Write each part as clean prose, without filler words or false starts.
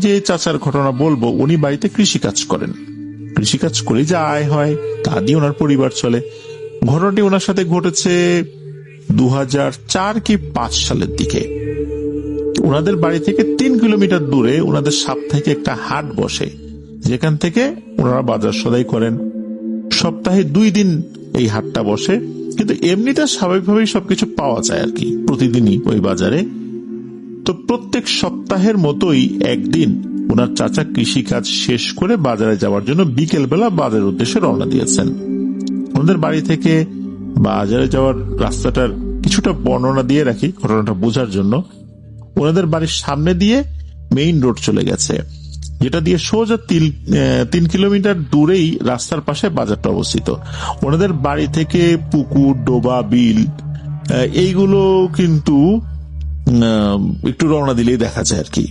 যে চাচার ঘটনা বলবো, উনি বাড়িতে কৃষিকাজ করেন। কৃষিকাজ করে যা আয় হয় তা দিয়ে ওনার পরিবার চলে। ঘটনাটি ওনার সাথে ঘটেছে 2004 কি 5 সালের দিকে। ওনাদের বাড়ি থেকে 3 কিলোমিটার দূরে ওনাদের সাপ্তাহিক একটা হাট বসে, যেখান থেকে ওনারা বাজার সদাই করেন। সপ্তাহে 2 দিন এই হাটটা বসে, কিন্তু এমনিতে স্বাভাবিকভাবেই সবকিছু পাওয়া যায় আর কি প্রতিদিনই ওই বাজারে। তো প্রত্যেক সপ্তাহের মতোই একদিন ওনার চাচা কৃষিকাজ শেষ করে বাজারে যাওয়ার জন্য বিকেল বেলা বাজারের উদ্দেশ্যে রওনা দিয়েছেন। ওনাদের বাড়ি থেকে বাজারে যাওয়ার রাস্তাটার কিছুটা বর্ণনা দিয়ে রাখি ঘটনাটা বোঝার জন্য। ওনাদের বাড়ির সামনে দিয়ে মেইন রোড চলে গেছে, যেটা দিয়ে সোজা 3 কিলোমিটার দূরেই রাস্তার পাশে বাজারটা অবস্থিত। ওনাদের বাড়ি থেকে পুকুর, ডোবা, বিল এইগুলো কিন্তু একটু রওনা দিলেই দেখা যায় আর কি।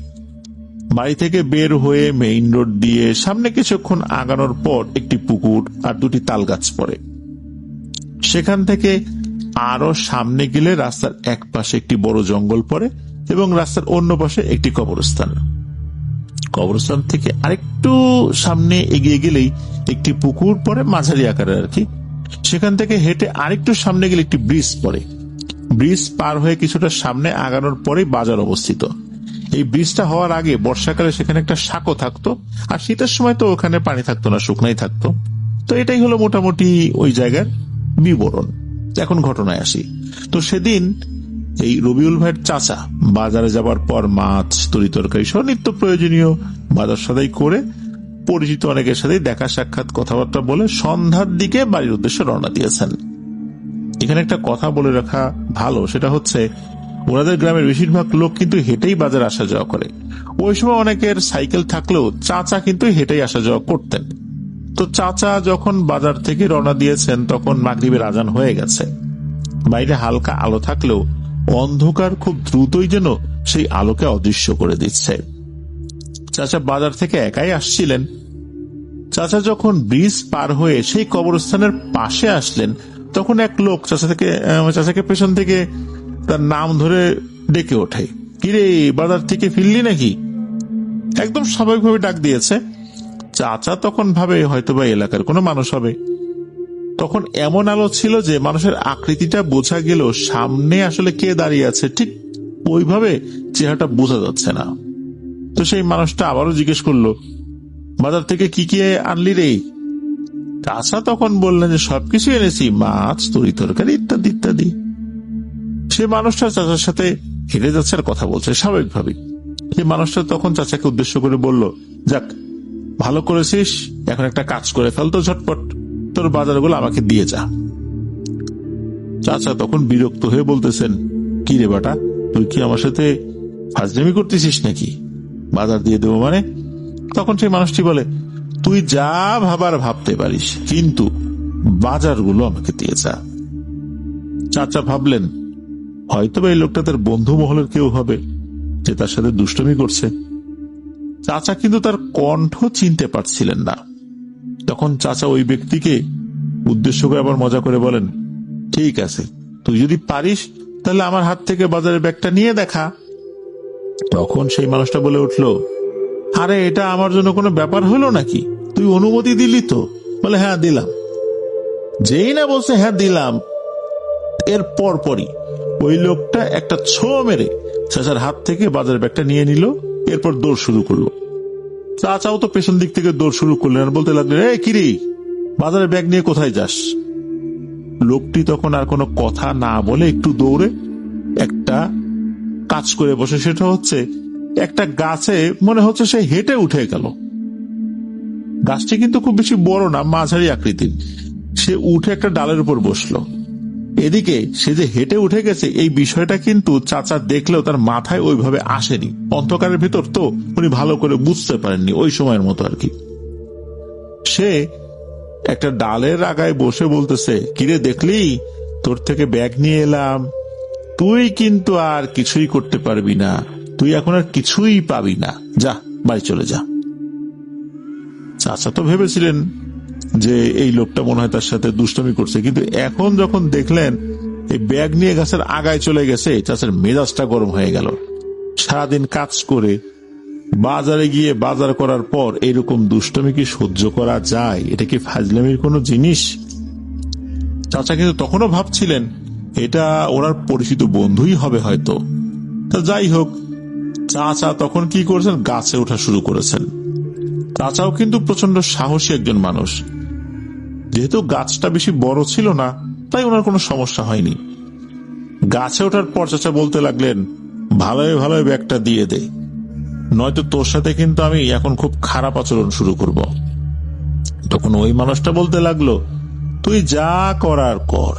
বাড়ি থেকে বের হয়ে মেইন রোড দিয়ে সামনে কিছুক্ষণ আগানোর পর একটি পুকুর আর 2টি তাল গাছ পড়ে। সেখান থেকে আরো সামনে গেলে রাস্তার এক পাশে একটি বড় জঙ্গল পড়ে এবং রাস্তার অন্য পাশে একটি কবরস্থান। কবরস্থান থেকে আরেকটু সামনে এগিয়ে গেলেই একটি পুকুর পড়ে, মাঝারি আকারের আর কি। সেখান থেকে হেঁটে আরেকটু সামনে গেলে একটি ব্রিজ পড়ে। ব্রিজ পার হয়ে কিছুটা সামনে আগানোর পরেই বাজার অবস্থিত। এই ব্রিজটা হওয়ার আগে বর্ষাকালে সেখানে একটা সাঁকো থাকতো, আর শীতের সময় তো ওখানে পানি থাকতো না, শুকনাই থাকতো। তো এটাই হলো মোটামুটি ওই জায়গার বিবরণ। এখন ঘটনায় আসি। তো সেদিন এই রবিউল ভাইয়ের চাচা বাজারে যাবার পর মাছ, তরি তরকারি সহ নিত্য প্রয়োজনীয় বাজার সদাই করে পরিচিত অনেকের সাথে দেখা সাক্ষাৎ কথাবার্তা বলে সন্ধ্যার দিকে বাড়ির উদ্দেশ্যে রওনা দিয়েছেন। এখানে একটা কথা বলে রাখা ভালো, সেটা হচ্ছে ওনাদের গ্রামের বেশিরভাগ লোক কিন্তু হেঁটেই বাজার আসা যাওয়া করে। ওই সময় অনেকের সাইকেল থাকলেও চাচা কিন্তু হেঁটেই আসা যাওয়া করতেন। তো চাচা যখন বাজার থেকে রওনা দিয়েছেন তখন মাগরিবের আজান হয়ে গেছে। বাইরে হালকা আলো থাকলেও অন্ধকার খুব দ্রুতই যেন সেই আলোকে অদৃশ্য করে দিচ্ছে। চাচা বাজার থেকে একাই আসছিলেন। চাচা যখন ব্রিজ পার হয়ে সেই কবরস্থানের পাশে আসলেন, তখন এক লোক চাচাকে পেছন থেকে তার নাম ধরে ডেকে ওঠে, কিরে বাজার থেকে ফিরলি নাকি? একদম স্বাভাবিকভাবে ডাক দিয়েছে। চাচা তখন ভাবে হয়তোবা এলাকার কোনো মানুষ হবে। তখন এমন আলো ছিল যে মানুষের আকৃতিটা বোঝা গেল, সামনে আসলে কে দাঁড়িয়ে আছে ঠিক ওইভাবে চেহারাটা বোঝা যাচ্ছে না। তো সেই মানুষটা আবারও জিজ্ঞেস করলো, বাজার থেকে কি কি আনলি রে? চাচা তখন বললেন যে সবকিছু এনেছি, মাছ, তরি তরকারি ইত্যাদি ইত্যাদি। সে মানুষটা চাচার সাথে হেঁটে যাচ্ছে আর কথা বলছে স্বাভাবিকভাবে। সেই মানুষটা তখন চাচাকে উদ্দেশ্য করে বলল, যাক ভালো করেছিস, এখন একটা কাজ করে ফেলতো ঝটপট, তোর বাজারগুলো আমাকে দিয়ে যা। চাচা তখন বিরক্ত হয়ে বলতেছেন, কি রে বাটা, তুই কি আমার সাথে ফাজলামি করতেছিস নাকি? বাজার দিয়ে দেবো মানে? তখন সেই মানুষটি বলে, তুই যা ভাবার ভাবতে পারিস, কিন্তু বাজারগুলো আমাকে দিয়ে যা। চাচা ভাবলেন হয়তো এই লোকটা তার বন্ধু মহলের কেউ হবে যে তার সাথে দুষ্টুমি করছে। চাচা কিন্তু তার কণ্ঠ চিনতে পারছিলেন না। তখন চাচা ওই ব্যক্তিকে উদ্দেশ্য করে আবার মজা করে বলেন, ঠিক আছে, তুই যদি পারিস তাহলে আমার হাত থেকে বাজারের ব্যাগটা নিয়ে দেখা। তখন সেই মানুষটা বলে উঠল, আরে এটা আমার জন্য কোনো ব্যাপার হলো নাকি? তুই অনুমতি দিলি তো? বলে, হ্যাঁ দিলাম। যেই না বলছে হ্যাঁ দিলাম, এর পরপরই ওই লোকটা একটা ছো মেরে চাচার হাত থেকে বাজারের ব্যাগটা নিয়ে নিল। এরপর দৌড় শুরু করলো। চাচাও তো পেছন দিক থেকে দৌড় শুরু করলেন আর বলতে লাগলেন, এই কিরি, বাজারের ব্যাগ নিয়ে কোথায় যাস? লোকটি তখন আর কোনো কথা না বলে একটু দৌড়ে একটা কাজ করে বসে, সেটা হচ্ছে একটা গাছে মনে হচ্ছে সে হেঁটে উঠে গেল। গাছটি কিন্তু খুব বেশি বড় না, মাঝারি আকৃতির। সে উঠে একটা ডালের উপর বসলো। এদিকে সে যে হেঁটে উঠে গেছে এই বিষয়টা কিন্তু চাচা দেখলেও তার মাথায় ওইভাবে আসেনি। অন্ধকারের ভিতর তো উনি ভালো করে বুঝতে পারেননি ওই সময়ের মতো আর কি। সে একটা ডালের আগায় বসে বলতেছে, কিরে দেখলি, তোর থেকে ব্যাগ নিয়ে এলাম, তুই কিন্তু আর কিছুই করতে পারবি না, তুই এখন আর কিছুই পাবি না, যা বাড়ি চলে যা। চাচা তো ভেবেছিলেন যে এই লোকটা মনে হয় তার সাথে দুষ্টমি করছে, কিন্তু এখন যখন দেখলেন এই ব্যাগ নিয়ে গাছের আগায় চলে গেছে, চাচার মেজাজটা গরম হয়ে গেল। সারাদিন কাজ করে বাজারে গিয়ে বাজার করার পর এরকম দুষ্টমি কি সহ্য করা যায়? এটা কি ফাজলামির কোনো জিনিস? চাচা কিন্তু তখনও ভাবছিলেন এটা ওনার পরিচিত বন্ধুই হবে হয়তো। তা যাই হোক, চাচা তখন কি করেছেন, গাছে ওঠা শুরু করেছেন। চাচাও কিন্তু প্রচন্ড সাহসী একজন মানুষ। যেহেতু গাছটা বেশি বড় ছিল না, তাই ওনার কোনো সমস্যা হয়নি। গাছে ওঠার পর চাচা বলতে লাগলেন, ভালোই ভালোই ব্যাগটা দিয়ে দে, নয়তো তোর সাথে কিন্তু আমি এখন খুব খারাপ আচরণ শুরু করব। তখন ওই মানুষটা বলতে লাগলো, তুই যা করার কর,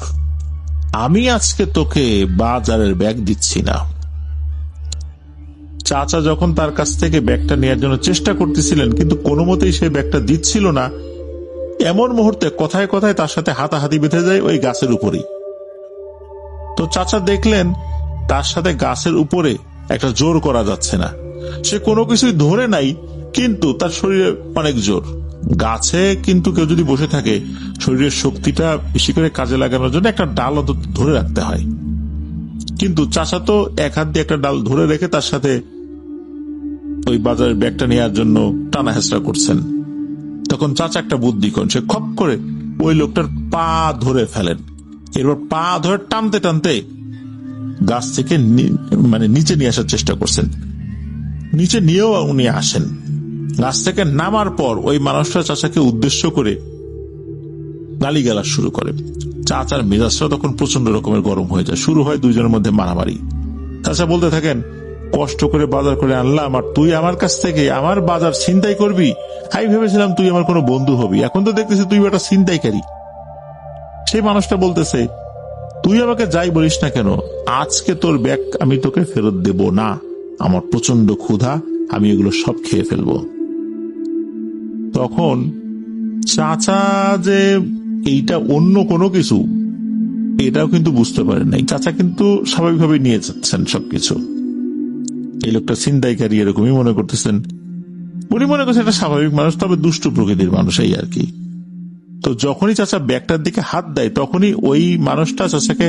আমি আজকে তোকে বাজারের ব্যাগ দিচ্ছি না। চাচা যখন তার কাছ থেকে ব্যাগটা নেওয়ার জন্য চেষ্টা করতেছিলেন, কিন্তু কোনো মতেই সেই ব্যাগটা দিচ্ছিল না, এমন মুহূর্তে কথায় কথায় তার সাথে হাতাহাতি বেঁধে যায় ওই গাছের উপরেই। তো চাচা দেখলেন তার সাথে গাছের উপরে একটা জোর করা যাচ্ছে না। সে কোনো কিছুই ধরে নাই, কিন্তু তার শরীরে অনেক জোর। গাছে কিন্তু কেউ যদি বসে থাকে, শরীরের শক্তিটা বেশি করে কাজে লাগানোর জন্য একটা ডাল ধরে রাখতে হয়। কিন্তু চাচা তো এক হাত দিয়ে একটা ডাল ধরে রেখে তার সাথে ওই বাজারের ব্যাগটা নেওয়ার জন্য টানা হেঁচড়া করছেন। তখন চাচা একটা বুদ্ধি করেন, সে খপ করে ওই লোকটার পা ধরে ফেলেন। এরপর পা ধরে টানতে টানতে গাছ থেকে নিচে নিয়ে আসার চেষ্টা করছেন। নিচে নিয়েও উনি আসেন। গাছ থেকে নামার পর ওই মানুষটা চাচাকে উদ্দেশ্য করে গালিগালাজ শুরু করে। চাচার মেজাজটা তখন প্রচন্ড রকমের গরম হয়ে যায়, শুরু হয় দুইজনের মধ্যে মারামারি। চাচা বলতে থাকেন, কষ্ট করে বাজার করে আনলাম আর তুই আমার কাছ থেকে আমার বাজার ছিনতাই করবি? আমি ভেবেছিলাম তুই আমার কোনো বন্ধু হবি, এখন তো দেখতেছি তুই একটা ছিনতাইকারী। সেই মানুষটা বলতেছে, তুই আমাকে যাই বলিস না কেন, আজকে তোর ব্যাগ আমি তোকে ফেরত দেব না। আমার প্রচন্ড ক্ষুধা, আমি এগুলো সব খেয়ে ফেলবো। তখন চাচা যে এইটা অন্য কোনো কিছু, এটাও কিন্তু বুঝতে পারেন নাই। চাচা কিন্তু স্বাভাবিকভাবে নিয়ে যাচ্ছেন সবকিছু। এই লোকটা ছিনতাইকারী এরকমই মনে করতেছেন। উনি মনে করছেন একটা স্বাভাবিক মানুষ, তবে দুষ্ট প্রকৃতির মানুষ, এই আর কি। তো যখনই চাচা ব্যাগটার দিকে হাত দেয়, তখনই ওই মানুষটা চাচাকে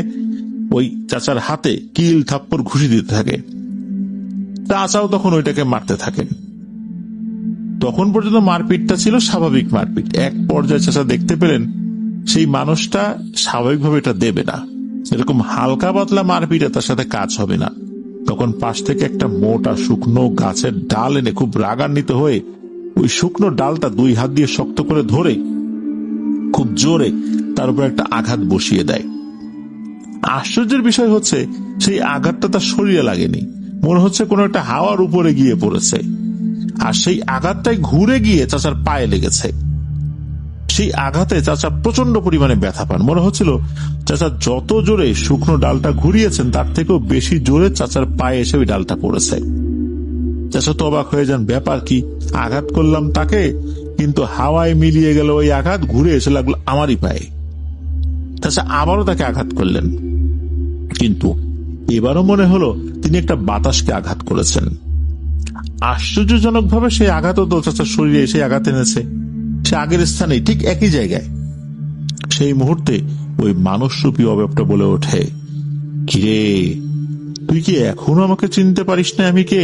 ওই চাচার হাতে কিল থাপ্পড় ঘুষি দিতে থাকে। চাচাও তখন ওইটাকে মারতে থাকেন। তখন পর্যন্ত মারপিটটা ছিল স্বাভাবিক মারপিট। এক পর্যায়ে চাচা দেখতে পেলেন সেই মানুষটা স্বাভাবিকভাবে এটা দেবে না, এরকম হালকা পাতলা মারপিটে তার সাথে কাজ হবে না। তখন পাশ থেকে একটা মোটা শুকনো গাছের ডাল এনে খুব রাগান্বিত হয়ে ওই শুকনো ডালটা দুই হাত দিয়ে শক্ত করে ধরে খুব জোরে তার উপর একটা আঘাত বসিয়ে দেয়। আশ্চর্যের বিষয় হচ্ছে, সেই আঘাতটা তার শরীরে লাগেনি, মনে হচ্ছে কোনো একটা হাওয়ার উপরে গিয়ে পড়েছে। আর সেই আঘাতটাই ঘুরে গিয়ে চাচার পায়ে লেগেছে। সেই আঘাতে চাচা প্রচন্ড পরিমাণে ব্যথা পান। মনে হচ্ছিল চাচা যত জোরে শুকনো ডালটা ঘুরিয়েছেন, তার থেকেও বেশি জোরে চাচার পায়ে এসে ওই ডালটা পড়েছে। চাচা তো অবাক হয়ে যান, ব্যাপার কি, আঘাত করলাম তাকে, কিন্তু হাওয়ায় মিলিয়ে গেল ওই আঘাত, ঘুরে এসে লাগলো আমারই পায়ে। চাচা আবারও তাকে আঘাত করলেন, কিন্তু এবারও মনে হলো তিনি একটা বাতাসকে আঘাত করেছেন। আশ্চর্যজনক ভাবে সেই আঘাতও তো চাচার শরীরে এসে আঘাত এনেছে, সে আগের স্থানে ঠিক একই জায়গায়। সেই মুহূর্তে ওই মানুষরূপী অবয়বটা বলে ওঠে, কিরে, তুই কি এখনো আমাকে চিনতে পারিস না? আমি কে?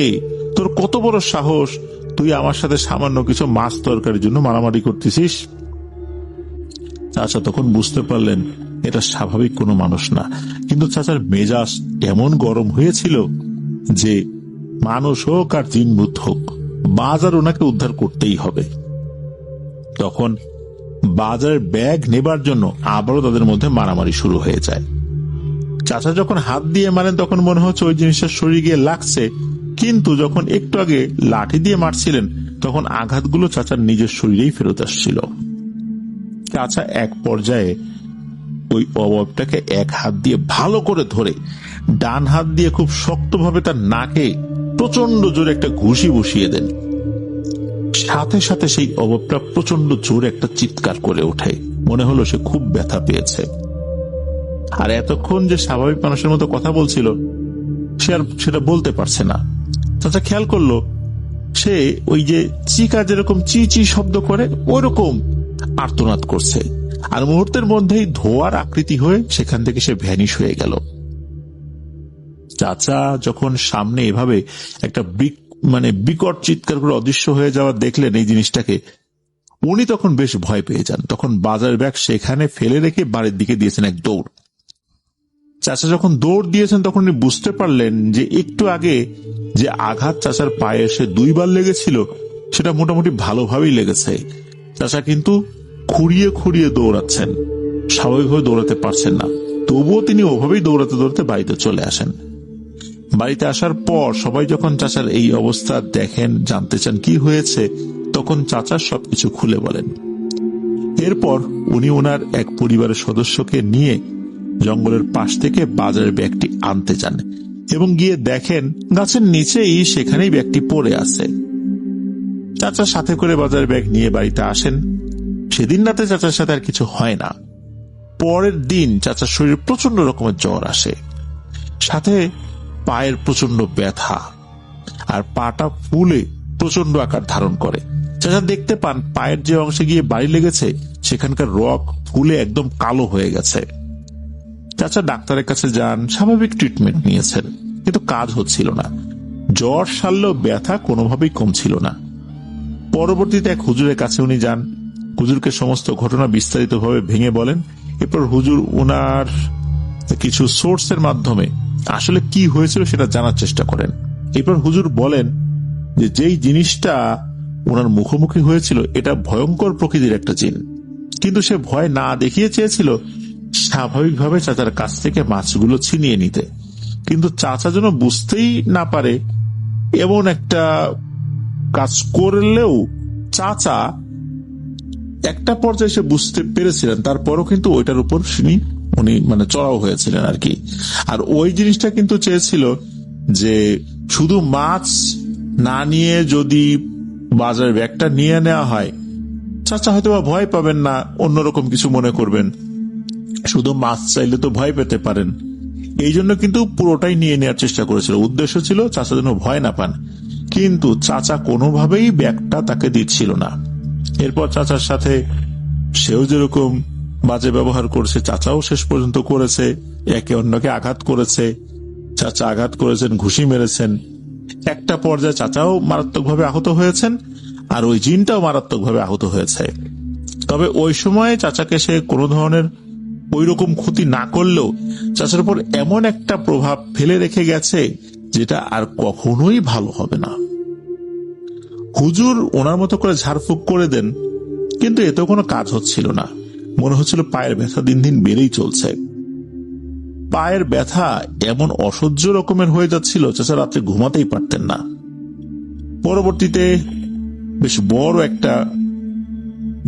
তোর কত বড় সাহস, তুই আমার সাথে সামান্য কিছু মাছ তরকারির জন্য মারামারি করতেছিস? চাচা তখন বুঝতে পারলেন এটা স্বাভাবিক কোনো মানুষ না, কিন্তু চাচার মেজাজ এমন গরম হয়েছিল যে মানুষ হোক আর জিনভূত হোক, বাজার ওনাকে উদ্ধার করতেই হবে। তখন বাজারের ব্যাগ নেবার জন্য আবারও তাদের মধ্যে মারামারি শুরু হয়ে যায়। চাচা যখন হাত দিয়ে মারেন, তখন মনে হচ্ছে ওই জিনিসটা শরীরে গিয়ে লাগছে, কিন্তু যখন একটু আগে লাঠি দিয়ে মারছিলেন, তখন আঘাতগুলো চাচার নিজের শরীরেই ফেরত আসছিল। চাচা এক পর্যায়ে ওই অবয়বটাকে এক হাত দিয়ে ভালো করে ধরে ডান হাত দিয়ে খুব শক্তভাবে তার নাকে প্রচন্ড জোরে একটা ঘুষি বসিয়ে দেন। সাথে সাথে সেই অবয়বটা প্রচন্ড জোরে একটা চিৎকার করে ওঠে, মনে হলো সে খুব ব্যথা পেয়েছে। আর এতক্ষণ যে স্বাভাবিক মানুষের মতো কথা বলছিল, সে আর সেটা বলতে পারছে না। চাচা খেয়াল করলো সে ওই যে চিকা যেরকম চি চি শব্দ করে ওইরকম আর্তনাদ করছে, আর মুহূর্তের মধ্যেই ধোয়ার আকৃতি হয়ে সেখান থেকে সে ভ্যানিশ হয়ে গেল। চাচা যখন সামনে এভাবে একটা বিকট চিৎকার করে অদৃশ্য হয়ে যাওয়া দেখলেন এই জিনিসটাকে, উনি তখন বেশ ভয় পেয়ে যান। তখন বাজারের ব্যাগ সেখানে ফেলে রেখে বাড়ির দিকে দিয়েছেন এক দৌড়। চাচা যখন দৌড় দিয়েছেন তখন উনি বুঝতে পারলেন যে একটু আগে যে আঘাত চাচার পায়ে এসে 2 বার লেগেছিল সেটা মোটামুটি ভালোভাবেই লেগেছে। চাচা কিন্তু খুঁড়িয়ে খুঁড়িয়ে দৌড়াচ্ছেন, স্বাভাবিকভাবে দৌড়াতে পারছেন না। তবুও তিনি ওভাবেই দৌড়াতে দৌড়াতে বাড়িতে চলে আসেন। বাড়িতে আসার পর সবাই যখন চাচার এই অবস্থা দেখেন, জানতে চান কি হয়েছে, তখন চাচা সবকিছু খুলে বলেন। এরপর উনি ওনার এক পরিবারের সদস্যকে নিয়ে জঙ্গলের পাশ থেকে বাজারের ব্যাগটি আনতে যান এবং গিয়ে দেখেন গাছের নিচেই সেখানেই ব্যাগটি পড়ে আছে। চাচা সাথে করে বাজারের ব্যাগ নিয়ে বাড়িতে আসেন। সেদিন রাতে চাচার সাথে আর কিছু হয় না। পরের দিন চাচার শরীরে প্রচন্ড রকমের জ্বর আসে, সাথে পায়ের প্রচন্ড ব্যথা, আর পাটা ফুলে প্রচন্ড আকার ধারণ করে। চাচা দেখতে পান পায়ের যে অংশে গিয়ে বাড়ি লেগেছে সেখানকার রক ফুলে একদম কালো হয়ে গেছে। চাচা ডাক্তারের কাছে যান, স্বাভাবিক ট্রিটমেন্ট নিয়েছেন, কিন্তু কাজ হচ্ছিল না। জ্বর সারলেও ব্যথা কোনোভাবেই কমছিল না। পরবর্তীতে এক হুজুরের কাছে উনি যান, হুজুরকে সমস্ত ঘটনা বিস্তারিতভাবে ভেঙে বলেন। এরপর হুজুর ওনার কিছু সোর্সের মাধ্যমে আসলে কি হয়েছিল সেটা জানার চেষ্টা করেন। এরপর হুজুর বলেন যে যেই জিনিসটা ওনার মুখোমুখি হয়েছিল এটা ভয়ঙ্কর প্রকৃতির একটা জিন, কিন্তু সে ভয় না দেখিয়ে চেয়েছিল স্বাভাবিকভাবে চাচার কাছ থেকে মাছগুলো ছিনিয়ে নিতে। কিন্তু চাচা যেন বুঝতেই না পারে এমন একটা কাজ করলেও চাচা একটা পর্যায়ে সে বুঝতে পেরেছিলেন, তারপরও কিন্তু ওইটার উপর উনি চড়াও হয়েছিলেন আর কি। আর ওই জিনিসটা কিন্তু চেয়েছিল যে শুধু মাছ না নিয়ে যদি বাজারের ব্যাগটা নিয়ে নেওয়া হয়, চাচা হয়তো বা ভয় পাবেন না, অন্যরকম কিছু মনে করবেন। শুধু মাছ চাইলে তো ভয় পেতে পারেন, এই জন্য কিন্তু পুরোটাই নিয়ে নেওয়ার চেষ্টা করেছিল। উদ্দেশ্য ছিল চাচা যেন ভয় না পান, কিন্তু চাচা কোনোভাবেই ব্যাগটা তাকে দিচ্ছিল না। এরপর চাচার সাথে সেও যেরকম বাজে ব্যবহার করছে চাচাও শেষ পর্যন্ত করেছে, একে অন্যকে আঘাত করেছে। চাচা আঘাত করেছেন, ঘুষি মেরেছেন। একটা পর্যায়ে চাচাও মারাত্মকভাবে আহত হয়েছেন, আর ওই জিনটাও মারাত্মকভাবে আহত হয়েছে। তবে ওই সময় চাচাকে সে কোনো ধরনের ওই রকম ক্ষতি না করলেও চাচার উপর এমন একটা প্রভাব ফেলে রেখে গেছে যেটা আর কখনোই ভালো হবে না। হুজুর ওনার মতো করে ঝাড়ফুঁক করে দেন, কিন্তু এতেও কোনো কাজ হচ্ছিল না। মনে হচ্ছিল পায়ের ব্যথা দিন দিন বেড়েই চলছে। পায়ের ব্যথা এমন অসহ্য রকমের হয়ে যাচ্ছিল চাচা রাত্রে ঘুমাতেই পারতেন না। পরবর্তীতে বেশ বড় একটা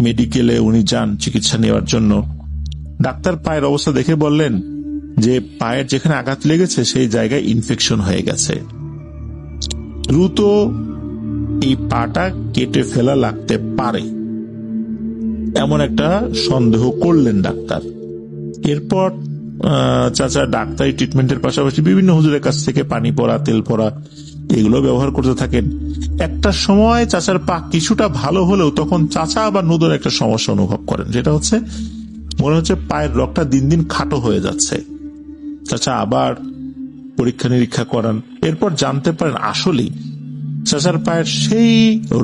মেডিকেলে উনি যান চিকিৎসা নেওয়ার জন্য। ডাক্তার পায়ের অবস্থা দেখে বললেন যে পায়ের যেখানে আঘাত লেগেছে সেই জায়গায় ইনফেকশন হয়ে গেছে, দ্রুত এই পাটা কেটে ফেলা লাগতে পারে, এমন একটা সন্দেহ করলেন ডাক্তার। এরপর চাচা ডাক্তারি ট্রিটমেন্টের পাশাপাশি বিভিন্ন হুজুরের কাছ থেকে পানি পড়া, তেল পড়া এগুলো ব্যবহার করতে থাকেন। একটা সময় চাচার পা কিছুটা ভালো হলেও তখন চাচা আবার নতুন একটা সমস্যা অনুভব করেন, যেটা হচ্ছে মনে হচ্ছে পায়ের রগটা দিন দিন খাটো হয়ে যাচ্ছে। চাচা আবার পরীক্ষা নিরীক্ষা করান। এরপর জানতে পারেন আসলেই চাচার পায়ের সেই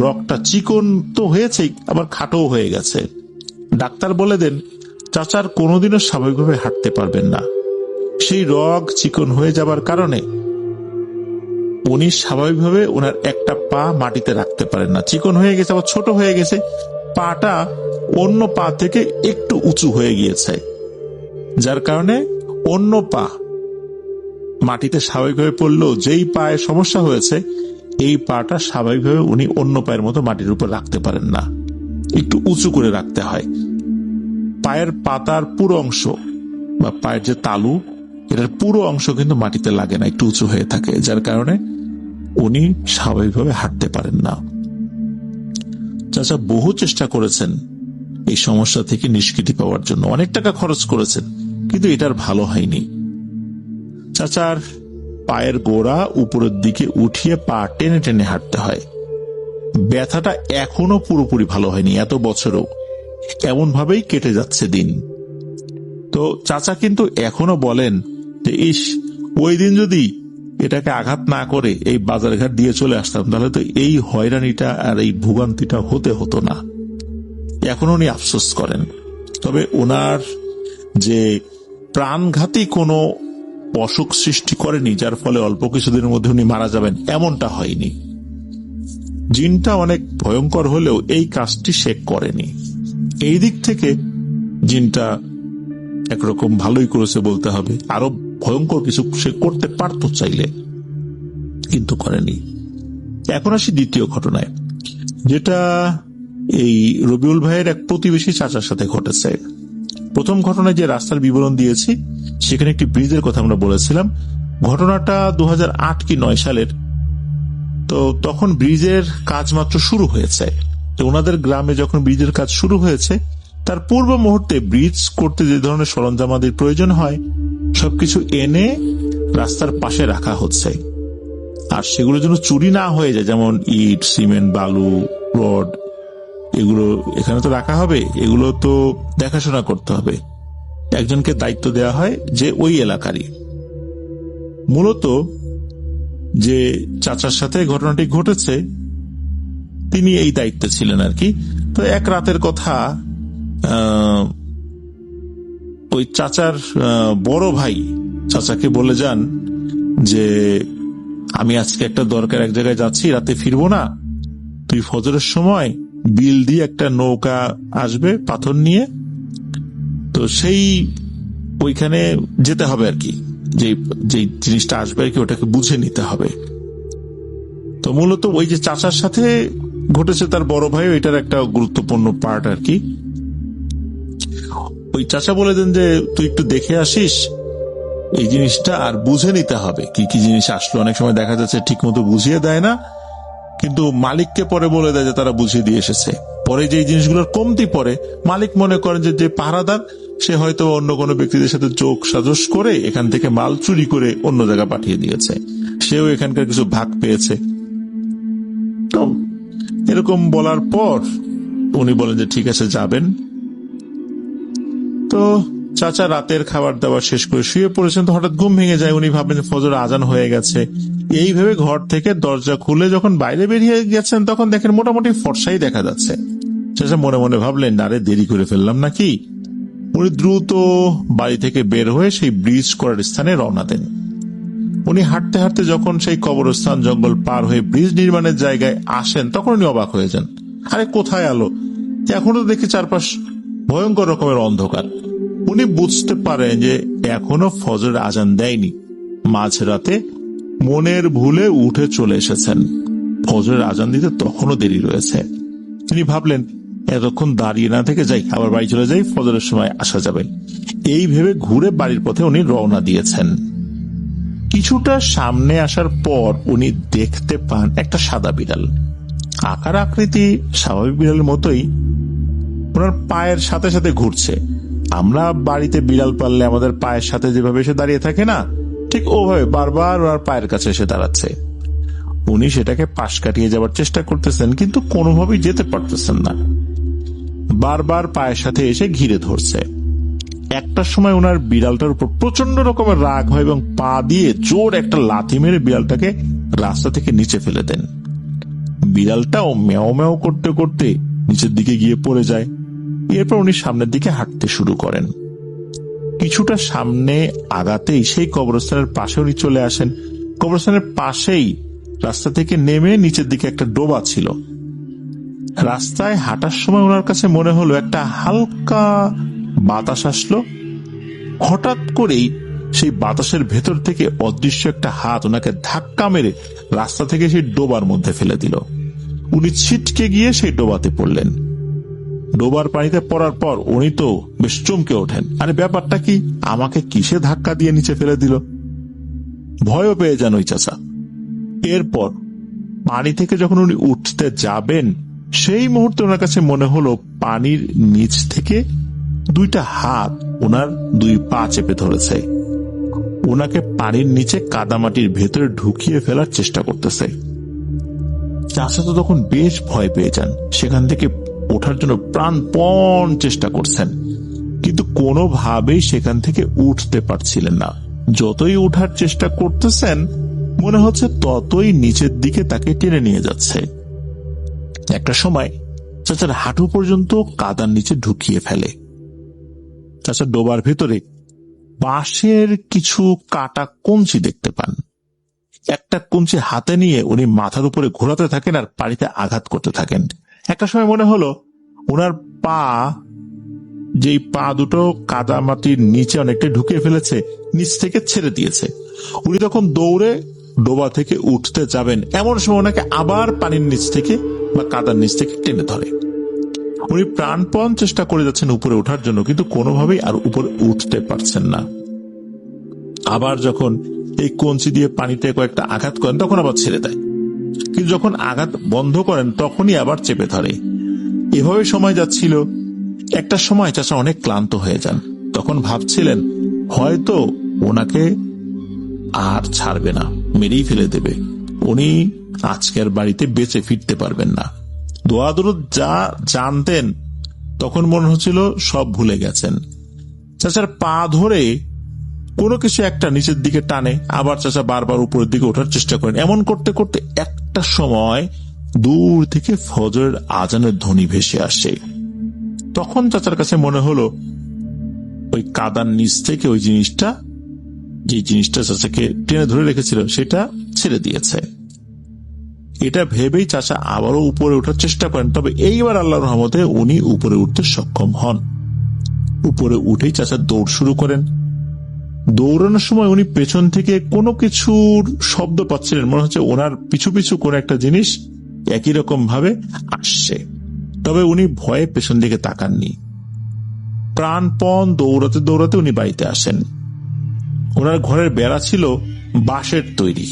রগটা চিকন তো হয়েছেই, আবার খাটো হয়ে গেছে। ডাক্তার বলে দেন চাচার কোনোদিনও স্বাভাবিকভাবে হাঁটতে পারবেন না। সেই রগ চিকন হয়ে যাবার কারণে উনি স্বাভাবিকভাবে ওনার একটা পা মাটিতে রাখতে পারেন না, চিকন হয়ে গেছে, আবার ছোট হয়ে গেছে। পাটা অন্য পা থেকে একটু উঁচু হয়ে গিয়েছে, যার কারণে অন্য পা মাটিতে স্বাভাবিকভাবে পড়লেও যেই পায়ে সমস্যা হয়েছে এই পাটা স্বাভাবিকভাবে উনি অন্য পায়ের মতো মাটির উপর রাখতে পারেন না, একটু উঁচু করে রাখতে হয়। পায়ের পাতার পুরো অংশ বা পায়ের যে তালু, এটার পুরো অংশ কিন্তু মাটিতে লাগে না, একটু উঁচু হয়ে থাকে, যার কারণে উনি স্বাভাবিকভাবে হাঁটতে পারেন না। চাচা বহু চেষ্টা করেছেন এই সমস্যা থেকে নিষ্কৃতি পাওয়ার জন্য, অনেক টাকা খরচ করেছেন, কিন্তু এটার ভালো হয়নি। চাচার পায়ের গোড়া উপরের দিকে উঠিয়ে পা টেনে টেনে হাঁটতে হয়। ব্যথাটা এখনো পুরোপুরি ভালো হয়নি, এত বছরও এমন ভাবেই কেটে যাচ্ছে দিন। তো চাচা কিন্তু এখনো বলেন যে ইস, ওই দিন যদি এটাকে আঘাত না করে এই বাজার ঘাট দিয়ে চলে আসতাম, তাহলে তো এই হয়রানিটা আর এই ভোগান্তিটা হতো না। এখন উনি আফসোস করেন। তবে ওনার যে প্রাণঘাতী কোনো অসুখ সৃষ্টি করেনি যার ফলে অল্প কিছুদিনের মধ্যে উনি মারা যাবেন, এমনটা হয়নি। জিনটা অনেক ভয়ঙ্কর হলেও এই কাজটি সে করেনি। এই দিক থেকে জিনটা একরকম ভালোই করেছে বলতে হবে। আরো ভয়ঙ্কর কিছু সে করতে পারত চাইলে, কিন্তু করেনি। এখন আসি দ্বিতীয় ঘটনায়, যেটা এই রবিউল ভাইয়ের এক প্রতিবেশী চাচার সাথে ঘটেছে। প্রথম ঘটনায় যে রাস্তার বিবরণ দিয়েছি সেখানে একটি ব্রিজের কথা আমরা বলেছিলাম। ঘটনাটা 2008 কি 9 সালের। তো তখন ব্রিজের কাজ মাত্র শুরু হয়েছে। তো ওনাদের গ্রামে যখন ব্রিজের কাজ শুরু হয়েছে তার পূর্ব মুহূর্তে ব্রিজ করতে যে ধরনের সরঞ্জামাদির প্রয়োজন হয় সবকিছু এনে রাস্তার পাশে রাখা হচ্ছে। আর সেগুলো যেন চুরি না হয়ে যায়, যেমন ইট, সিমেন্ট, বালু, রড, এগুলো এখানে তো রাখা হবে, এগুলো তো দেখাশোনা করতে হবে। একজনকে দায়িত্ব দেওয়া হয় যে ওই এলাকারই। মূলত যে চাচার সাথে ঘটনাটি ঘটেছে তিনি এই দায়িত্বে ছিলেন আর কি। তো এক রাতের কথা, ওই চাচার বড় ভাই চাচাকে বলে যান যে আমি আজকে একটা দরকার এক জায়গায় যাচ্ছি, রাতে ফিরবো না, তুই ফজরের সময় বিল দিয়ে একটা নৌকা আসবে পাথর নিয়ে, তো সেই ওইখানে যেতে হবে আর কি, যে জিনিসটা আসবে আর কি ওটাকে বুঝে নিতে হবে। তো মূলত ওই যে চাচার সাথে ঘটেছে তার বড় ভাই, এটার একটা গুরুত্বপূর্ণ পার্ট আর কি। ওই চাচা বলে দেন যে তুই একটু দেখে আসিস এই জিনিসটা, আর বুঝে নিতে হবে কি কি জিনিস আসলো। অনেক সময় দেখা যাচ্ছে ঠিক মতো বুঝিয়ে দেয় না, কিন্তু মালিককে পরে বলে দেয় যে তারা বুঝিয়ে দিয়ে এসেছে। পরে যে জিনিসগুলোর কমতি পড়ে মালিক মনে করেন যে পাহারাদার সে হয়তো অন্য কোনো ব্যক্তিদের সাথে চোখ সাজস করে এখান থেকে মাল চুরি করে অন্য জায়গায় পাঠিয়ে দিয়েছে, সেও এখানকার কিছু ভাগ পেয়েছে। তো এরকম বলার পর উনি বলেন যে ঠিক আছে যাবেন। তো চাচা রাতের খাবার দাবার শেষ করে শুয়ে পড়েছেন, তো হঠাৎ ঘুম ভেঙে যায়। উনি ভাবেন ফজর আজান হয়ে গেছে। এই ভেবে ঘর থেকে দরজা খুলে যখন বাইরে বেরিয়ে গেছেন তখন দেখেন মোটামুটি ফর্সাই দেখা যাচ্ছে। চাচা মনে মনে ভাবলেন আরে দেরি করে ফেললাম নাকি। উনি দ্রুত বাড়ি থেকে বের হয়ে সেই ব্রিজ করার স্থানে রওনা দেন। উনি হাঁটতে হাঁটতে যখন সেই কবরস্থান জঙ্গল পার হয়ে ব্রিজ নির্মাণের জায়গায় আসেন তখন উনি অবাক হয়ে যান। আরে কোথায় আলো, এখনো দেখি চারপাশ ভয়ঙ্কর রকমের অন্ধকার। উনি বুঝতে পারেন যে এখনো ফজরের আজান দেয়নি। মাঝরাতে মনের ভুলে উঠে চলে এসেছেন, ফজরের আজান দিতে তখনও দেরি রয়েছে। তিনি ভাবলেন এতক্ষণ দাঁড়িয়ে না থেকে যাই, আবার বাড়ি চলে যাই, ফজরের সময় আসা যাবে। এই ভেবে ঘুরে বাড়ির পথে উনি রওনা দিয়েছেন। কিছুটা সামনে আসার পর উনি দেখতে পান একটা সাদা বিড়াল। আকার আকৃতি স্বাভাবিক বিড়ালের মতোই, ওনার পায়ের সাথে সাথে ঘুরছে। আমরা বাড়িতে বিড়াল পাললে আমাদের পায়ের সাথে যেভাবে এসে দাঁড়িয়ে থাকে না, ঠিক ওভাবে বারবার ওনার পায়ের কাছে এসে দাঁড়াচ্ছে। উনি সেটাকে পাশ কাটিয়ে যাবার চেষ্টা করতেছেন কিন্তু কোনোভাবেই যেতে পারতেছেন না, বারবার পায়ের সাথে এসে ঘিরে ধরছে। একটা সময় ওনার বিড়ালটার উপর প্রচন্ড রকমের রাগ হয় এবং পা দিয়ে জোর একটা লাথি মেরে বিড়ালটাকে রাস্তা থেকে নিচে ফেলে দেন। বিড়ালটাও ম্যাও ম্যাও করতে করতে নিচের দিকে গিয়ে পড়ে যায়। এরপর উনি সামনের দিকে হাঁটতে শুরু করেন। কিছুটা সামনে আগাতেই সেই কবরস্থানের পাশে উনি চলে আসেন। কবরস্থানের পাশেই রাস্তা থেকে নেমে নিচের দিকে একটা ডোবা ছিল। রাস্তায় হাঁটার সময় ওনার কাছে মনে হলো একটা হালকা বাতাস আসলো। হঠাৎ করেই সেই বাতাসের ভেতর থেকে অদৃশ্য একটা হাত ওনাকে ধাক্কা মেরে রাস্তা থেকে সেই ডোবার মধ্যে ফেলে দিল। উনি ছিটকে গিয়ে সেই ডোবাতে পড়লেন। ডোবার পানিতে পড়ার পর উনি তো বেশ চমকে ওঠেন, আরে ব্যাপারটা কি, আমাকে কিসে ধাক্কা দিয়ে নিচে ফেলে দিল। ভয়ও পেয়ে যান ওই চাচা। এরপর পানি থেকে যখন উনি উঠতে যাবেন সেই মুহূর্তে ওনার কাছে মনে হলো পানির নিচ থেকে দুইটা হাত ওনার দুই পা চেপে ধরেছে, ওনাকে পানির নিচে কাদামাটির ভেতরে ঢুকিয়ে ফেলার চেষ্টা করতেছে। চাচা তো তখন বেশ ভয় পেয়ে যান, সেখান থেকে ওঠার জন্য প্রাণপণ চেষ্টা করছেন কিন্তু কোনোভাবেই সেখান থেকে উঠতে পারছিলেন না। যতই উঠার চেষ্টা করতেছেন মনে হচ্ছে ততই নিচের দিকে তাকে টেনে নিয়ে যাচ্ছে। একটা সময় চাচার হাঁটু পর্যন্ত কাদার নিচে ঢুকিয়ে ফেলে। চাচা ডোবার ভেতরে বাঁশের কিছু কাটা কঞ্চি দেখতে পান। একটা কঞ্চি হাতে নিয়ে উনি মাথার উপরে ঘোরাতে থাকেন আর পানিতে আঘাত করতে থাকেন। একটা সময় মনে হলো ওনার পা, যেই পা দুটো কাদা মাটির নিচে অনেকটা ঢুকিয়ে ফেলেছে, নিচ থেকে ছেড়ে দিয়েছে। উনি তখন দৌড়ে ডোবা থেকে উঠতে যাবেন, এমন সময় ওনাকে আবার পানির নিচ থেকে বা কাদার নিচ থেকে টেনে ধরে। উনি প্রাণপণ চেষ্টা করে যাচ্ছেন উপরে ওঠার জন্য, কিন্তু কোনোভাবেই আর উপরে উঠতে পারছেন না। আবার যখন এই কঞ্চি দিয়ে পানিতে কয়েকটা আঘাত করেন তখন আবার ছেড়ে দেয়, কিন্তু যখন আঘাত বন্ধ করেন তখনই আবার চেপে ধরে। এভাবে সময় যাচ্ছিল। একটা সময় চাচা অনেক ক্লান্ত হয়ে যান। তখন ভাবছিলেন হয়তো ওনাকে আর ছাড়বে না, মেরেই ফেলে দেবে, উনি আজকের বাড়িতে বেঁচে ফিরতে পারবেন না। দোয়া দরুদ যা জানতেন তখন মনে হচ্ছিল সব ভুলে গেছেন। চাচার পা ধরে কোনো কিছু একটা নিচের দিকে টানে, আবার চাচা বারবার উপরের দিকে ওঠার চেষ্টা করেন। এমন করতে করতে একটা সময় দূর থেকে ফজরের আজানের ধ্বনি ভেসে আসে। তখন চাচার কাছে মনে হলো ওই কাদার নিচ থেকে ওই জিনিসটা, যে জিনিসটা চাচাকে টেনে ধরে রেখেছিল, সেটা ছেড়ে দিয়েছে। এটা ভেবেই চাচা আবারও উপরে ওঠার চেষ্টা করেন, তবে এইবার আল্লাহর রহমতে উনি উপরে উঠতে সক্ষম হন। উপরে উঠেই চাচা দৌড় শুরু করেন। দৌড়ানোর সময় উনি পেছন থেকে কোনো কিছুর শব্দ পাচ্ছিলেন, মনে হচ্ছে ওনার পিছু পিছু কোন একটা জিনিস একই রকম ভাবে আসছে, তবে উনি ভয়ে পেছন দিকে তাকাননি। প্রাণপণ দৌড়াতে দৌড়াতে উনি বাড়িতে আসেন। ওনার ঘরের বেড়া ছিল বাঁশের তৈরি,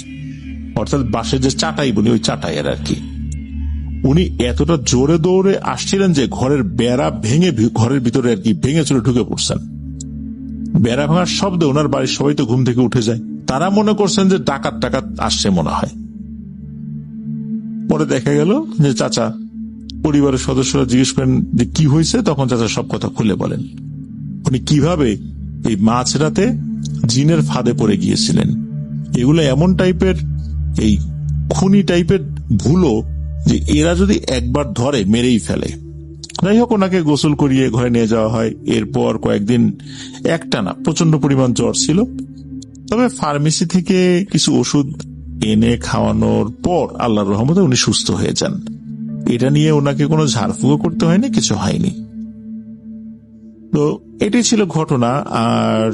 অর্থাৎ বাঁশের যে চাটাই বলি, ওই চাটাইয়ের আর কি। উনি এতটা জোরে দৌড়ে আসছিলেন যে ঘরের বেড়া ভেঙে ঘরের ভিতরে আর কি ভেঙে চলে ঢুকে পড়ছেন। বেড়া ভাঙার শব্দে ওনার বাড়ির সবাই তো ঘুম থেকে উঠে যায়। তারা মনে করছেন যে ডাকাত টাকাত আসছে মনে হয়। পরে দেখা গেল যে চাচা, পরিবারের সদস্যরা জিজ্ঞেস করেন যে কি হয়েছে, তখন চাচা সব কথা খুলে বলেন। উনি কিভাবে এই মাঝরাতে জিনের ফাঁদে পড়ে গিয়েছিলেন। এগুলো এমন টাইপের, এই খুনি টাইপের ভুলো যে এরা যদি একবার ধরে মেরেই ফেলে। যাই হোক, ওনাকে গোসল করিয়ে ঘরে নিয়ে যাওয়া হয়। এরপর কয়েকদিন একটানা প্রচন্ড পরিমাণ জ্বর ছিল, তবে ফার্মেসি থেকে কিছু ওষুধ এনে খাওয়ানোর পর আল্লাহর রহমতে উনি সুস্থ হয়ে যান। এটা নিয়ে ওনাকে কোনো ঝাড়ফুঁকো করতে হয়নি, কিছু হয়নি। তো এটাই ছিল ঘটনা। আর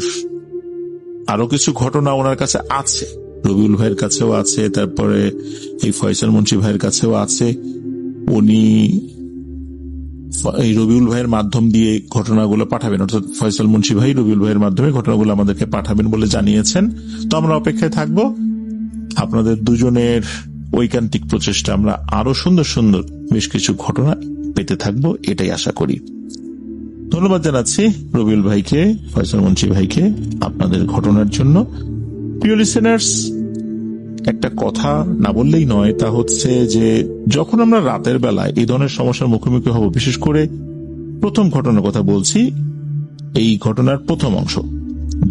আরো কিছু ঘটনা ওনার কাছে আছে, রবিউল ভাইয়ের কাছেও আছে, তারপরে এই ফয়সাল মুন্সি ভাইয়ের কাছেও আছে। উনি এই রবিউল ভাইয়ের মাধ্যম দিয়ে ঘটনাগুলো পাঠাবেন, অর্থাৎ ফয়সাল মুন্সি ভাই রবিউল ভাইয়ের মাধ্যমে ঘটনাগুলো আমাদেরকে পাঠাবেন বলে জানিয়েছেন। তো আমরা অপেক্ষায় থাকব আপনাদের দুজনের ঐকান্তিক প্রচেষ্টা, আমরা আরো সুন্দর সুন্দর বেশ কিছু ঘটনা পেতে থাকবো, এটাই আশা করি। ধন্যবাদ জানাচ্ছি রবিউল ভাইকে, ফয়সাল মুন্সি ভাইকে আপনাদের ঘটনার জন্য। প্রিয় লিসেনার্স, একটা কথা না বললেই নয়, তা হচ্ছে যে যখন আমরা রাতের বেলায় এই ধরনের সমস্যার মুখোমুখি হব, বিশেষ করে প্রথম ঘটনার কথা বলছি, এই ঘটনার প্রথম অংশ,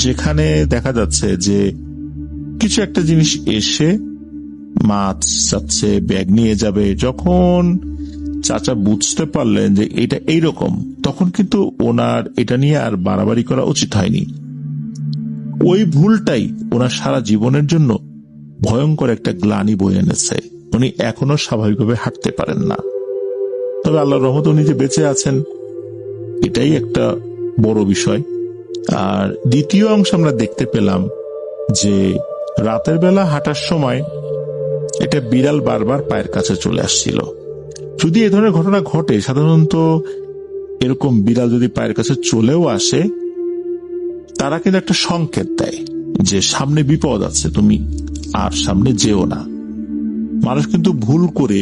যেখানে দেখা যাচ্ছে যে কিছু একটা জিনিস এসে মাছ যাচ্ছে, ব্যাগ নিয়ে যাবে। যখন চাচা বুঝতে পারলেন যে এটা এইরকম, তখন কিন্তু ওনার এটা নিয়ে আর বাড়াবাড়ি করা উচিত হয়নি। ওই ভুলটাই ওনার সারা জীবনের জন্য ভয়ঙ্কর একটা গ্লানি বয়ে এনেছে। উনি এখনো স্বাভাবিকভাবে হাঁটতে পারেন না, তবে আল্লাহর রহমতে উনি যে বেঁচে আছেন, এটাই একটা বড় বিষয়। আর দ্বিতীয় অংশ আমরা দেখতে পেলাম যে রাতের বেলা হাঁটার সময় একটা বিড়াল বারবার পায়ের কাছে চলে আসছিল। যদি এ ধরনের ঘটনা ঘটে, সাধারণত এরকম বিড়াল যদি পায়ের কাছে চলেও আসে, তারা কিন্তু একটা সংকেত দেয় যে সামনে বিপদ আছে, তুমি আর সামনে যেও না। মানুষ কিন্তু ভুল করে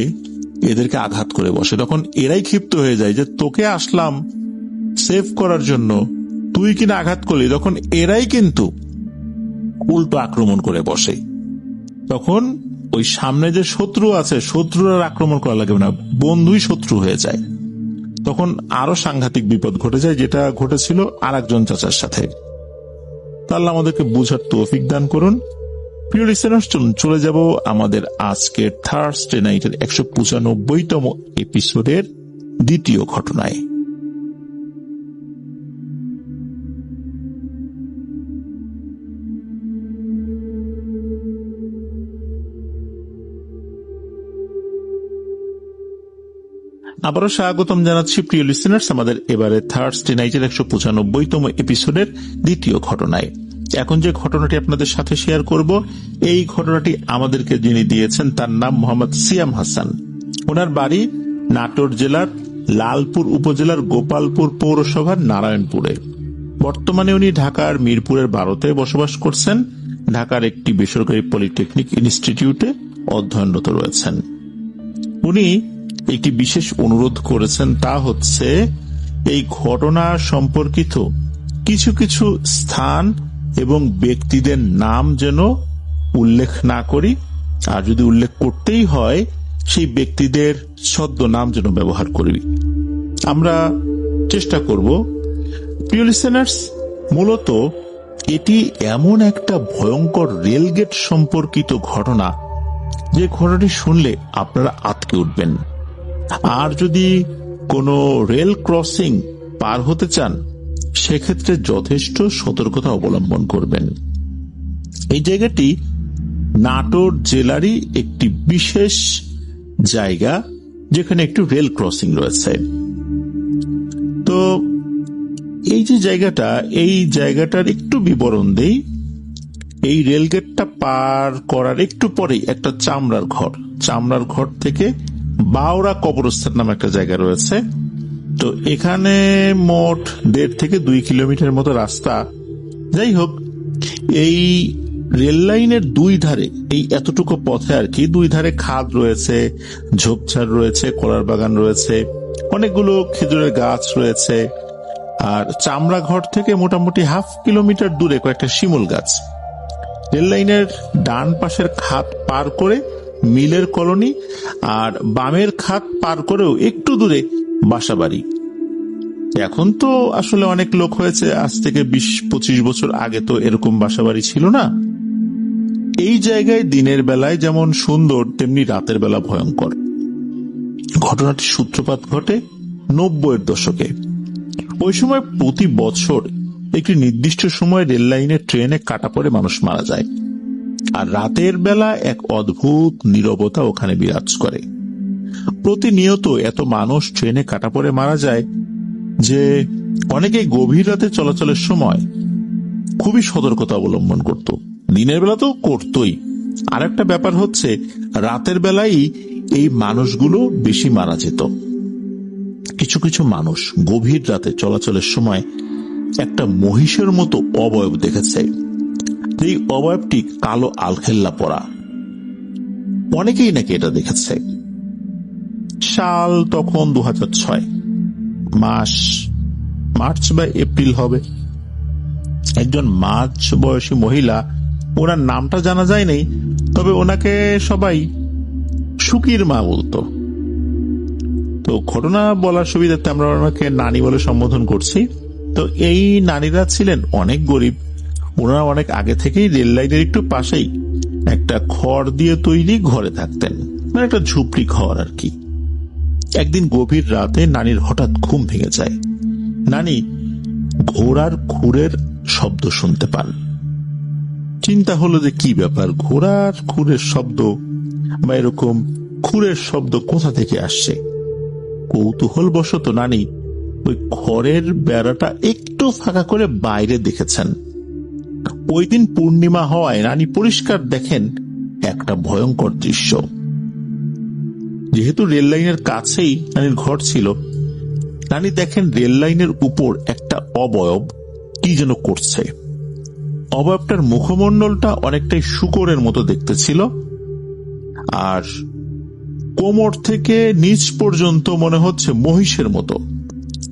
এদেরকে আঘাত করে বসে, তখন এরাই ক্ষিপ্ত হয়ে যায় যে তোকে আসলাম সেভ করার জন্য, তুই কিনা আঘাত করলি। তখন এরাই কিন্তু উল্টো আক্রমণ করে বসে। তখন ওই সামনে যে শত্রু আছে, শত্রুর আর আক্রমণ করা লাগবে না, বন্ধুই শত্রু হয়ে যায়। তখন আরো সাংঘাতিক বিপদ ঘটে যায়, যেটা ঘটেছিল আর একজন চাচার সাথে। আল্লাহ আমাদেরকে বুঝার তৌফিক দান করুন। প্রিয় লিসেনার্স, চলুন চলে যাব আমাদের আজকের থার্সডে নাইটের 195তম এপিসোডের দ্বিতীয় ঘটনায়। আবারও স্বাগতম জানাচ্ছি প্রিয় লিসেনার্স আমাদের এবারে থার্সডে নাইটের 195তম এপিসোডের দ্বিতীয় ঘটনায়। এখন যে ঘটনাটি আপনাদের সাথে শেয়ার করব, এই ঘটনাটি আমাদেরকে যিনি দিয়েছেন তার নাম মোহাম্মদ সিয়াম হাসান। ওনার বাড়ি নাটোর জেলার লালপুর উপজেলার গোপালপুর পৌরসভার নারায়ণপুরে। বর্তমানে উনি ঢাকার মিরপুরের 12তে বসবাস করছেন। ঢাকার একটি বেসরকারি পলিটেকনিক ইনস্টিটিউটে অধ্যয়নরত রয়েছেন। উনি একটি বিশেষ অনুরোধ করেছেন, তা হচ্ছে এই ঘটনা সম্পর্কিত কিছু কিছু স্থান এবং ব্যক্তিদের নাম যেন উল্লেখ না করি, আর যদি উল্লেখ করতেই হয় সেই ব্যক্তিদের ছদ্মনাম যেন ব্যবহার করি। আমরা চেষ্টা করব। প্রিয় লিসেনার্স, মূলত এটি এমন একটা ভয়ঙ্কর রেলগেট সম্পর্কিত ঘটনা যে ঘটনাটি শুনলে আপনারা আঁতকে উঠবেন। আর যদি কোনো রেল ক্রসিং পার হতে চান সেক্ষেত্রে যথেষ্ট সতর্কতা অবলম্বন করবেন। এই জায়গাটি নাটোর জেলারই একটি বিশেষ জায়গা যেখানে একটু রেল ক্রসিং রয়েছে। তো এই যে জায়গাটা, এই জায়গাটার একটু বিবরণ দেই। এই রেলগেটটা পার করার একটু পরেই একটা চামড়ার ঘর থেকে বাওড়া কবরস্থান নামে একটা জায়গা রয়েছে। তো এখানে মোট 1.5 থেকে 2 কিলোমিটার মতো রাস্তা। যাই হোক, এই রেল লাইনের দুই ধারে, এই এতটুকু পথে আর কি, দুই ধারে খাদ রয়েছে, ঝোপঝাড় রয়েছে, কলার বাগান রয়েছে, অনেকগুলো খেজুরের গাছ রয়েছে। আর চামড়া ঘর থেকে মোটামুটি 1/2 কিলোমিটার দূরে কয়েকটা শিমুল গাছ। রেল লাইনের ডান পাশের খাদ পার করে মিলের কলোনি, আর বামের খাদ পার করেও একটু দূরে বাসাবাড়ি। এখন তো আসলে অনেক লোক হয়েছে, আজ থেকে 20-25 বছর আগে তো এরকম বাসাবাড়ি ছিল না। এই জায়গায় দিনের বেলায় যেমন সুন্দর, তেমনি রাতের বেলা ভয়ঙ্কর। ঘটনাটির সূত্রপাত ঘটে 90-এর দশকে। ওই সময় প্রতি বছর একটি নির্দিষ্ট সময় রেল লাইনে ট্রেনে কাটা পড়ে মানুষ মারা যায়, আর রাতের বেলা এক অদ্ভুত নীরবতা ওখানে বিরাজ করে। প্রতিনিয়ত এত মানুষ ট্রেনে কাটা পড়ে মারা যায় যে অনেকেই গভীর রাতে চলাচলের সময় খুবই সতর্কতা অবলম্বন করত। দিনের বেলা তো করতই, আর একটা ব্যাপার হচ্ছে রাতের বেলায় এই মানুষগুলো বেশি মারা যেত। কিছু কিছু মানুষ গভীর রাতে চলাচলের সময় একটা মহিষের মতো অবয়ব দেখেছে। এই অবয়বটি কালো আলখেল্লা পরা। অনেকেই নাকি এটা দেখেছে। সাল তখন 2006, মাস মার্চ বা এপ্রিল হবে। একজন মাঝ বয়সী মহিলা, ওনার নামটা জানা যায়নি, তবে ওনাকে সবাই সুকির মা বলতো। তো ঘটনা বলার সুবিধার্থে আমরা ওনাকে নানি বলে সম্বোধন করছি। তো এই নানিরা ছিলেন অনেক গরিব। ওনারা অনেক আগে থেকেই রেল লাইনের একটু পাশেই একটা খড় দিয়ে তৈরি ঘরে থাকতেন, মানে একটা ঝুপড়ি ঘর আর কি। একদিন গভীর রাতে নানির হঠাৎ ঘুম ভেঙে যায়। নানি ঘোড়ার খুরের শব্দ শুনতে পান। চিন্তা হলো যে কি ব্যাপার, ঘোড়ার খুরের শব্দ বা এরকম খুরের শব্দ কোথা থেকে আসছে। কৌতূহল বশত নানি ওই ঘরের বেড়াটা একটু ফাঁকা করে বাইরে দেখেছেন। ওই দিন পূর্ণিমা হওয়ায় নানি পরিষ্কার দেখেন একটা ভয়ঙ্কর দৃশ্য। যেহেতু রেল লাইনের কাছেই নানির ঘর ছিল, নানি দেখেন রেল লাইনের উপর একটা অবয়ব কি যেন করছে। অবয়বটার মুখমণ্ডলটা অনেকটাই শূকরের মতো দেখতে ছিল, আর কোমর থেকে নিচ পর্যন্ত মনে হচ্ছে মহিষের মতো,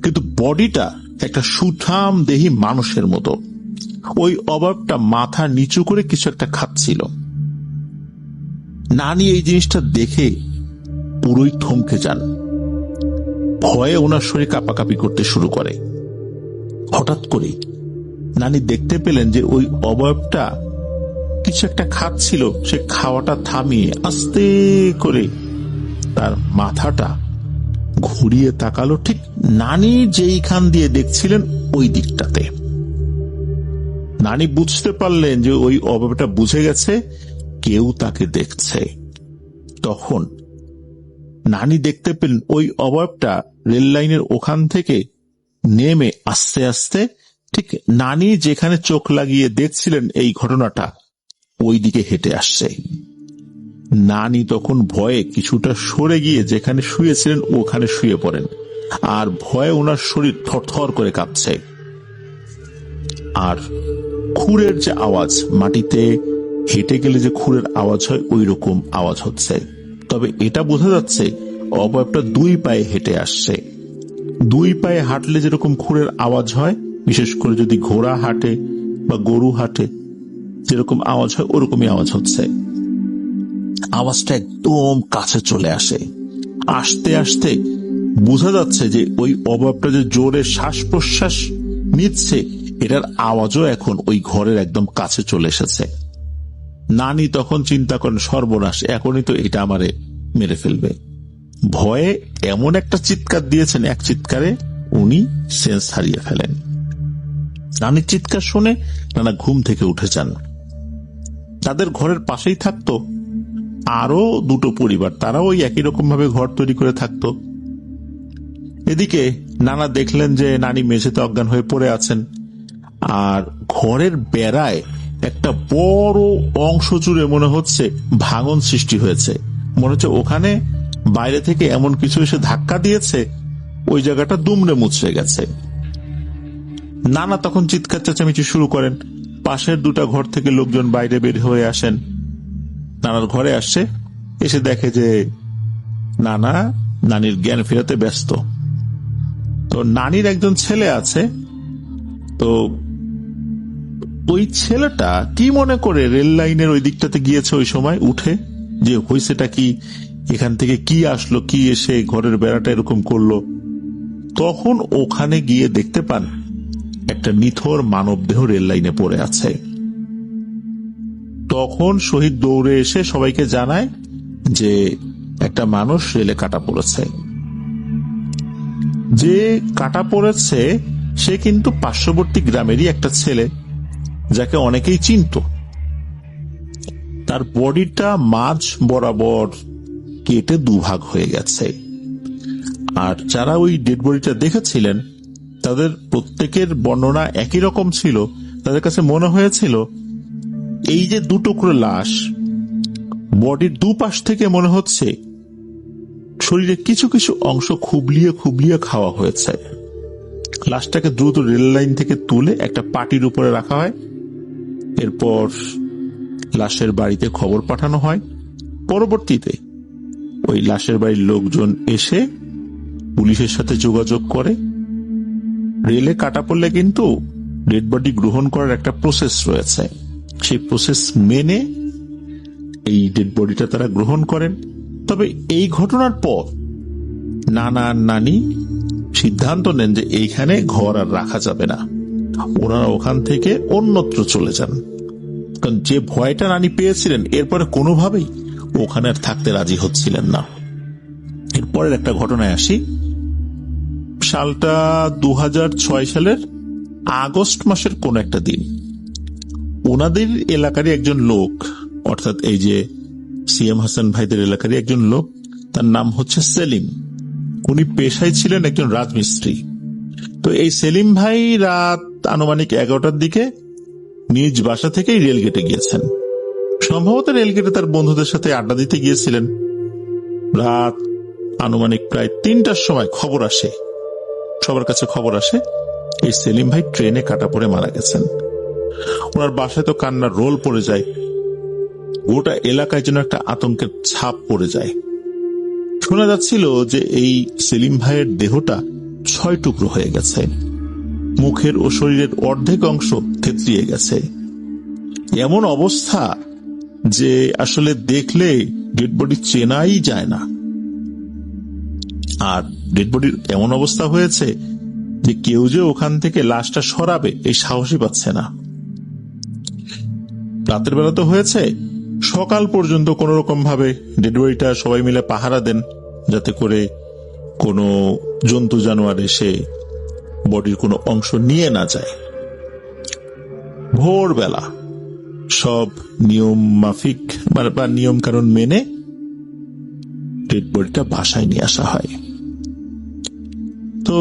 কিন্তু বডিটা একটা সুঠাম দেহী মানুষের মতো। ওই অবয়বটা মাথা নিচু করে কিছু একটা খাচ্ছিল। নানি এই জিনিসটা দেখে পুরোই থমকে যান। ভয়ে ওনার শরীর কাঁপাকাঁপি করতে শুরু করে। হঠাৎ করে নানি দেখতে পেলেন যে ওই অবয়বটা কিছু একটা খাচ্ছিল, সে খাওয়াটা থামিয়ে আস্তে করে তার মাথাটা ঘুরিয়ে তাকালো ঠিক নানি যেইখান দিয়ে দেখছিলেন ওই দিকটাতে। নানি বুঝতে পারলেন যে ওই অভাবটা বুঝে গেছে কেউ তাকে দেখছে। তখন নানি দেখতে পেলেন ওই অভাবটা রেল লাইনের ওখান থেকে নেমে আস্তে আস্তে ঠিক নানি যেখানে চোখ লাগিয়ে দেখছিলেন এই ঘটনাটা ওই দিকে হেঁটে আসছে। নানি তখন ভয়ে কিছুটা সরে গিয়ে যেখানে শুয়েছিলেন ওখানে শুয়ে পড়েন, আর ভয়ে ওনার শরীর থরথর করে কাঁপছে। আর খুরের যে আওয়াজ, মাটিতে হেঁটে গেলে যে খুরের আওয়াজ হয় ওই রকম আওয়াজ হচ্ছে। তবে এটা বোঝা যাচ্ছে অবয়বটা দুই পায়ে হেঁটে আসছে। দুই পায়ে হাঁটলে যেরকম খুরের আওয়াজ হয়, বিশেষ করে যদি ঘোড়া হাঁটে বা গরু হাঁটে যেরকম আওয়াজ হয় ওরকমই আওয়াজ হচ্ছে। আওয়াজটা একদম কাছে চলে আসে। আসতে আসতে বোঝা যাচ্ছে যে ওই অবয়বটা যে জোরে শ্বাস প্রশ্বাস নিচ্ছে, এটার আওয়াজও এখন ওই ঘরের একদম কাছে চলে এসেছে। নানি তখন চিন্তা করেন, সর্বনাশ, এখনই তো এটা আমারে মেরে ফেলবে। ভয়ে এমন একটা চিৎকার দিয়েছেন, এক চিৎকারে উনি সেন্স হারিয়ে ফেলেন। নানির চিৎকার শুনে নানা ঘুম থেকে উঠে যান। তাদের ঘরের পাশেই থাকতো আরো দুটো পরিবার, তারাও ওই একই রকম ভাবে ঘর তৈরি করে থাকতো। এদিকে নানা দেখলেন যে নানি মেঝেতে অজ্ঞান হয়ে পড়ে আছেন, আর ঘরের বেড়ায় একটা বড় অংশ জুড়ে মনে হচ্ছে ভাঙন সৃষ্টি হয়েছে। মনে হচ্ছে ওখানে বাইরে থেকে এমন কিছু এসে ধাক্কা দিয়েছে, ওই জায়গাটা দুমড়ে মুচড়ে গেছে। নানা তখন চিৎকার চেঁচামেচি শুরু করেন। পাশের দুটা ঘর থেকে লোকজন বাইরে বের হয়ে আসেন। নানার ঘরে আসছে, এসে দেখে যে নানা নানির জ্ঞান ফেরাতে ব্যস্ত। তো নানির একজন ছেলে আছে, তো ওই ছেলেটা কি মনে করে রেল লাইনের ওই দিকটাতে গিয়েছে ওই সময় উঠে, যে হয়েছেটা কি, এখান থেকে কি আসলো, কি এসে ঘরের বেড়াটা এরকম করলো। তখন ওখানে গিয়ে দেখতে পান একটা নিথর মানবদেহ রেল লাইনে পড়ে আছে। তখন শহীদ দৌড়ে এসে সবাইকে জানায় যে একটা মানুষ রেলে কাটা পড়েছে। যে কাটা পড়েছে সে কিন্তু পার্শ্ববর্তী গ্রামেরই একটা ছেলে, যাকে অনেকেই চিনত। তার বডিটা মাঝ বরাবর কেটে দুভাগ হয়ে গেছে। আর যারা ওই ডেড বডিটা দেখেছিলেন তাদের প্রত্যেকের বর্ণনা একই রকম ছিল। তাদের কাছে মনে হয়েছিল এই যে দুটুকরো লাশ, বডির দুপাশ থেকে মনে হচ্ছে শরীরে কিছু কিছু অংশ খুবলিয়ে খুবলিয়ে খাওয়া হয়েছে। লাশটাকে দ্রুত রেল লাইন থেকে তুলে একটা পাটির উপরে রাখা হয়। এরপর লাশের বাড়িতে খবর পাঠানো হয়। পরবর্তীতে ওই লাশের বাড়ির লোকজন এসে পুলিশের সাথে যোগাযোগ করে। রেলে কাটা পড়লে কিন্তু ডেড বডি গ্রহণ করার একটা প্রসেস রয়েছে, সেই প্রসেস মেনে এই ডেড বডিটা তারা গ্রহণ করেন। তবে এই ঘটনার পর নানা নানি সিদ্ধান্ত নেন যে এইখানে ঘর আর রাখা যাবে না, ওনারা ওখান থেকে অন্যত্র চলে যান। কারণ যে ভয়টা নানি পেয়েছিলেন এরপরে কোনোভাবেই ওখানে আর থাকতে রাজি হচ্ছিলেন না। এরপরের একটা ঘটনায় আসি। সালটা 2006 সালের আগস্ট মাসের কোন একটা দিন ওনাদের এলাকারই একজন লোক, অর্থাৎ এই যে সিএম হাসান ভাইদের এলাকারই একজন লোক, তার নাম হচ্ছে সেলিম। উনি পেশায় ছিলেন একজন রাজমিস্ত্রি। তো এই সেলিম ভাই রাত আনুমানিক 11টার দিকে নিজ বাসা থেকেই রেলগেটে গিয়েছেন। সম্ভবত রেলগেটে তার বন্ধুদের সাথে আড্ডা দিতে গিয়েছিলেন। রাত আনুমানিক প্রায় 3টার সময় খবর আসে, সবার কাছে খবর আসে এই সেলিম ভাই ট্রেনে কাটা পড়ে মারা গেছেন। ওনার বাসায় তো কান্নার রোল পড়ে যায়। গোটা এলাকায় যেন একটা আতঙ্কের ছাপ পড়ে যায়। শোনা যাচ্ছিল যে এই সেলিম ভাইয়ের দেহটা 6 টুকরো হয়ে গেছে, মুখের ও শরীরের অর্ধেক অংশ থেতলিয়ে গেছে। এমন অবস্থা যে আসলে দেখলে ডেড বডি চেনাই যায় না। আর ডেড বডির এমন অবস্থা হয়েছে যে কেউ যে ওখান থেকে লাশটা সরাবে এই সাহসই পাচ্ছে না। রাতের বেলা তো হয়েছে, সকাল পর্যন্ত কোন রকম ভাবে ডেড বডিটা সবাই মিলে পাহারা দেন, যাতে করে কোনো জন্তু জানোয়ার এসে বডির কোনো অংশ নিয়ে না যায়। ভোরবেলা সব নিয়ম মাফিক বা নিয়ম কারণ মেনে ডেড বডিটা বাসায় নিয়ে আসা হয়। তো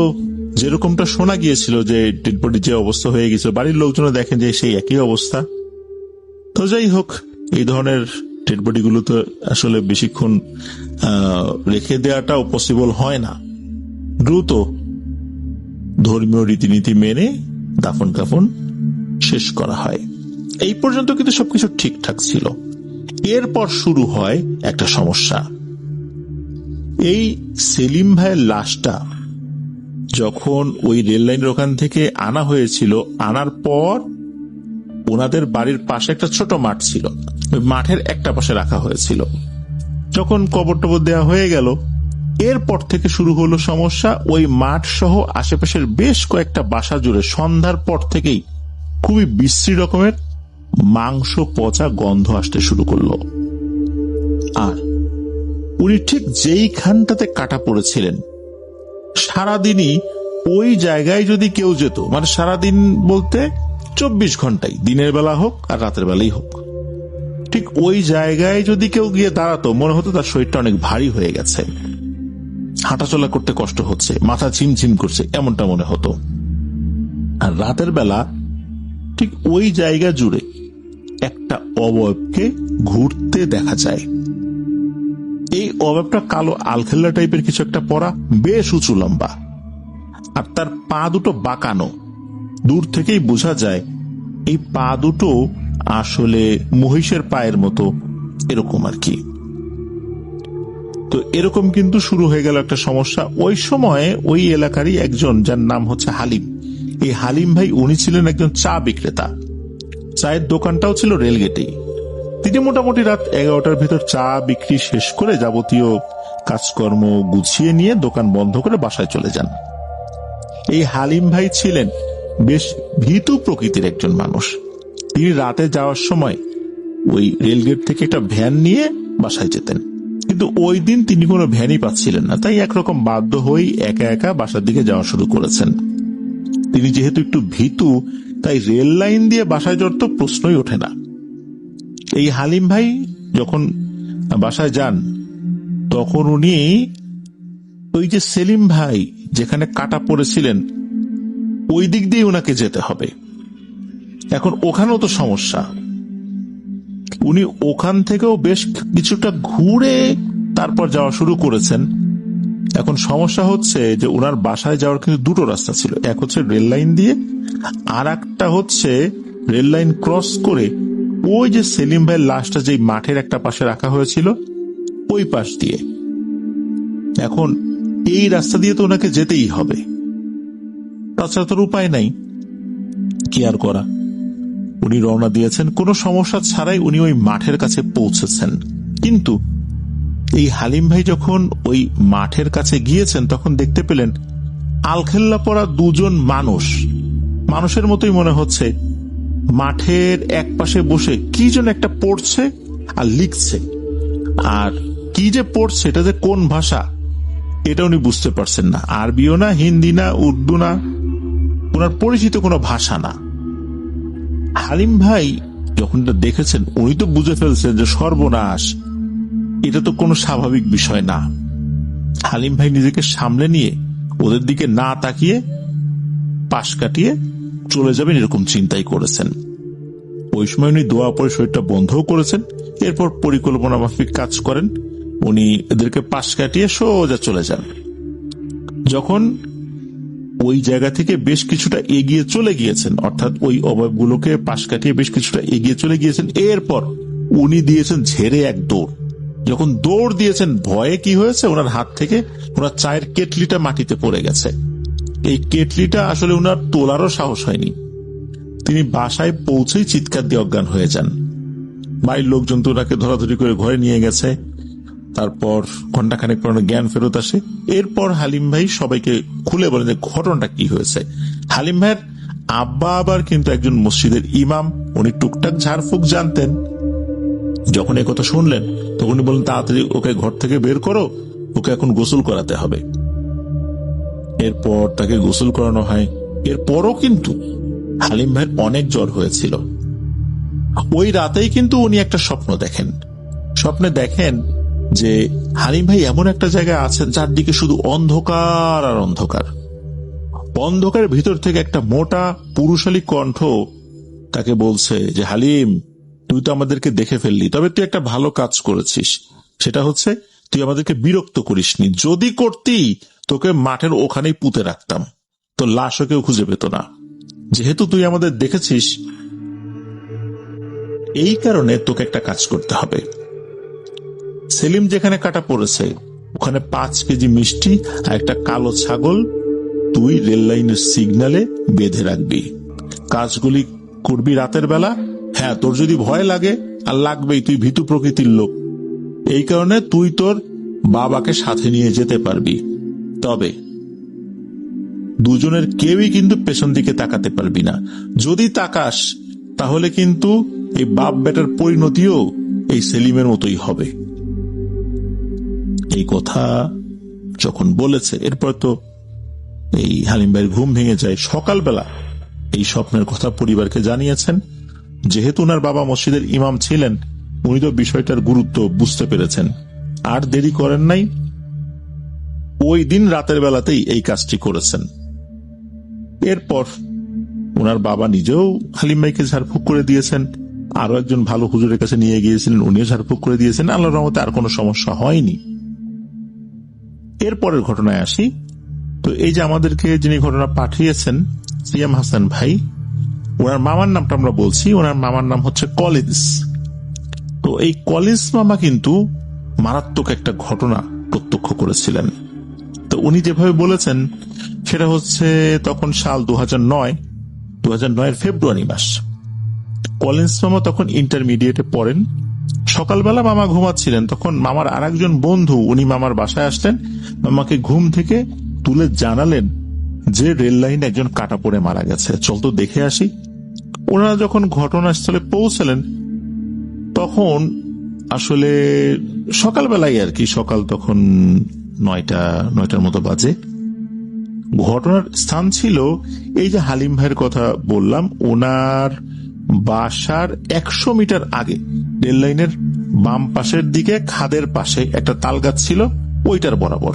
যেরকমটা শোনা গিয়েছিল যে ডেড বডি যে অবস্থা হয়ে গেছিল, বাড়ির লোকজন দেখেন যে সেই একই অবস্থা। তো যাই হোক, এই ধরনের ডেড বডি গুলো তো আসলে বেশিক্ষণ রেখে দেওয়াটাও পসিবল হয় না। দ্রুত ধর্মীয় রীতিনীতি মেনে দাফন কাফন শেষ করা হয়। এই পর্যন্ত কিন্তু সবকিছু ঠিকঠাক ছিল। এরপর শুরু হয় একটা সমস্যা। এই সেলিম ভাইয়ের লাশটা যখন ওই রেল লাইনের ওখান থেকে আনা হয়েছিল, আনার পর ওনাদের বাড়ির পাশে একটা ছোট মাঠ ছিল, ওই মাঠের একটা পাশে রাখা হয়েছিল। যখন কবর টবর দেওয়া হয়ে গেল, এরপর থেকে শুরু হলো সমস্যা। ওই মাঠ সহ আশেপাশের বেশ কয়েকটা বাসা জুড়ে সন্ধ্যার পর থেকেই খুবই বিশ্রী রকমের মাংস পচা গন্ধ আসতে শুরু করলো। আর উনি ঠিক যেইখানটাতে কাটা পড়েছিলেন, সারাদিনই ওই জায়গায় যদি কেউ যেত, মানে সারাদিন বলতে 24 ঘন্টাই, দিনের বেলা হোক আর রাতের বেলাই হোক, ঠিক ওই জায়গায় যদি কেউ গিয়ে দাঁড়াতো, মনে হতো তার শরীরটা অনেক ভারী হয়ে গেছে, হাঁটাচলা করতে কষ্ট হচ্ছে, মাথা ঝিমঝিম করছে, এমনটা মনে হতো। আর রাতের বেলা ঠিক ওই জায়গা জুড়ে একটা অবয়বকে ঘুরতে দেখা যায়। এই অবয়বটা কালো আলখেল্লা টাইপের কিছু একটা পরা, বেশ উঁচু লম্বা, আর তার পা দুটো বাঁকানো। দূর থেকেই বোঝা যায় এই পা দুটো আসলে মহিষের পায়ের মতো, এরকম আর কি। তো এরকম কিন্তু শুরু হয়ে গেল একটা সমস্যা। ওই সময় ওই এলাকারই একজন, যার নাম হচ্ছে হালিম, এই হালিম ভাই উনি ছিলেন একজন চা বিক্রেতা। চায়ের দোকানটাও ছিল রেলগেটেই। তিনি মোটামুটি রাত 11টার ভিতর চা বিক্রি শেষ করে যাবতীয় কাজকর্ম গুছিয়ে নিয়ে দোকান বন্ধ করে বাসায় চলে যান। এই হালিম ভাই ছিলেন বেশ ভীতু প্রকৃতির একজন মানুষ। তিনি রাতে যাওয়ার সময় ওই রেলগেট থেকে একটা ভ্যান নিয়ে বাসায় যেতেন, কিন্তু ওই দিন তিনি কোনো ভ্যানই পাচ্ছিলেন না, তাই একরকম বাধ্য হয়ে একা একা বাসার দিকে যাওয়া শুরু করেছেন। তিনি যেহেতু একটু ভীতু, তাই রেল লাইন দিয়ে বাসায় যাওয়ার তো প্রশ্নই ওঠে না। এই হালিম ভাই যখন বাসায় যান, তখন উনি ওই যে সেলিম ভাই যেখানে কাটা পড়েছিলেন, ওই দিক দিয়ে ওনাকে যেতে হবে। এখন ওখানেও তো সমস্যা, উনি ওখান থেকেও বেশ কিছুটা ঘুরে তারপর যাওয়া শুরু করেছেন। এখন সমস্যা হচ্ছে যে ওনার বাসায় যাওয়ার কিন্তু দুটো রাস্তা ছিল, এক হচ্ছে রেল লাইন দিয়ে, আর একটা হচ্ছে রেল লাইন ক্রস করে ওই যে সেলিম ভাইয়ের লাশটা যে মাঠের একটা পাশে রাখা হয়েছিল, ওই পাশ দিয়ে। এখন এই রাস্তা দিয়ে তো ওনাকে যেতেই হবে, তাছাড়া তোর উপায় নাই, কি আর করা। উনি রওনা দিয়েছেন, কোনো সমস্যা ছাড়াই উনি ওই মাঠের কাছে পৌঁছেছেন। কিন্তু এই হালিম ভাই যখন ওই মাঠের কাছে গিয়েছেন, তখন দেখতে পেলেন আলখেল্লা পরা দুজন মানুষ, মানুষের মতোই মনে হচ্ছে, মাঠের এক পাশে বসে কি যেন একটা পড়ছে আর লিখছে। আর কি যে পড়ছে, এটা যে কোন ভাষা এটা উনি বুঝতে পারছেন না। আরবিও না, হিন্দি না, উর্দু না, ওনার পরিচিত কোনো ভাষা না। হালিম ভাই যখন এটা দেখেছেন, উনি তো বুঝে ফেলছেন যে সর্বনাশ, এটা তো কোনো স্বাভাবিক বিষয় না। হালিম ভাই নিজেকে সামলে নিয়ে ওদের দিকে না তাকিয়ে পাশ কাটিয়ে চলে যাবেন এরকম চিন্তাই করেছেন। ওই সময় উনি দোয়া পরে শরীরটা বন্ধও করেছেন। এরপর পরিকল্পনা মাফিক কাজ করেন, উনি এদেরকে পাশ কাটিয়ে সোজা চলে যান। যখন ওই জায়গা থেকে বেশ কিছুটা এগিয়ে চলে গিয়েছেন, অর্থাৎ ওই অবয়বগুলোকে পাশ কাটিয়ে বেশ কিছুটা এগিয়ে চলে গিয়েছেন, এরপর উনি দিয়েছেন ঝেড়ে এক দৌড়। যখন দৌড় দিয়েছেন, ভয়ে কি হয়েছে, ওনার হাত থেকে ওনার চায়ের কেটলিটা মাটিতে পড়ে গেছে। এই কেটলিটা আসলে ওনার তোলারও সাহস হয়নি। তিনি বাসায় পৌঁছেই চিৎকার দিয়ে অজ্ঞান হয়ে যান। বাড়ির লোকজন তো ওনাকে ধরাধরি করে ঘরে নিয়ে গেছে। তারপর ঘন্টাখানেক পর জ্ঞান ফেরত আসে। এরপর হালিম ভাই সবাইকে খুলে বলেন যে ঘটনাটা কি হয়েছে। হালিম ভাইয়ের আব্বা আবার কিন্তু একজন মসজিদের ইমাম, উনি টুকটাক ঝাড়ফুঁক জানতেন। যখন এই কথা শুনলেন তখন উনি বললেন, তাড়াতাড়ি ওকে ঘর থেকে বের করো, ওকে এখন গোসল করাতে হবে। এরপর তাকে গোসল করানো হয়। এরপরও কিন্তু হালিম ভাইয়ের অনেক জ্বর হয়েছিল। ওই রাতেই কিন্তু উনি একটা স্বপ্ন দেখেন। স্বপ্নে দেখেন যে হালিম ভাই এমন একটা জায়গায় আছেন যার দিকে শুধু অন্ধকার আর অন্ধকার। অন্ধকারের ভিতর থেকে একটা মোটা পুরুষালী কণ্ঠ তাকে বলছে যে, হালিম, তুই তো আমাদেরকে দেখে ফেললি, তবে তুই একটা ভালো কাজ করেছিস। সেটা হচ্ছে, তুই আমাদেরকে বিরক্ত করিসনি। যদি করতি তোকে মাঠের ওখানেই পুঁতে রাখতাম, তো লাশও কেউ খুঁজে পেত না। যেহেতু তুই আমাদের দেখেছিস, এই কারণে তোকে একটা কাজ করতে হবে। সেলিম যেখানে কাটা পড়েছে ওখানে 5 কেজি মিষ্টি আর একটা কালো ছাগল তুই রেল লাইনের সিগন্যালে বেঁধে রাখবি। কাজগুলি করবি রাতের বেলা। হ্যাঁ, তোর যদি ভয় লাগে, আর লাগবেই, তুই ভীতু প্রকৃতির লোক, এই কারণে তুই তোর বাবাকে সাথে নিয়ে যেতে পারবি। তবে দুজনের কেউই কিন্তু পেছন দিকে তাকাতে পারবি না। যদি তাকাস তাহলে কিন্তু এই বাপ বেটার পরিণতিও এই সেলিমের মতোই হবে। এই কথা যখন বলেছে, এরপর তো এই হালিম ভাইয়ের ঘুম ভেঙে যায়। সকালবেলা এই স্বপ্নের কথা পরিবারকে জানিয়েছেন। যেহেতু ওনার বাবা মসজিদের ইমাম ছিলেন, উনি তো বিষয়টার গুরুত্ব বুঝতে পেরেছেন। আর দেরি করেন নাই, ওই দিন রাতের বেলাতেই এই কাজটি করেছেন। এরপর ওনার বাবা নিজেও হালিম ভাইকে ঝাড়ফুঁক করে দিয়েছেন। আরো একজন ভালো হুজুরের কাছে নিয়ে গিয়েছিলেন, উনিও ঝাড়ফুঁক করে দিয়েছেন। আল্লাহর রহমতে আর কোনো সমস্যা হয়নি। এরপরের ঘটনায় আসি। তো এই যে আমাদেরকে যিনি ঘটনা পাঠিয়েছেন, সিয়াম হাসান ভাই, ওনার মামার নামটা আমরা বলছি। ওনার মামার নাম হচ্ছে কলিন্স। তো এই কলিন্স মামা কিন্তু মারাত্মক একটা ঘটনা প্রত্যক্ষ করেছিলেন। তো উনি যেভাবে বলেছেন সেটা হচ্ছে, তখন সাল 2009 ফেব্রুয়ারি মাস। কলিন্স মামা তখন ইন্টারমিডিয়েটে পড়েন। সকালবেলা মামা ঘুমাচ্ছিলেন, তখন মামার আর একজন বন্ধু উনি মামার বাসায় আসলেন। মামাকে ঘুম থেকে তুলে জানালেন যে রেল লাইনে একজন কাটা পড়ে মারা গেছে, চল তো দেখে আসি। ওনারা যখন ঘটনাস্থলে পৌঁছলেন তখন আসলে সকালবেলায় আর কি, সকাল তখন 9টার মতো বাজে। ঘটনার স্থান ছিল এই যে হালিম ভাইয়ের কথা বললাম, ওনার বাসার 100 মিটার আগে রেল লাইনের বাম পাশের দিকে খাদের পাশে একটা তাল গাছ ছিল, ওইটার বরাবর।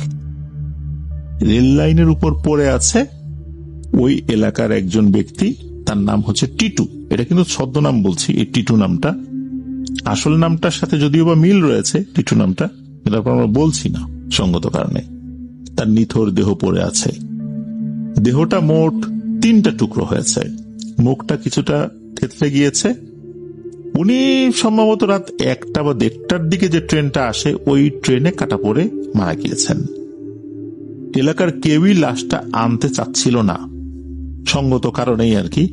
রেল লাইনের উপর পড়ে আছে ওই এলাকার একজন ব্যক্তি, তার নাম হচ্ছে টিটু। এটা কিন্তু ছদ্মনাম বলছি, এই টিটু নামটা, আসল নামটার সাথে যদিও বা মিল রয়েছে টিটু নামটা, তারপর আমরা বলছি না সঙ্গত কারণে। তার নিথর দেহ পড়ে আছে। দেহটা মোট 3টা টুকরো হয়েছে, মুখটা কিছুটা থেতলে গিয়েছে। উনি সম্ভবত রাত 1টা বা 1:30টার দিকে যে ট্রেনটা আসে ওই ট্রেনে কাটা পড়ে মারা গিয়েছেন। এলাকার কেউই লাশটা আনতে চাচ্ছিল না, সঙ্গত কারণেই আর কি।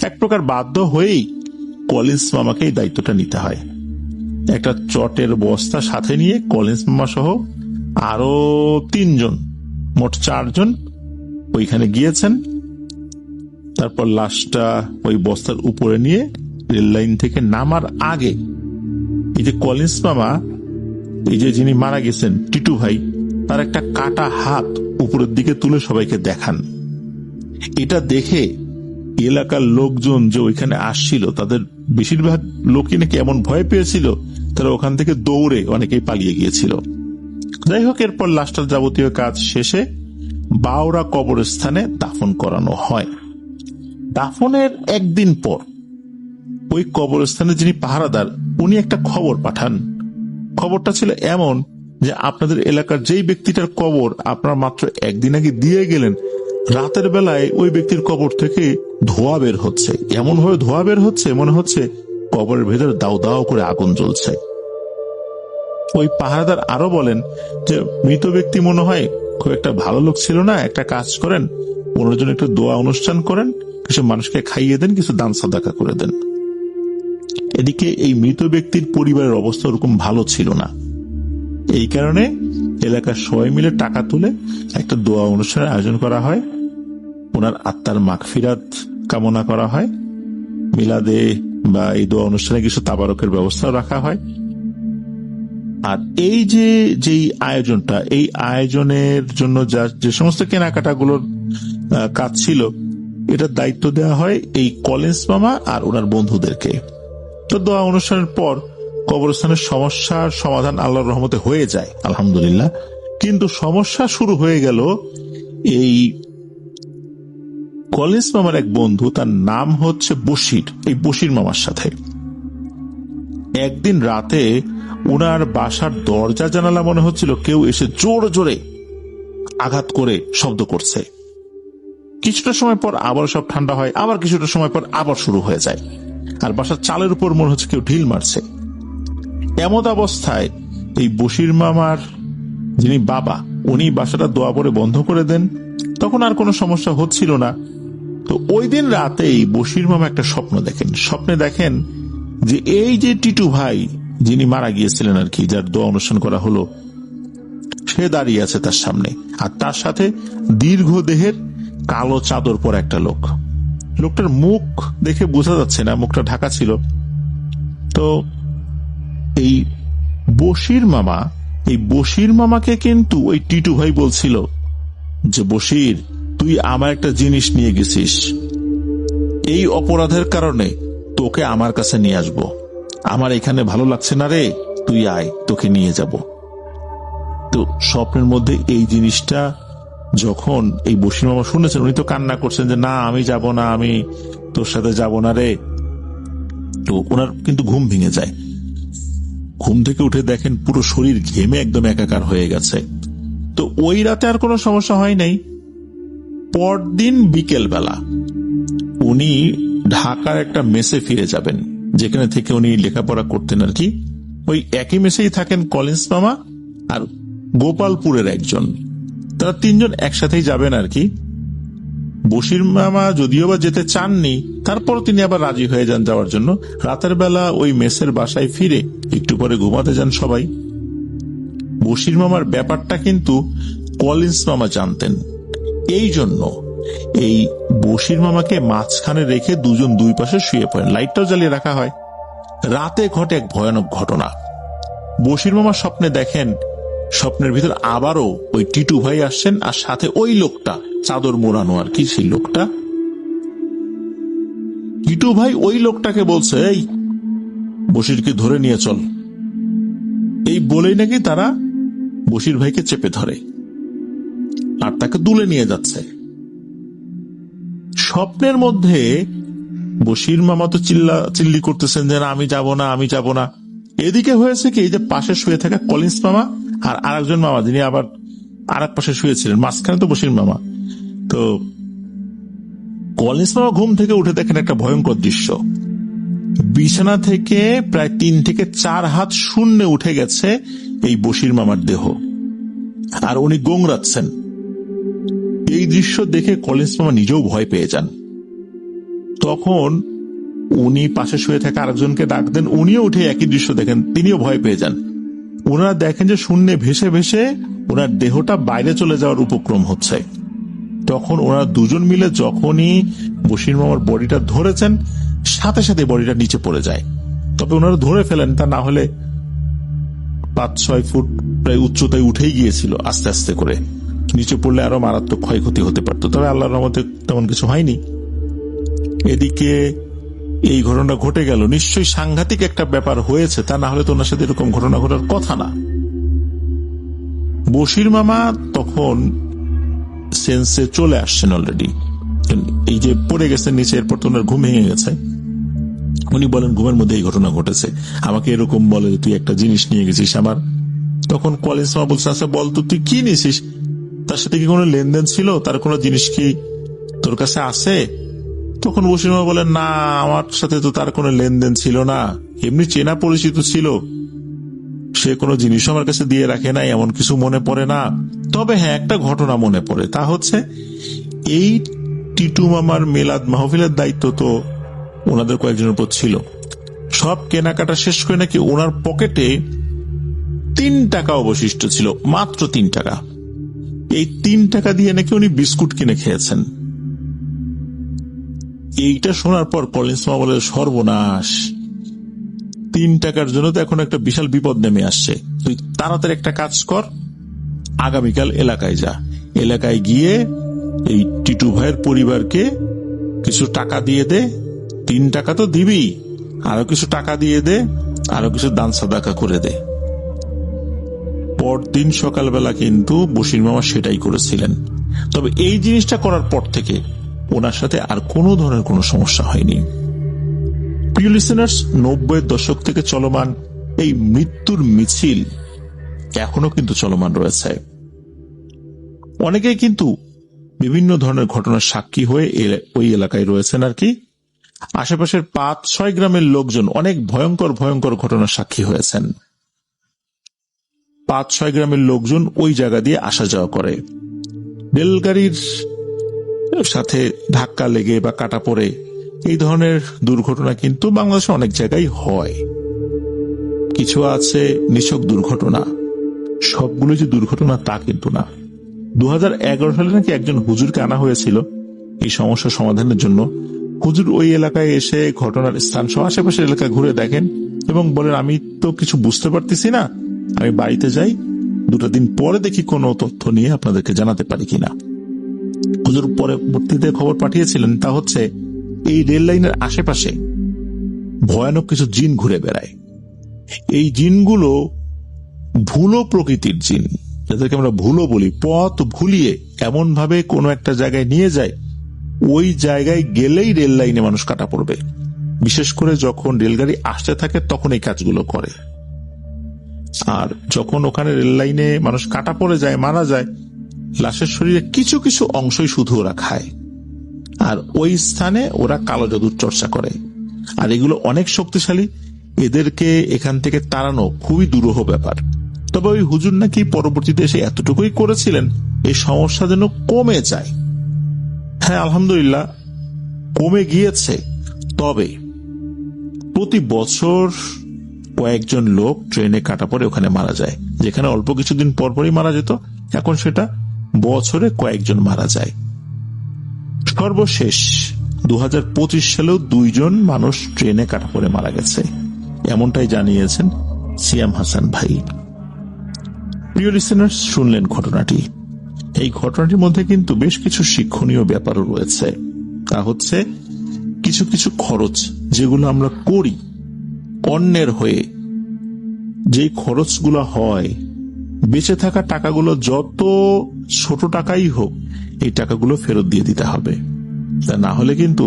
এক প্রকার বাধ্য হয়েই কলিন্স মামাকে এই দায়িত্বটা নিতে হয়। একটা চটের বস্তা সাথে নিয়ে কলিন্স মামা সহ আরো 3 জন, মোট 4 জন ওইখানে গিয়েছেন। তারপর লাশটা ওই বস্তার উপরে নিয়ে রেল লাইন থেকে নামার আগে এই যে কলিন্স মামা, এই যে যিনি মারা গেছেন টিটু ভাই, তার একটা কাটা হাত উপরের দিকে তুলে সবাইকে দেখান। এটা দেখে এলাকার লোকজন যে ওইখানে আসছিল তাদের বেশিরভাগ লোকই নাকি এমন ভয় পেয়েছিল, তারা ওখান থেকে দৌড়ে অনেকেই পালিয়ে গিয়েছিল। যাই হোক, এরপর লাশটার যাবতীয় কাজ শেষে বাওরা কবরস্থানে দাফন করানো হয়। দাফনের একদিন পর ওই কবরস্থানে যিনি পাহারাদার, উনি একটা খবর পাঠান। খবরটা ছিল এমন যে আপনাদের এলাকার যেই ব্যক্তিটার কবর আপনারা মাত্র একদিন আগে দিয়ে গেলেন, রাতের বেলায় ওই ব্যক্তির কবর থেকে ধোঁয়া বের হচ্ছে। এমন ভাবে ধোঁয়া বের হচ্ছে মনে হচ্ছে কবরের ভেতর দাও দাও করে আগুন জ্বলছে। ওই পাহারাদার আরো বলেন যে মৃত ব্যক্তি মনে হয় খুব একটা ভালো লোক ছিল না, একটা কাজ করেন, 15 জন একটু দোয়া অনুষ্ঠান করেন, কিছু মানুষকে খাইয়ে দেন, কিছু দান সাদাকা করে দেন। এদিকে এই মৃত ব্যক্তির পরিবারের অবস্থা ওরকম ভালো ছিল না। এই কারণে এলাকার সবাই মিলে টাকা তুলে একটা দোয়া অনুষ্ঠানের আয়োজন করা হয় ওনার আত্মার মাগফিরাত কামনা করা হয়, মিলাদে বা এই দোয়া অনুষ্ঠানে কিছু তাবারকের ব্যবস্থা রাখা হয়। আর এই যেই আয়োজনটা, এই আয়োজনের জন্য যে সমস্ত কেনাকাটাগুলোর কাজ ছিল, এটার দায়িত্ব দেওয়া হয় এই কলিন্স মামা আর ওনার বন্ধুদেরকে। তো দোয়া অনুষ্ঠানের পর কবরস্থানের সমস্যার সমাধান আল্লাহর রহমতে হয়ে যায়, আলহামদুলিল্লাহ। কিন্তু সমস্যা শুরু হয়ে গেল এই কলিন্স মামার এক বন্ধু, তার নাম হচ্ছে বশির, এই বশির মামার সাথে একদিন রাতে উনার বাসার দরজা জানালা মনে হচ্ছিল কেউ এসে জোরে জোরে আঘাত করে শব্দ করছে। কিছুটা সময় পর আবার সব ঠান্ডা হয়, আবার কিছুটা সময় পর আবার শুরু হয়ে যায়, আর বাসার চালের উপর মনে হচ্ছে কেউ ঢিল মারছে। এমত অবস্থায় এই বশির মামার যিনি বাবা, উনি বাসাটা দোয়া পরে বন্ধ করে দেন। তখন আর কোনো সমস্যা হচ্ছিল না। তো ওই দিন রাতেই বশির মামা একটা স্বপ্ন দেখেন। স্বপ্নে দেখেন যে এই যে টিটু ভাই যিনি মারা গিয়েছিলেন আর কি, যার দোয়া অনুষ্ঠান করা হলো, সে দাঁড়িয়ে আছে তার সামনে, আর তার সাথে দীর্ঘ দেহের কালো চাদর পরা একটা লোক। লোকটার মুখ দেখে বোঝা যাচ্ছে না, মুখটা ঢাকা ছিল। তো এই বশির মামাকে কিন্তু ওই টিটু ভাই বলছিল যে, বশির, তুই আমার একটা জিনিস নিয়ে গেছিস, এই অপরাধের কারণে তোকে আমার কাছে নিয়ে আসবো, আমার এখানে ভালো লাগছে না রে, তুই আয়, তোকে নিয়ে যাব। তো স্বপ্নের মধ্যে এই জিনিসটা যখন এই বশির মামা শুনেছেন, উনি তো কান্না করছেন যে, না আমি যাব না, আমি তোর সাথে যাব না রে। তো ওনার কিন্তু ঘুম ভেঙে যায়। ঘুম থেকে উঠে দেখেন পুরো শরীর ঘেমে একদম একাকার হয়ে গেছে। তো ওই রাতে আর কোনো সমস্যা হয় নাই। পরদিন বিকেল বেলা উনি ঢাকার একটা মেসে ফিরে যাবেন, যেখানে থেকে উনি লেখাপড়া করতেন আর কি। ওই একই মেসেই থাকেন কলিন্স মামা আর গোপালপুরের একজন, তারা তিনজন একসাথেই যাবেন আর কি। বশির মামা যদিও বা যেতে চাননি, তারপর তিনি আবার রাজি হয়ে যান যাওয়ার জন্য। রাতের বেলা ওই মেসের বাসায় ফিরে একটু পরে ঘুমাতে যান সবাই। বশির মামার ব্যাপারটা কিন্তু কলিন্স মামা জানতেন, এই জন্য এই বশির মামাকে মাঝখানে রেখে দুজন দুই পাশে শুয়ে পড়েন, লাইটটাও জ্বালিয়ে রাখা হয়। রাতে ঘটে এক ভয়ানক ঘটনা। বশির মামা স্বপ্নে দেখেন, স্বপ্নের ভিতর আবারও ওই টিটু ভাই আসছেন, আর সাথে ওই লোকটা চাদর মোড়ানো আর কি, সেই লোকটা। টিটু ভাই ওই লোকটাকে বলছে, এই বশিরকে ধরে নিয়ে চল। এই বলেই নাকি তারা বশির ভাইকে চেপে ধরে আর তাকে দুলে নিয়ে যাচ্ছে। স্বপ্নের মধ্যে বশির মামা তো চিল্লি করতেছেন যে, আমি যাব না, আমি যাব না। এদিকে হয়েছে কি, এই যে পাশে শুয়ে থাকা কলিন্স মামা আর আরেকজন মামা, যিনি আবার আর এক পাশে শুয়েছিলেন, মাঝখানে তো বশির মামা। তো কলিন্স মামা ঘুম থেকে উঠে দেখেন একটা ভয়ঙ্কর দৃশ্য। বিছানা থেকে প্রায় 3 থেকে 4 হাত শূন্যে উঠে গেছে এই বশির মামার দেহ, আর উনি গোংরাচ্ছেন। এই দৃশ্য দেখে কলিন্স মামা নিজেও ভয় পেয়ে যান। তখন উনি পাশে শুয়ে থাকা আরেকজনকে ডাক দেন, উনিও উঠে একই দৃশ্য দেখেন, তিনিও ভয় পেয়ে যান। ওনারা দেখেন যে শূন্যে ভেসে ভেসে ওনার দেহটা বাইরে চলে যাওয়ার উপক্রম হচ্ছে। তখন ওনারা দুজন মিলে যখনই বশির মামার বডিটা ধরেছেন, সাথে সাথে বডিটা নিচে পড়ে যায়। তবে ওনারা ধরে ফেলেন, তা না হলে 5-6 ফুট প্রায় উচ্চতায় উঠেই গিয়েছিল আস্তে আস্তে করে। নিচে পড়লে আরো মারাত্মক ক্ষয়ক্ষতি হতে পারত, তবে আল্লাহর রহমতে তেমন কিছু হয়নি। এদিকে এই ঘটনা ঘটে গেল, নিশ্চয়ই সাংঘাতিক একটা ব্যাপার হয়েছে, তা না হলে তো ওনার সাথে এরকম ঘটনা ঘটার কথা না। বশির মামা তখন সেন্সে চলে আসছেন অলরেডি, এই যে পড়ে গেছেন নিচে, এরপর তো ওনার ঘুম ভেঙে গেছে। উনি বলেন, ঘুমের মধ্যে এই ঘটনা ঘটেছে, আমাকে এরকম বলে তুই একটা জিনিস নিয়ে গেছিস আমার। তখন কলিন্স মামা বলছে, আচ্ছা বল তো তুই কি নিয়েছিস, তার সাথে কি কোনো লেনদেন ছিল, তার কোনো জিনিস কি তোর কাছে আছে? তখন বশির মামা বলেন, না, আমার সাথে তো তার কোনো লেনদেন ছিল না, এমনি চেনা পরিচিত ছিল, সে কোনো জিনিস আমার কাছে দিয়ে রাখে নাই, এমন কিছু মনে পড়ে না। তবে হ্যাঁ, একটা ঘটনা মনে পড়ে, তা হচ্ছে এই টিটু মামার মিলাদ মাহফিলের দায়িত্ব তো ওনাদের কয়েকজনের উপর ছিল। সব কেনাকাটা শেষ করে নাকি ওনার পকেটে 3 টাকা অবশিষ্ট ছিল, মাত্র 3 টাকা। এই 3 টাকা দিয়ে নাকি উনি বিস্কুট কিনে খেয়েছেন। এইটা শোনার পর কলিন্স মামা বলে, সর্বনাশ, 3 টাকার জন্য তো এখন একটা বিশাল বিপদ নেমে আসছে। তুই তাড়াতাড়ি একটা কাজ কর, আগামীকাল এলাকায় যা, এলাকায় গিয়ে এই টিটু ভাইয়ের পরিবারকে কিছু টাকা দিয়ে দে, 3 টাকা তো দিবি, আরো কিছু টাকা দিয়ে দে, আরো কিছু দান সাদাকা করে দে। পরদিন সকালবেলা কিন্তু বশির মামা সেটাই করেছিলেন। তবে এই জিনিসটা করার পর থেকে ওনার সাথে আর কোনো ধরনের কোনো সমস্যা হয়নি। প্রিয় লিসেনার্স, 90-এর দশক থেকে চলমান এই মৃত্যুর মিছিল এখনো কিন্তু চলমান রয়েছে। অনেকেই কিন্তু বিভিন্ন ধরনের ঘটনার সাক্ষী হয়ে ওই এলাকায় রয়েছেন আর কি। আশেপাশের 5-6 গ্রামের লোকজন অনেক ভয়ঙ্কর ভয়ঙ্কর ঘটনার সাক্ষী হয়েছেন। 5-6 গ্রামের লোকজন ওই জায়গা দিয়ে আসা যাওয়া করে। রেলগাড়ির সাথে ধাক্কা লেগে বা কাটা পড়ে এই ধরনের দুর্ঘটনা কিন্তু বাংলাদেশে অনেক জায়গায় হয়। কিছু আছে নিছক দুর্ঘটনা, সবগুলো যে দুর্ঘটনা তা কিন্তু না। 2011 সালে নাকি একজন হুজুরকে আনা হয়েছিল এই সমস্যার সমাধানের জন্য। হুজুর ওই এলাকায় এসে ঘটনার স্থান সহ আশেপাশের এলাকা ঘুরে দেখেন এবং বলেন, আমি তো কিছু বুঝতে পারতেছি না, আমি বাড়িতে যাই, 2 দিন পরে দেখি কোনো তথ্য নিয়ে আপনাদেরকে জানাতে পারি কিনা। হুজুর পরবর্তীতে খবর পাঠিয়েছিলেন, তা হচ্ছে এই রেল লাইনের আশেপাশে ভয়ানক কিছু জিন ঘুরে বেড়ায়। এই জিনগুলো ভুলো প্রকৃতির জিন, যাদেরকে আমরা ভুলো বলি। পথ ভুলিয়ে এমন ভাবে কোনো একটা জায়গায় নিয়ে যায়, ওই জায়গায় গেলেই রেল লাইনে মানুষ কাটা পড়বে। বিশেষ করে যখন রেলগাড়ি আসতে থাকে তখন এই কাজগুলো করে। আর যখন ওখানে রেল লাইনে মানুষ কাটা পড়ে যায়, মারা যায়, লাশের শরীরে কিছু কিছু অংশই শুধু ওরা খায়, আর ওই স্থানে ওরা কালো জাদুর চর্চা করে। আর এগুলো অনেক শক্তিশালী, এদেরকে এখান থেকে তাড়ানো খুবই দুরূহ ব্যাপার। তবে ওই হুজুর নাকি পরবর্তীতে এসে এতটুকুই করেছিলেন, এই সমস্যা যেন কমে যায়। হ্যাঁ, আলহামদুলিল্লাহ কমে গিয়েছে। তবে প্রতি বছর কয়েকজন লোক ট্রেনে কাটা পড়ে ওখানে মারা যায়। যেখানে অল্প কিছুদিন পরপরই মারা যেত, এখন সেটা বছরে কয়েকজন মারা যায়। সর্বশেষ 2025 সালেও 2 জন মানুষ ট্রেনে কাটা পড়ে মারা গেছে, এমনটাই জানিয়েছেন সিয়াম হাসান ভাই। প্রিয় লিসেনার্স, শুনলেন ঘটনাটি। এই ঘটনাটির মধ্যে কিন্তু বেশ কিছু শিক্ষণীয় ব্যাপারও রয়েছে। তা হচ্ছে কিছু কিছু খরচ যেগুলো আমরা করি অন্যের হয়ে, যে খরচগুলো হয়, বেঁচে থাকা টাকাগুলো যত ছোট টাকাই হোক, এই টাকাগুলো ফেরত দিয়ে দিতে হবে। তা না হলে কিন্তু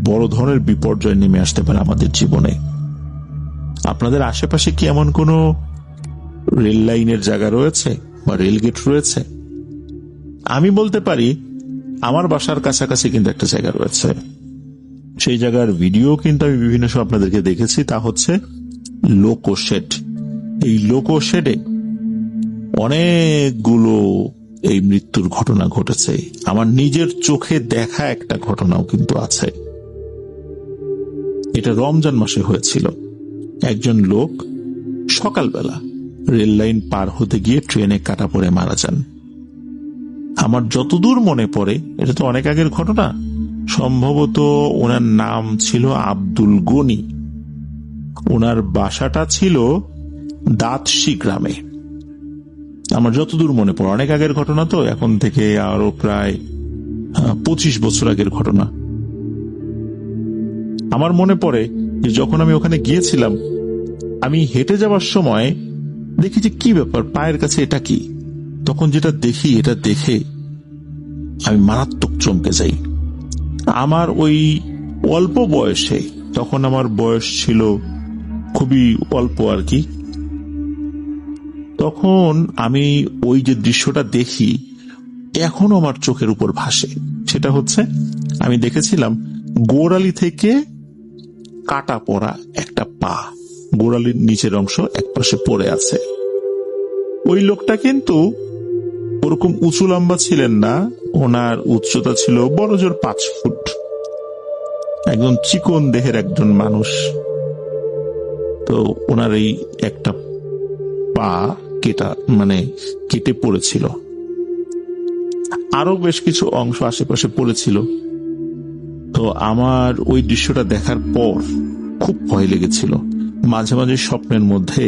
বড় ধরনের বিপর্যয় নেমে আসতে পারে আমাদের জীবনে। আপনাদের আশেপাশে কি এমন কোনো রেল লাইনের জায়গা রয়েছে বা রেলগেট রয়েছে? আমি বলতে পারি আমার বাসার কাছাকাছি কিন্তু একটা জায়গা রয়েছে। সেই জায়গার ভিডিও কিন্তু আমি বিভিন্ন সময় আপনাদেরকে দেখেছি। তা হচ্ছে লোকো শেড। এই লোকো শেডে অনেকগুলো এই মৃত্যুর ঘটনা ঘটেছে। আমার নিজের চোখে দেখা একটা ঘটনাও কিন্তু আছে। এটা রমজান মাসে হয়েছিল। একজন লোক সকালবেলা রেল লাইন পার হতে গিয়ে ট্রেনে কাটা পড়ে মারা যান। আমার যতদূর মনে পড়ে, এটা তো অনেক আগের ঘটনা, সম্ভবত ওনার নাম ছিল আব্দুল গনি। ওনার বাসাটা ছিল দাঁতশি গ্রামে। আমার যতদূর মনে পড়ে, অনেক আগের ঘটনা তো, এখন থেকে আরো প্রায় 25 বছর আগের ঘটনা। আমার মনে পড়ে যে যখন আমি ওখানে গিয়েছিলাম, আমি হেঁটে যাওয়ার সময় দেখি যে কি ব্যাপার, পায়ের কাছে এটা কি। তখন যেটা দেখি, এটা দেখে আমি মারাত্মক চমকে যাই। আমার ওই অল্প বয়সে, তখন আমার বয়স ছিল খুবই অল্প আর কি, তখন আমি ওই যে দৃশ্যটা দেখি এখনো আমার চোখের উপর ভাসে। সেটা হচ্ছে, আমি দেখেছিলাম গোড়ালি থেকে কাটা পড়া একটা পা, গোড়ালির নিচের অংশ একপাশে পড়ে আছে। ওই লোকটা কিন্তু ওরকম উঁচু লম্বা ছিলেন না, ওনার উচ্চতা ছিল বড়জোর 5 ফুট। একদম চিকন দেহের একজন মানুষ। তো ওনার এই একটা পা কেটে পড়েছিল, আরো বেশ কিছু অংশ আশেপাশে পড়েছিল। তো আমার ওই দৃশ্যটা দেখার পর খুব ভয় লেগেছিল। মাঝে মাঝে স্বপ্নের মধ্যে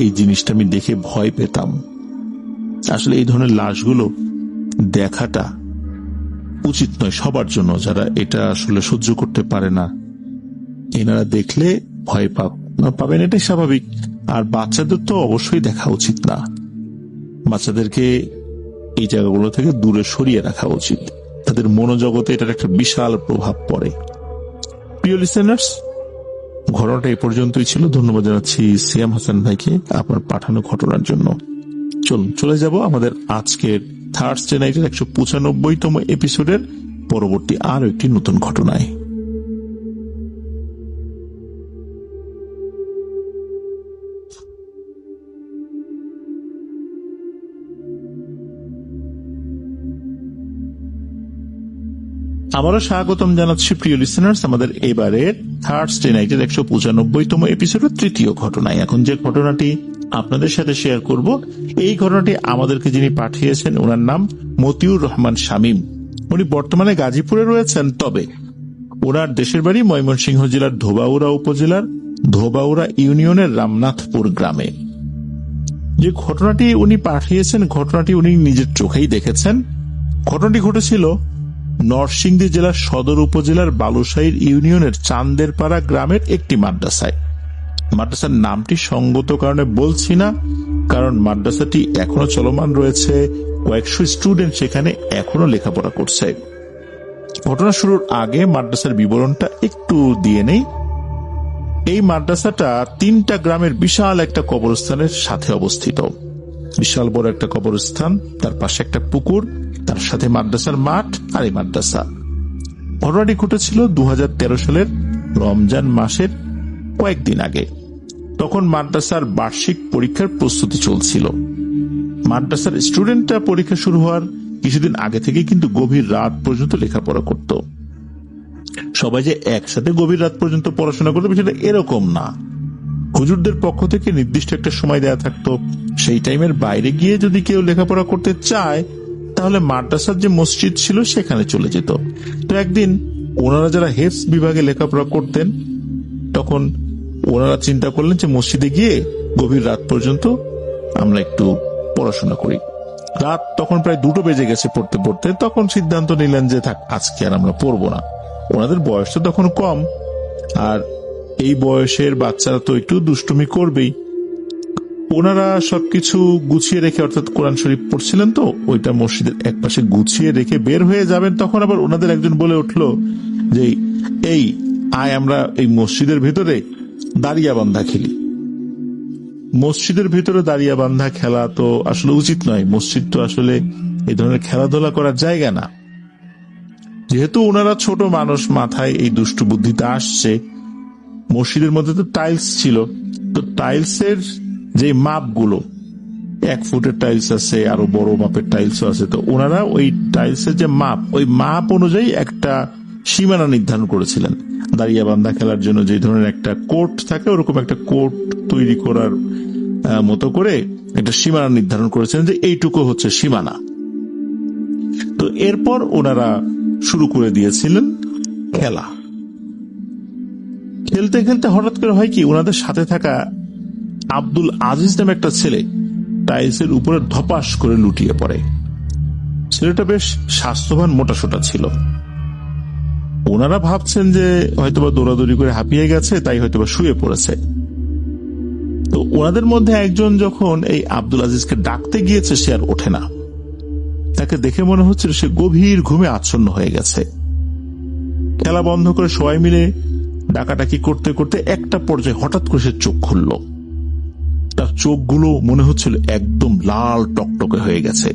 এই জিনিসটা আমি দেখে ভয় পেতাম। আসলে এই ধরনের লাশগুলো দেখাটা উচিত নয় সবার জন্য, যারা এটা আসলে সহ্য করতে পারে না। এনারা দেখলে ভয় পাবেন, এটাই স্বাভাবিক। আর বাচ্চাদের তো অবশ্যই দেখা উচিত না, বাচ্চাদেরকে এই জায়গাগুলো থেকে দূরে সরিয়ে রাখা উচিত। তাদের মনোজগতে এটার একটা বিশাল প্রভাব পড়ে। প্রিয় লিসেনার্স, ঘটনাটা এই পর্যন্তই ছিল। ধন্যবাদ জানাচ্ছি সিয়াম হাসান ভাইকে আপনার পাঠানো ঘটনার জন্য। চলে যাব আমাদের আজকের থার্সডে নাইটের 195তম এপিসোডের পরবর্তী আরো একটি নতুন ঘটনায়। আবারও স্বাগতম জানাচ্ছি প্রিয় লিসেনার্স আমাদের এবারের থার্সডে নাইটের 195তম এপিসোডের তৃতীয় ঘটনায়। এখন যে ঘটনাটি আপনাদের সাথে শেয়ার করব, এই ঘটনাটি আমাদেরকে যিনি পাঠিয়েছেন ওনার নাম মতিউর রহমান শামীম। উনি বর্তমানে গাজীপুরে রয়েছেন, তবে ওনার দেশের বাড়ি ময়মনসিংহ জেলার ধোবাউড়া উপজেলার ধোবাউড়া ইউনিয়নের রামনাথপুর গ্রামে। যে ঘটনাটি উনি পাঠিয়েছেন, ঘটনাটি উনি নিজের চোখেই দেখেছেন। ঘটনাটি ঘটেছিল নরসিংদী জেলার সদর উপজেলার বালুশাহীর ইউনিয়নের চান্দেরপাড়া গ্রামের একটি মাদ্রাসায়। মাদ্রাসার নামটি সঙ্গত কারণে বলছি না, কারণ মাদ্রাসাটি এখনো চলমান রয়েছে, কয়েকশো স্টুডেন্ট সেখানে এখনো লেখাপড়া করছে। ঘটনা শুরুর আগে মাদ্রাসার বিবরণটা একটু দিয়ে নেই। এই মাদ্রাসাটা 3টা গ্রামের বিশাল একটা কবরস্থানের সাথে অবস্থিত। বিশাল বড় একটা কবরস্থান, তার পাশে একটা পুকুর, তার সাথে মাদ্রাসার মাঠ আর এই মাদ্রাসা। ঘটনাটি ঘটেছিল 2013 সালের রমজান মাসের কয়েকদিন আগে। তখন মাদ্রাসার বার্ষিক পরীক্ষার প্রস্তুতি চলছিল। মাদ্রাসার স্টুডেন্টরা পরীক্ষা শুরু হওয়ার কিছুদিন আগে থেকে কিন্তু গভীর রাত পর্যন্ত লেখাপড়া করত। সবাই যে একসাথে গভীর রাত পর্যন্ত পড়াশোনা করতো বিষয়টা এরকম না। হুজুরদের পক্ষ থেকে নির্দিষ্ট একটা সময় দেয়া থাকতো, সেই টাইমের বাইরে গিয়ে যদি কেউ লেখাপড়া করতে চায় তাহলে মাদ্রাসার যে মসজিদ ছিল সেখানে চলে যেত। তো একদিন ওনারা যারা হেফজ বিভাগে লেখাপড়া করতেন, তখন ওনারা চিন্তা করলেন যে মসজিদে গিয়ে গভীর রাত পর্যন্ত আমরা একটু পড়াশোনা করি। রাত তখন প্রায় 2টো বেজে গেছে পড়তে পড়তে। তখন সিদ্ধান্ত নিলেন যে থাক, আজকে আর আমরা পড়বো না। ওনাদের বয়সটা তখন কম, আর এই বয়সের বাচ্চারা তো একটু দুষ্টুমি করবেই। ওনারা সবকিছু গুছিয়ে রেখে, অর্থাৎ কোরআন শরীফ পড়ছিলেন, তো ওইটা মসজিদের এক পাশে গুছিয়ে রেখে বের হয়ে যাবেন। তখন আবার ওনাদের একজন বলে উঠলো যে এই আয় আমরা এই মসজিদের ভিতরে দাঁড়িয়া বান্ধা খেলি। মসজিদের ভিতরে দাঁড়িয়া বান্ধা খেলা তো আসলে উচিত নয়। মসজিদ তো আসলে এই ধরনের খেলাধুলা করার জায়গা না। যেহেতু ওনারা ছোট মানুষ, মাথায় এই দুষ্টু বুদ্ধিটা আসছে। মসজিদের মধ্যে তো টাইলস ছিল, তো টাইলসের যে মাপগুলো, 1 ফুটের টাইলস আছে, আরো বড় মাপের টাইলসও আছে। তো ওনারা ওই টাইলসের যে মাপ, ওই মাপ অনুযায়ী একটা সীমানা নির্ধারণ করেছিলেন। দাঁড়িয়া বান্ধা খেলার জন্য যে ধরনের একটা কোর্ট থাকে, ওরকম একটা কোর্ট তৈরি করার মতো করে একটা সীমানা নির্ধারণ করেছিলেন যে এইটুকু হচ্ছে সীমানা। তো এরপর ওনারা শুরু করে দিয়েছিলেন খেলা। খেলতে খেলতে হঠাৎ করে হয় কি, ওনাদের সাথে থাকা আব্দুল আজিজ নামে একটা ছেলে টাইলসের উপরে ধপাস করে লুটিয়ে পড়ে। ছেলেটা বেশ স্বাস্থ্যবান, মোটাসোটা ছিল। ওনারা ভাবছেন যে হয়তোবা দৌড়াদৌড়ি করে হাঁপিয়ে গেছে, তাই হয়তোবা শুয়ে পড়েছে। তো ওনাদের মধ্যে একজন যখন এই আব্দুল আজিজকে ডাকতে গিয়েছে, সে আর ওঠে না। তাকে দেখে মনে হচ্ছিল সে গভীর ঘুমে আচ্ছন্ন হয়ে গেছে। খেলা বন্ধ করে সবাই মিলে ডাকাডাকি করতে করতে একটা পর্যায়ে হঠাৎ করে সে চোখ খুলল। তার চোখগুলো মনে হচ্ছিল একদম লাল টকটকে হয়ে গেছে,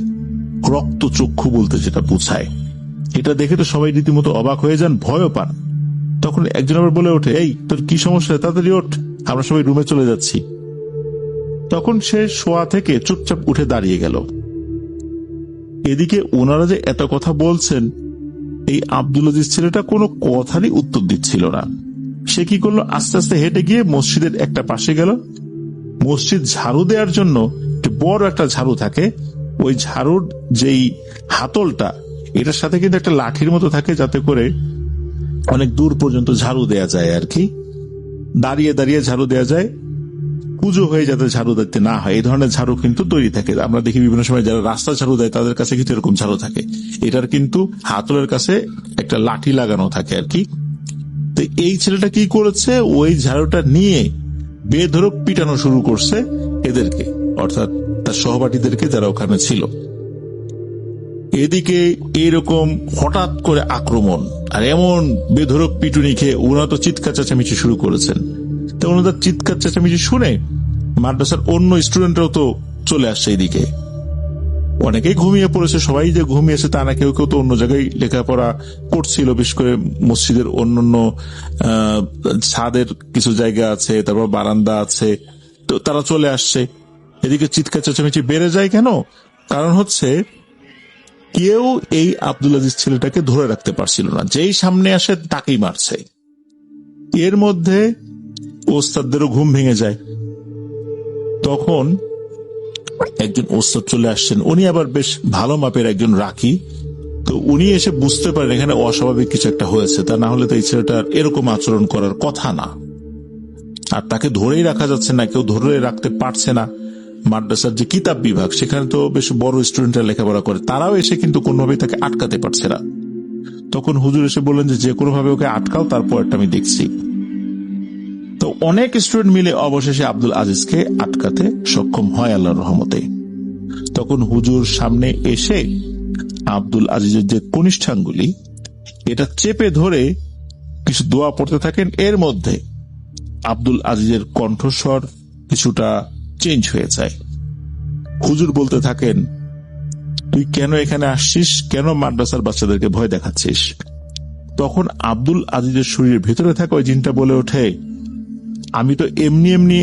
রক্ত চক্ষু বলতে যেটা বোঝায়। এটা দেখে তো সবাই রীতিমতো অবাক হয়ে যান, ভয়ও পান। তখন একজন আবার বলে ওঠে, এই তোর কি সমস্যা, তাড়াতাড়ি ওঠ, আমরা সবাই রুমে চলে যাচ্ছি। তখন সে শোয়া থেকে চুপচাপ উঠে দাঁড়িয়ে গেল। এদিকে ওনারা যে এত কথা বলছেন, এই আব্দুল আজিজ ছেলেটা কোনো কথারই উত্তর দিচ্ছিল না। সে কি করলো, আস্তে আস্তে হেঁটে গিয়ে মসজিদের একটা পাশে গেল। মসজিদ ঝাড়ু দেওয়ার জন্য বড় একটা ঝাড়ু থাকে, ওই ঝাড়ুর যেই হাতলটা, এটার সাথে কিন্তু একটা লাঠির মতো থাকে, যাতে করে অনেক দূর পর্যন্ত ঝাড়ু দেয়া যায় আর কি, দাঁড়িয়ে দাঁড়িয়ে ঝাড়ু দেয়া যায়, পুজো হয়ে যাতে ঝাড়ু দিতে না হয় এই ধরনের ঝাড়ু কিন্তু তৈরি থাকে। আমরা দেখি বিভিন্ন সময় যারা রাস্তা ঝাড়ু দেয় তাদের কাছে কিন্তু এরকম ঝাড়ু থাকে, এটার কিন্তু হাতলের কাছে একটা লাঠি লাগানো থাকে আর কি। তো এই ছেলেটা কি করেছে, ওই ঝাড়ুটা নিয়ে বেধড়ক পিটানো শুরু করছে এদেরকে, অর্থাৎ তার সহপাঠীদেরকে যারা ওখানে ছিল। এদিকে এরকম হঠাৎ করে আক্রমণ আর এমন বেধড়ক পিটুনি খেয়ে ওরা তো চিৎকার চেঁচামেচি শুরু করেছেন। তো ওনাদের চিৎকার চেঁচামেচি শুনে মাদ্রাসার অন্য স্টুডেন্টরাও তো চলে আসছে এইদিকে, অনেকেই ঘুমিয়ে পড়েছে। সবাই যে ঘুমিয়েছে তা না, কেউ কেউ তো অন্য জায়গায় লেখাপড়া করছিল, বিশেষ করে মসজিদের অন্যান্য ছাদের কিছু জায়গা আছে, তারপর বারান্দা আছে, তো তারা চলে আসছে। এদিকে চিৎকার চেঁচামেচি বেড়ে যায় কেন? কারণ হচ্ছে কেউ এই আব্দুল আজিজ ছেলেটাকে ধরে রাখতে পারছিল না, যেই সামনে আসে তাকেই মারছে। এর মধ্যে ওস্তাদদেরও ঘুম ভেঙে যায়। তখন একজন ওস্তাদ চলে আসছেন, উনি আবার বেশ ভালো মাপের একজন রাখি। তো উনি এসে বুঝতে পারেন এখানে অস্বাভাবিক কিছু একটা হয়েছে, তা না হলে তো এই ছেলেটার এরকম আচরণ করার কথা না। আর তাকে ধরেই রাখা যাচ্ছে না, কেউ ধরে রাখতে পারছে না। মাদ্রাসার যে কিতাব বিভাগ সেখানে তো বেশ বড় স্টুডেন্টরা লেখাপড়া করে, তারাও এসে কিন্তু কোনোভাবেই তাকে আটকাতে পারছে না। তখন হুজুর এসে বললেন যে কোনো ভাবে ওকে আটকাও, তারপরটা আমি দেখছি। তো অনেক স্টুডেন্ট মিলে অবশেষে আব্দুল আজিজকে আটকাতে সক্ষম হয় আল্লাহর রহমতে। তখন হুজুর সামনে এসে আব্দুল আজিজের যে কনিষ্ঠাঙ্গুলি এটা চেপে ধরে কিছু দোয়া পড়তে থাকেন। এর মধ্যে আব্দুল আজিজের কণ্ঠস্বর কিছুটা চেঞ্জ হয়ে যায়। হুজুর বলতে থাকেন, তুই কেন এখানে আসছিস, কেন মাদ্রাসার বাচ্চাদেরকে ভয় দেখাচ্ছিস? তখন আব্দুল আজিজের শরীরের ভেতরে থাকা ওই জিনটা বলে ওঠে, আমি তো এমনি এমনি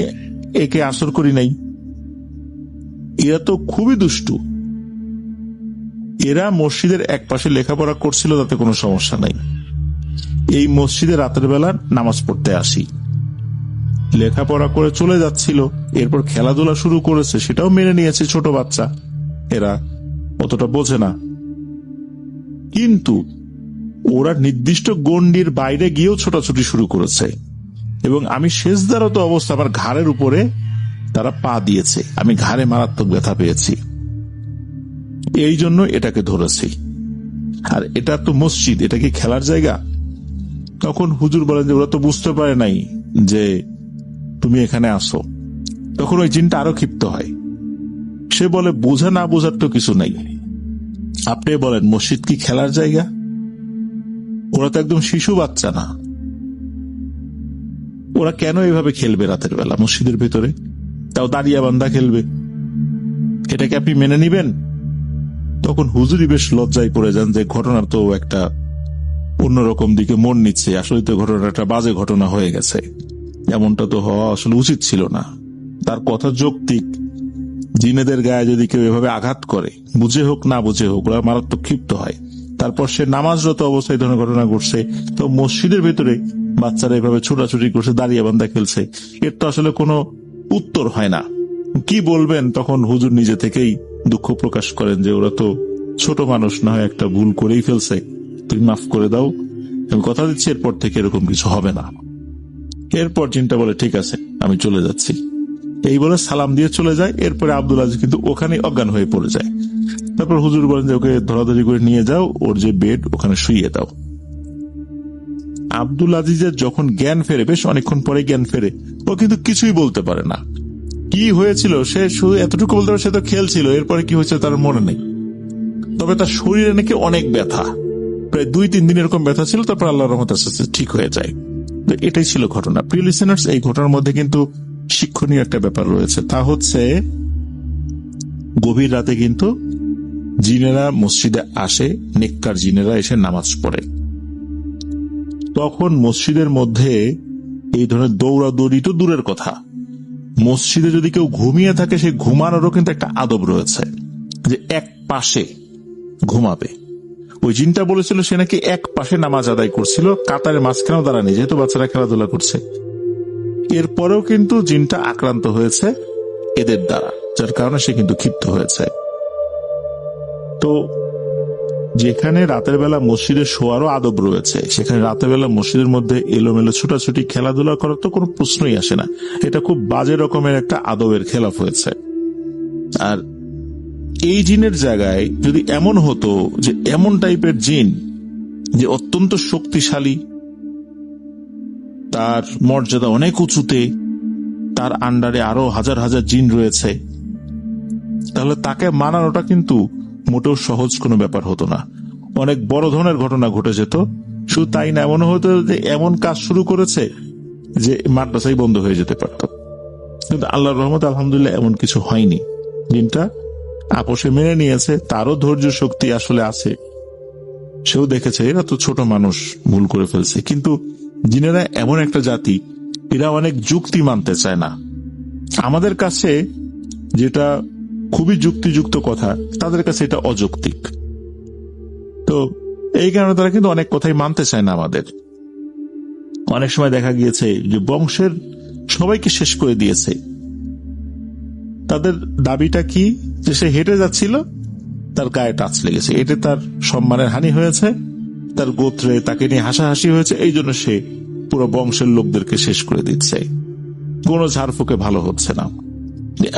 একে আসর করি নাই, এরা তো খুবই দুষ্টু। এরা মসজিদের এক পাশে লেখাপড়া করছিল, তাতে কোনো সমস্যা নাই। এই মসজিদে রাতের বেলা নামাজ পড়তে আসি, লেখাপড়া করে চলে যাচ্ছিল, এরপর খেলাধুলা শুরু করেছে, সেটাও মেনে নিয়েছে। ছোট বাচ্চা, এরা অতটা বোঝে না। কিন্তু ওরা নির্দিষ্ট গণ্ডির বাইরে গিয়েও ছোটাছুটি শুরু করেছে, এবং আমি সেজদারত অবস্থা আমার ঘাড়ের উপরে তারা পা দিয়েছে, আমি ঘাড়ে মারাত্মক ব্যথা পেয়েছি, এই জন্য এটাকে ধরেছি। আর এটা তো মসজিদ, এটা কি খেলার জায়গা? তখন হুজুর বলেন যে ওরা তো বুঝতে পারে নাই যে তুমি এখানে আসো। তখন ওই জিনটা আরো ক্ষিপ্ত হয়, সে বলে বোঝা না বোঝার তো কিছু নাই, আপনি বলেন মসজিদ কি খেলার জায়গা? ওরা তো একদম শিশু বাচ্চা না, ওরা কেন এইভাবে খেলবে রাতের বেলা মসজিদের ভেতরে, তাও দাঁড়িয়ে বান্ধা খেলবে? এটাকে আপনি মেনে নিবেন? তখন হুজুরই বেশ লজ্জায় পড়ে যান যে ঘটনার তো একটা অন্যরকম দিকে মন নিচ্ছে, আসলে তো ঘটনাটা বাজে ঘটনা হয়ে গেছে, এমনটা তো হওয়া আসলে উচিত ছিল না। তার কথা যৌক্তিক, জিনেদের গায়ে যদি কেউ এভাবে আঘাত করে, বুঝে হোক না বুঝে হোক, ওরা মারাত্মক ক্ষিপ্ত হয়। তারপর সে নামাজরত অবস্থায় ধরনের ঘটনা ঘটছে, তো মসজিদের ভেতরে বাচ্চারা এভাবে ছোটাছুটি করছে, দাঁড়িয়ে বান্ধা খেলছে, এর তো আসলে কোনো উত্তর হয় না। কি বলবেন? তখন হুজুর নিজে থেকেই দুঃখ প্রকাশ করেন যে ওরা তো ছোট মানুষ, না হয় একটা ভুল করেই ফেলছে, তুমি মাফ করে দাও, আমি কথা দিচ্ছি এরপর থেকে এরকম কিছু হবে না। এরপর চিন্তা বলে ঠিক আছে আমি চলে যাচ্ছি, এই বলে সালাম দিয়ে চলে যায়। এরপরে আব্দুল আজিজ কিন্তু ওখানে অজ্ঞান হয়ে পড়ে যায়। তারপর হুজুর বলেন যে ওকে ধরাধরি করে নিয়ে যাও, ওর যে বেড ওখানে শুইয়ে দাও। আব্দুল আজিজের যখন জ্ঞান ফেরে, বেশ অনেকক্ষণ পরে জ্ঞান ফেরে, ও কিন্তু কিছুই বলতে পারে না। কি হয়েছিল সে শুধু এতটুকু বলতে পারে, সে তো খেলছিল, এরপরে কি হয়েছে তার মনে নেই। তবে তার শরীরে নাকি অনেক ব্যথা, প্রায় 2-3 দিন এরকম ব্যথা ছিল, তারপর আল্লাহর রহমতে আস্তে আস্তে ঠিক হয়ে যায়। তো এটাই ছিল ঘটনা। প্রিয় লিসেনার্স, এই ঘটনার মধ্যে কিন্তু শিক্ষণীয় একটা ব্যাপার রয়েছে, তা হচ্ছে গভীর রাতে কিন্তু জিনেরা মসজিদে আসে, নেককার জিনেরা এসে নামাজ পড়ে। তখন মসজিদের মধ্যে এই ধরনের দৌড়াদৌড়ি তো দূরের কথা, মসজিদে যদি কেউ ঘুমিয়ে থাকে সেই ঘুমানোরও কিন্তু একটা আদব রয়েছে, যে এক পাশে ঘুমাবে। ওই জিনটা বলেছিল সে নাকি এক পাশে নামাজ আদায় করছিল, কাতারের মাঝখানেও দাঁড়ানি, যেহেতু বাচ্চারা খেলাধুলা করছে। এরপরেও কিন্তু জিনটা আক্রান্ত হয়েছে এদের দ্বারা, যার কারণে সে কিন্তু ক্ষিপ্ত হয়েছে। তো যেখানে রাতের বেলা মসজিদে শোয়ারও আদব রয়েছে, সেখানে রাতের বেলা মসজিদের মধ্যে এলোমেলো ছোটাছুটি খেলাধুলা করার তো কোনো প্রশ্নই আসে না। এটা খুব বাজে রকমের একটা আদবের খেলাফ হয়েছে। আর এই জিনের জায়গায় যদি এমন হতো যে এমন টাইপের জিন যে অত্যন্ত শক্তিশালী, তার মর্যাদা অনেক উঁচুতে, তার আন্ডারে আরো হাজার হাজার জিন রয়েছে, তাহলে তাকে মানানোটা কিন্তু মোটেও সহজ কোনো ব্যাপার হতো না। অনেক বড় ধরনের ঘটনা ঘটে যেত। শুধু তাই না, এমন হতো যে এমন কাজ শুরু করেছে যে মাদ্রাসাই বন্ধ হয়ে যেতে পারত। কিন্তু আল্লাহর রহমত আলহামদুলিল্লাহ এমন কিছু হয়নি। জিনটা আপোষে মেনে নিয়েছে, তারও ধৈর্য শক্তি আসলে আছে, সেও দেখেছে এরা তো ছোট মানুষ, ভুল করে ফেলছে। কিন্তু জিনেরা এমন একটা জাতি, এরা অনেক যুক্তি মানতে চায় না। আমাদের কাছে যেটা খুবই যুক্তিযুক্ত কথা, তাদের কাছে এটা অযৌক্তিক। তো এই কারণে তারা কিন্তু অনেক কথাই মানতে চায় না আমাদের। অনেক সময় দেখা গিয়েছে যে বংশের সবাইকে শেষ করে দিয়েছে। তাদের দাবিটা কি, যে সে হেঁটে যাচ্ছিল, তার গায়ে টাচ লেগেছে, এতে তার সম্মানের হানি হয়েছে, তার গোত্রে তাকে নিয়ে হাসাহাসি হয়েছে, এই জন্য সে পুরো বংশের লোকদেরকে শেষ করে দিচ্ছে, কোন ঝাড়ফুঁকে ভালো হচ্ছে না।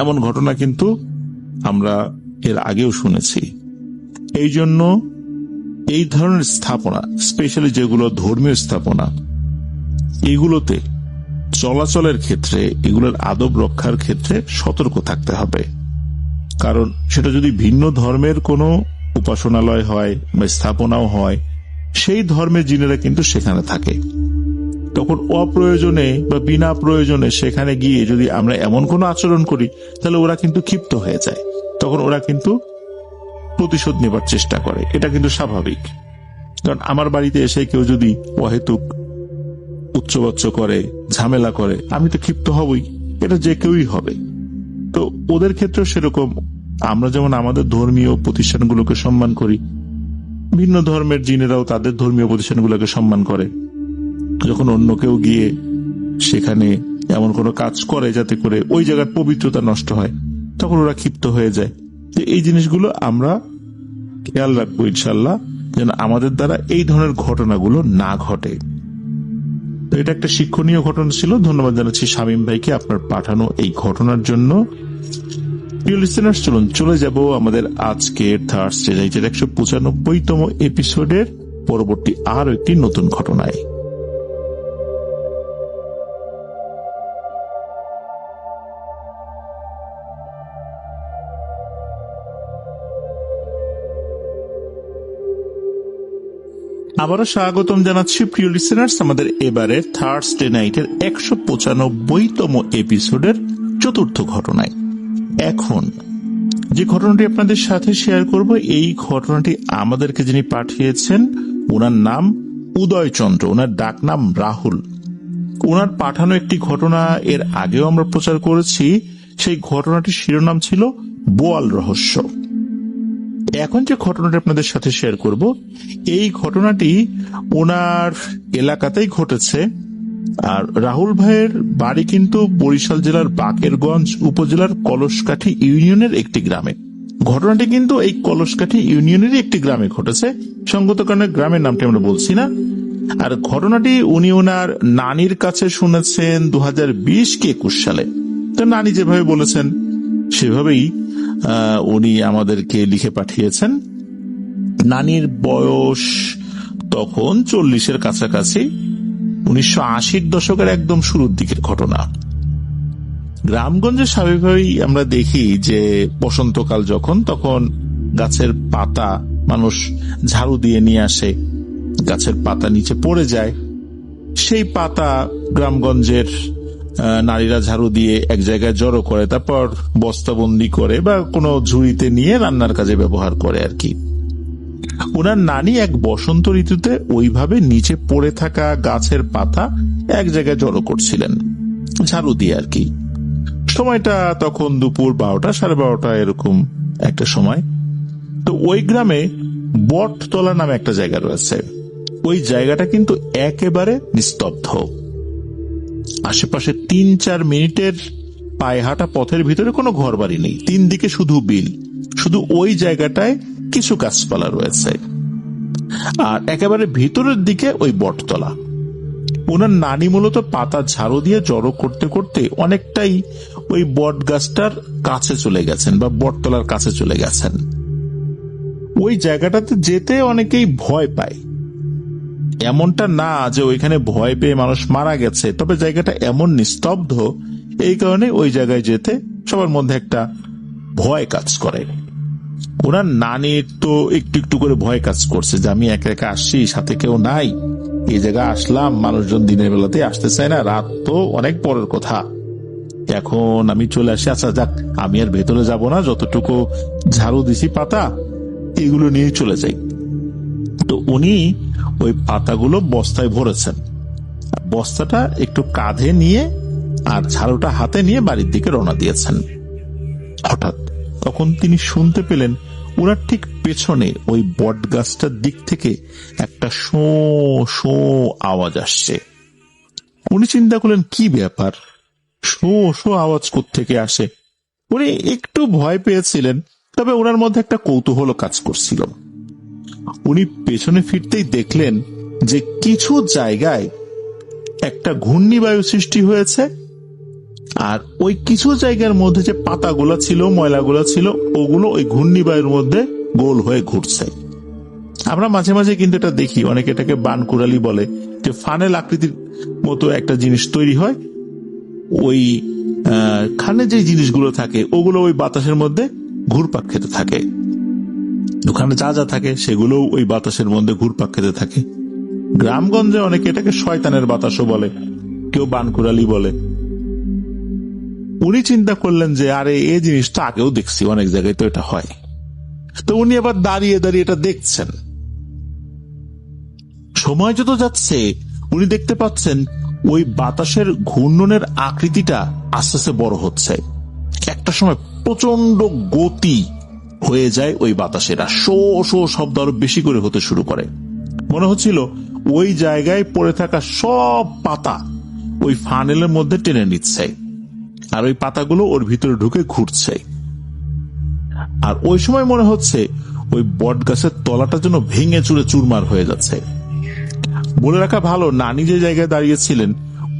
এমন ঘটনা কিন্তু আমরা এর আগেও শুনেছি। এই জন্য এই ধরনের স্থাপনা, স্পেশালি যেগুলো ধর্মীয় স্থাপনা, এগুলোতে চলাচলের ক্ষেত্রে, এগুলোর আদব রক্ষার ক্ষেত্রে সতর্ক থাকতে হবে। কারণ সেটা যদি ভিন্ন ধর্মের কোনো উপাসনালয় হয় বা স্থাপনাও হয়, সেই ধর্মের জিনেরা কিন্তু সেখানে থাকে। তখন অপ্রয়োজনে বা বিনা প্রয়োজনে সেখানে গিয়ে যদি আমরা এমন কোনো আচরণ করি, তাহলে ওরা কিন্তু ক্ষিপ্ত হয়ে যায়। তখন ওরা কিন্তু প্রতিশোধ নেবার চেষ্টা করে। এটা কিন্তু স্বাভাবিক। কারণ আমার বাড়িতে এসে কেউ যদি অহেতুক উচ্চবাচ্য করে, ঝামেলা করে, আমি তো ক্ষিপ্ত হবই, এটা যে কেউই হবে। তো ওদের ক্ষেত্রেও সেরকম। আমরা যেমন আমাদের ধর্মীয় প্রতিষ্ঠানগুলোকে সম্মান করি, ভিন্ন ধর্মের জিনেরাও তাদের ধর্মীয় প্রতিষ্ঠানগুলোকে সম্মান করে। যখন অন্য কেউ গিয়ে সেখানে এমন কোনো কাজ করে যাতে করে ওই জায়গার পবিত্রতা নষ্ট হয়, তখন ওরা ক্ষিপ্ত হয়ে যায়। এই জিনিসগুলো আমরা খেয়াল রাখবো ইনশাল্লাহ, যেন আমাদের দ্বারা এই ধরনের ঘটনাগুলো না ঘটে। তো এটা একটা শিক্ষণীয় ঘটনা ছিল। ধন্যবাদ জানাচ্ছি শামীম ভাইকে আপনার পাঠানো এই ঘটনার জন্য। প্রিয় লিসেনার্স, চলুন চলে যাব আমাদের আজকের থার্সডে নাইটের 195তম এপিসোডের পরবর্তী আরো একটি নতুন ঘটনায়। আবারও স্বাগতম জানাচ্ছি প্রিয় লিসেনার্স আমাদের এবারের থার্সডে নাইটের 195তম এপিসোডের চতুর্থ ঘটনায়। এখন যে ঘটনাটি আপনাদের সাথে শেয়ার করব, এই ঘটনাটি আমাদেরকে যিনি পাঠিয়েছেন, ওনার নাম উদয়চন্দ্র, ওনার ডাক নাম রাহুল। ওনার পাঠানো একটি ঘটনা এর আগেও আমরা প্রচার করেছি। সেই ঘটনাটির শিরোনাম ছিল বোয়াল রহস্য। এখন যে ঘটনাটি আপনাদের সাথে শেয়ার করব, এই ঘটনাটি ওনার এলাকাতেই ঘটেছে। আর রাহুল ভাইয়ের বাড়ি কিন্তু বরিশাল জেলার বাকেরগঞ্জ উপজেলার কলসকাঠি ইউনিয়নের একটি গ্রামে। ঘটনাটি কিন্তু এই কলসকাঠি ইউনিয়নেরই একটি গ্রামে ঘটেছে। সঙ্গত কারণে গ্রামের নামটি আমরা বলছি না। আর ঘটনাটি উনি ওনার নানির কাছে শুনেছেন 2020-21 সালে। তো নানি যেভাবে বলেছেন সেভাবেই উনি আমাদেরকে লিখে পাঠিয়েছেন। নানির বয়স তখন 40-এর কাছাকাছি। 1980-র দশকের একদম শুরুর দিকের ঘটনা। গ্রামগঞ্জে স্বাভাবিকভাবেই আমরা দেখি যে বসন্তকাল যখন, তখন গাছের পাতা মানুষ ঝাড়ু দিয়ে নিয়ে আসে, গাছের পাতা নিচে পড়ে যায়। সেই পাতা গ্রামগঞ্জের নারীরা ঝাড়ু দিয়ে এক জায়গায় জড়ো করে, তারপর বস্তাবন্দি করে বা কোনো ঝুড়িতে নিয়ে রান্নার কাজে ব্যবহার করে আর কি। ওনার নানি এক বসন্ত ঋতুতে ওইভাবে নিচে পড়ে থাকা গাছের পাতা এক জায়গায় জড়ো করছিলেন ঝাড়ু দিয়ে আর কি। সময়টা তখন দুপুর 12টা 12:30 এরকম একটা সময়। তো ওই গ্রামে বটতলা নামে একটা জায়গা রয়েছে। ওই জায়গাটা কিন্তু একেবারে নিস্তব্ধ। আশেপাশে 3-4 মিনিটের পায়ে হাঁটা পথের ভিতরে কোনো ঘর বাড়ি নেই, 3 দিকে শুধু বিল। শুধু ওই জায়গাটায় কিছু গাছপালা রয়েছে। আর একেবারে ভিতরের দিকে ওই বটতলা। ওনার নানি মূলত পাতা ঝাড়ু দিয়ে জড়ো করতে করতে অনেকটাই ওই বট গাছটার কাছে চলে গেছেন বা বটতলার কাছে চলে গেছেন। ওই জায়গাটাতে যেতে অনেকেই ভয় পায়, এমনটা না যে ওইখানে ভয় পেয়ে মানুষ মারা গেছে, তবে জায়গাটা এমন নিস্তব্ধ, এই কারণে ওই জায়গায় যেতে সবার মধ্যে একটা ভয় কাজ করে। ওনার নানির তো একটু একটু করে ভয় কাজ করছে যে আমি একা একা আসছি, সাথে কেউ নাই, এই জায়গায় আসলাম, মানুষজন দিনের বেলাতে আসতে চায় না, রাত তো অনেক পরের কথা, এখন আমি চলে আসি, আচ্ছা যাক আমি আর ভেতরে যাব না, যতটুকু ঝাড়ু দিছি পাতা এগুলো নিয়ে চলে যাই। তো উনি ওই পাতাগুলো বস্তায় ভরেছেন, বস্তাটা একটু কাঁধে নিয়ে আর ঝাড়ুটা হাতে নিয়ে বাড়ির দিকে রওনা দিয়েছেন। হঠাৎ তখন তিনি শুনতে পেলেন ওনার ঠিক পেছনে ওই বট গাছটার দিক থেকে একটা শো শো আওয়াজ আসছে। উনি চিন্তা করলেন কি ব্যাপার, শো শো আওয়াজ কোত্থেকে আসে। উনি একটু ভয় পেয়েছিলেন, তবে ওনার মধ্যে একটা কৌতূহল কাজ করছিল। উনি পেছনে ফিরতেই দেখলেন যে কিছু জায়গায় একটা ঘূর্ণিবায়ু সৃষ্টি হয়েছে, আর ওই কিছু জায়গার মধ্যে যে পাতাগুলো ছিল, ময়লাগুলো ছিল, ওগুলো ওই ঘূর্ণিবায়ুর মধ্যে গোল হয়ে ঘুরছে। আমরা মাঝে মাঝে কিন্তু এটা দেখি, অনেকে এটাকে বানকুড়ালি বলে, যে ফানেল আকৃতির মতো একটা জিনিস তৈরি হয়, ওই খানে যে জিনিসগুলো থাকে ওগুলো ওই বাতাসের মধ্যে ঘুরপাক খেতে থাকে, ওখানে যা যা থাকে সেগুলো ওই বাতাসের মধ্যে ঘুরপাক খেতে থাকে। গ্রামগঞ্জে অনেকে এটাকে শয়তানের বাতাসও বলে, কেউ বানকুড়ালি বলে। উনি চিন্তা করলেন যে আরে এই জিনিসটা আগেও দেখছি, অনেক জায়গায় তো এটা হয়। তো উনি আবার দাঁড়িয়ে দাঁড়িয়ে এটা দেখছেন। সময় যত যাচ্ছে উনি দেখতে পাচ্ছেন ওই বাতাসের ঘূর্ণনের আকৃতিটা আস্তে আস্তে বড় হচ্ছে। একটা সময় প্রচন্ড গতি হয়ে যায় ওই বাতাসের, আর শো শো শব্দ আরো বেশি করে হতে শুরু করে। মনে হচ্ছিল ওই জায়গায় পড়ে থাকা সব পাতা ওই ফানেলের মধ্যে টেনে নিচ্ছে, আর ওই পাতাগুলো ওর ভিতরে ঢুকে ঘুরছে। আর ওই সময় মনে হচ্ছে ওই বট গাছের তলাটা যেন ভেঙে চুরে চুরমার হয়ে যাচ্ছে। বলে রাখা ভালো, নানি যে জায়গায় দাঁড়িয়েছিলেন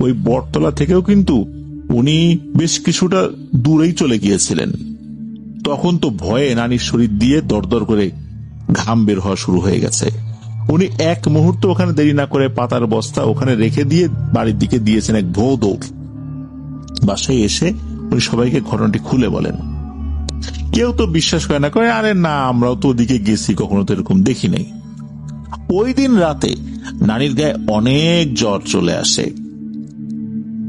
ওই বটতলা থেকেও কিন্তু উনি বেশ কিছুটা দূরেই চলে গিয়েছিলেন। তখন তো ভয়ে নানির শরীর দিয়ে দরদর করে ঘাম বের হওয়া শুরু হয়ে গেছে। উনি এক মুহূর্ত ওখানে দেরি না করে পাতার বস্তা ওখানে রেখে দিয়ে বাড়ির দিকে দিয়েছেন এক ভৌ দৌড়। বাসায় এসে উনি সবাইকে ঘটনাটি খুলে বলেন। কেউ তো বিশ্বাস করে না, করে আরে না আমরাও তো ওদিকে গেছি, কখনো তো এরকম দেখি নাই। ওই দিন রাতে নানির গায়ে অনেক জ্বর চলে আসে।